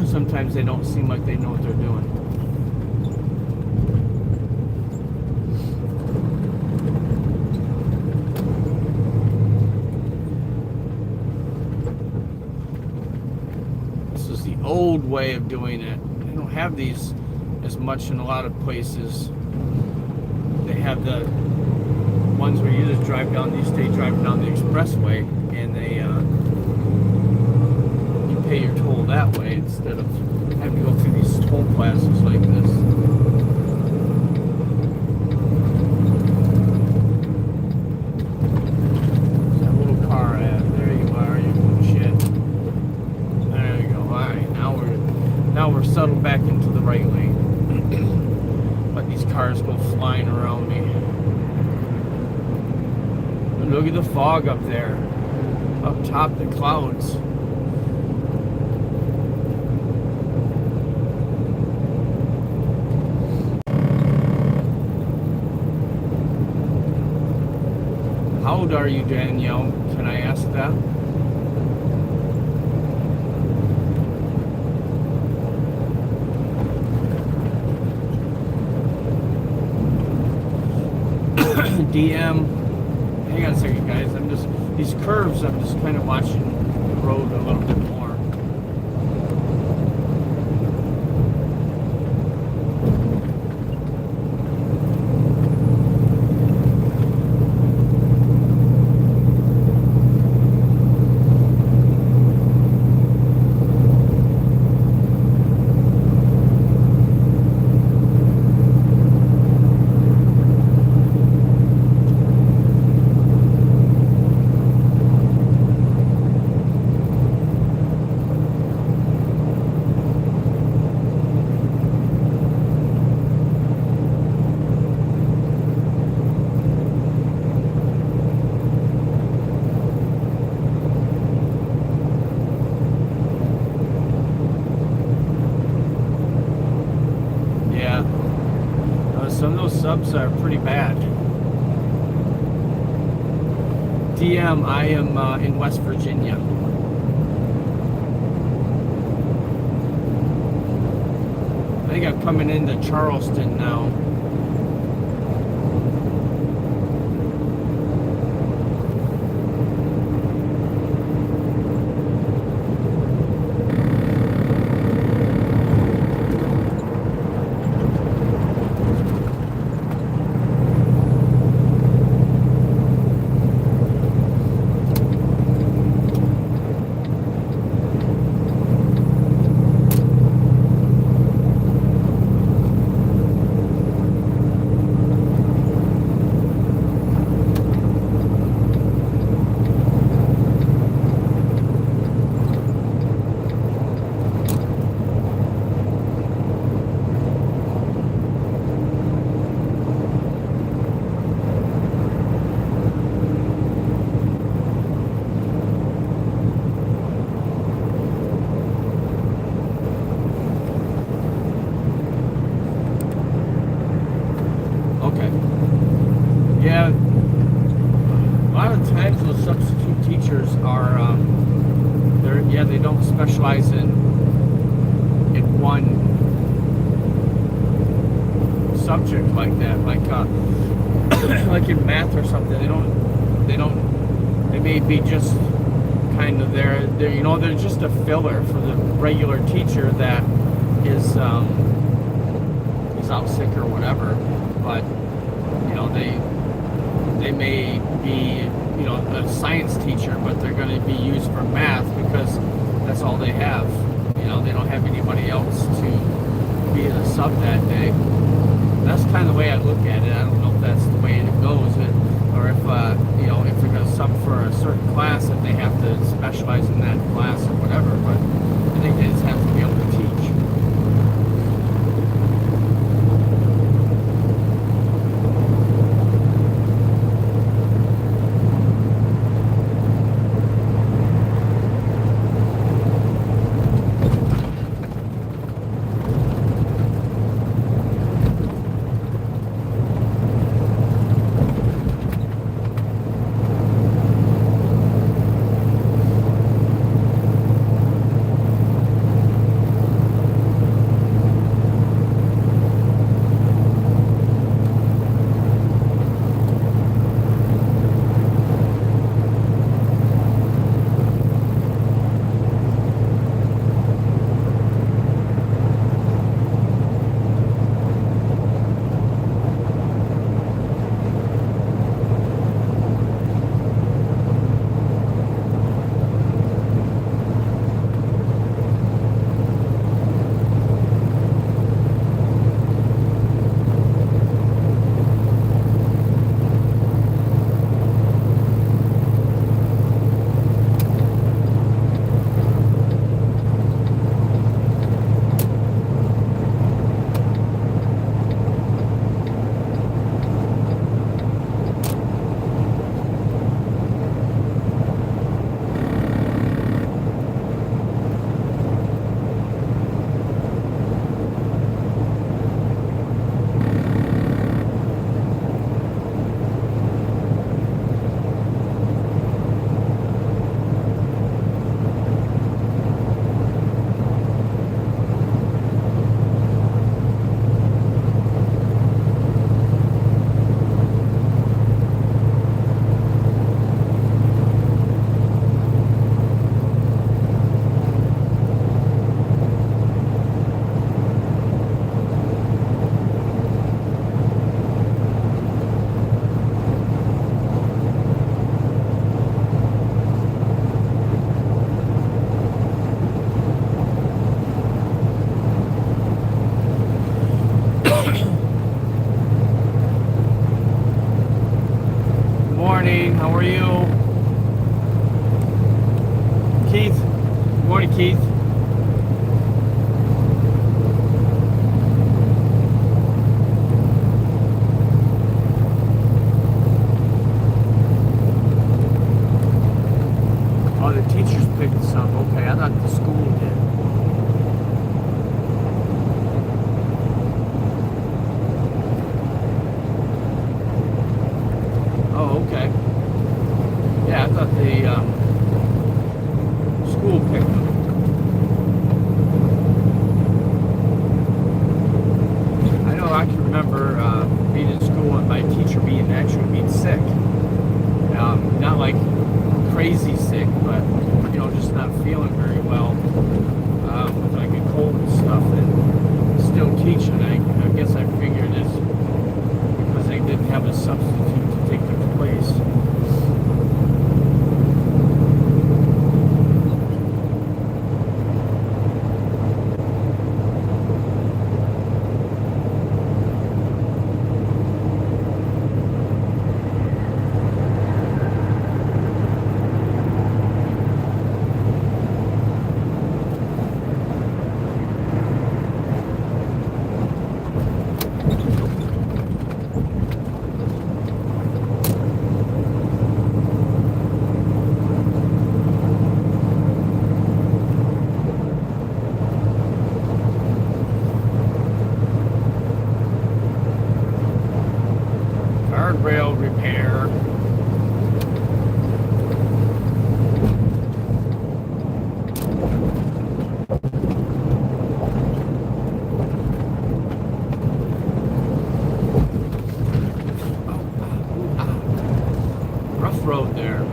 sometimes they don't seem like they know what they're doing. This is the old way of doing it. They don't have these as much in a lot of places. They have the ones where you just drive down, you stay driving down the expressway, and they you pay your toll that way instead of having to go through these toll plazas like this. Where's that little car at? There you are, you shit. There you go. Alright, now we're settled back into the right lane. Let these cars go flying around me. Look at the fog up there, up top the clouds. How old are you, Danielle? Can I ask that? DM. Hang on a second, guys. I'm just these curves. I'm just kind of watching the road a little bit more. Some of those subs are pretty bad. DM, I am in West Virginia. I think I'm coming into Charleston now. Yeah, a lot of times those substitute teachers are, they don't specialize in one subject like that, like in math or something. They may be just kind of they're just a filler for the regular teacher that is out sick or whatever, but they may be a science teacher, but they're going to be used for math because that's all they have. They don't have anybody else to be a sub that day. That's kind of the way I look at it. I don't know if that's the way it goes, or if if they're going to sub for a certain class, if they have to specialize in that class or whatever. But I think they just have to be able to teach. morning. How are you? Keith. Good morning, Keith. Oh, the teachers picked this up. Okay, I thought the school did. Oh, okay. Yeah, I thought the school picked them. I know I can remember being in school and my teacher being sick. Not like crazy sick, but just not feeling very well with like a cold and stuff, and still teaching. I guess I figured it's because they didn't have a substitute to take their place. Guardrail repair. Rough road there.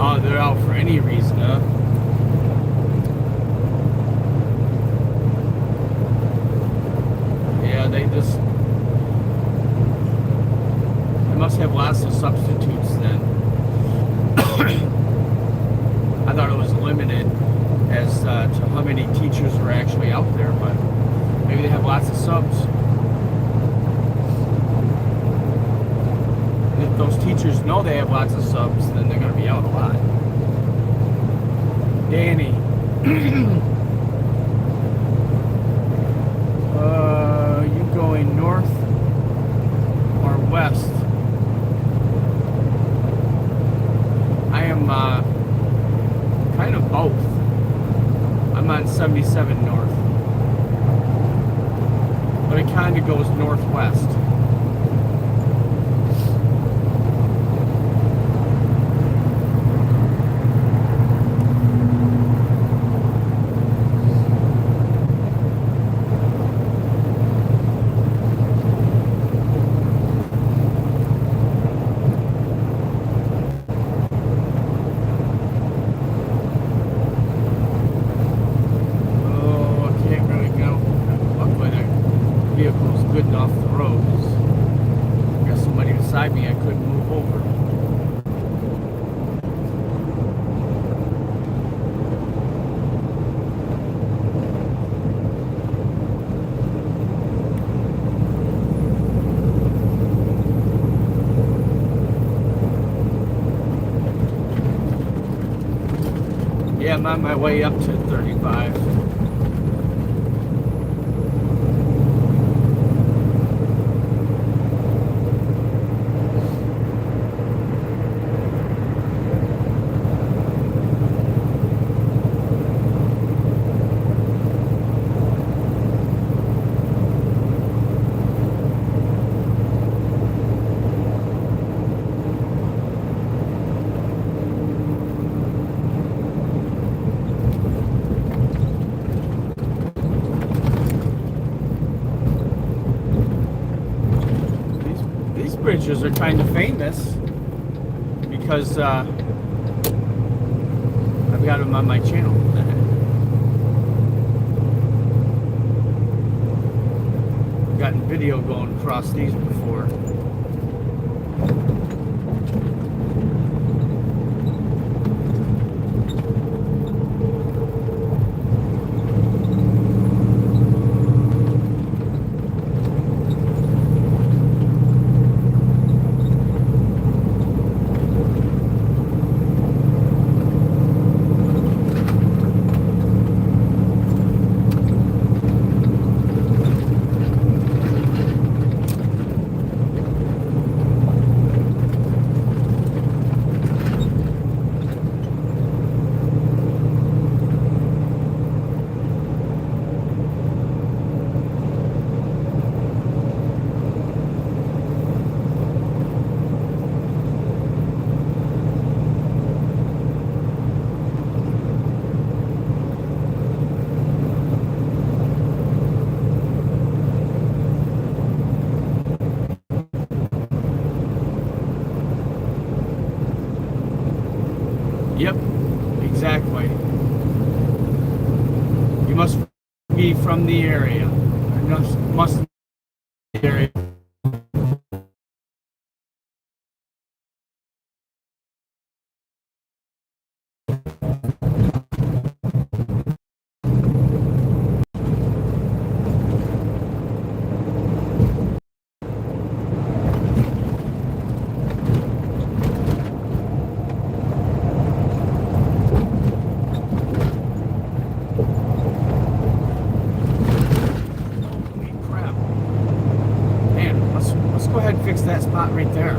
Oh, they're out for any reason, huh? Yeah, they must have lots of substitutes then. I thought it was limited as to how many teachers were actually out there, but maybe they have lots of subs. And if those teachers know they have lots of subs, then they're going to be out a lot. Danny. You going north or west? I am kind of both. I'm on 77 north, but it kind of goes northwest. Vehicle's good enough off the road. I got somebody beside me I couldn't move over. Yeah, I'm on my way up to 35. bridges are kind of famous because I've got them on my channel. I've gotten video going across these before. Yep, exactly. You must be from the area. Must be the area. Holy crap. Man, let's go ahead and fix that spot right there.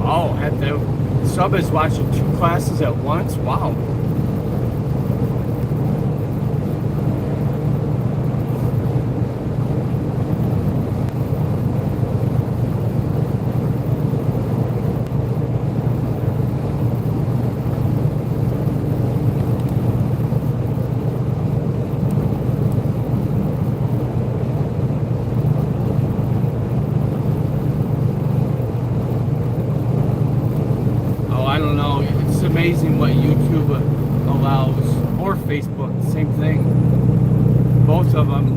Oh, and the sub is watching 2 classes at once? Wow. I don't know. It's amazing what YouTube allows, or Facebook, same thing. Both of them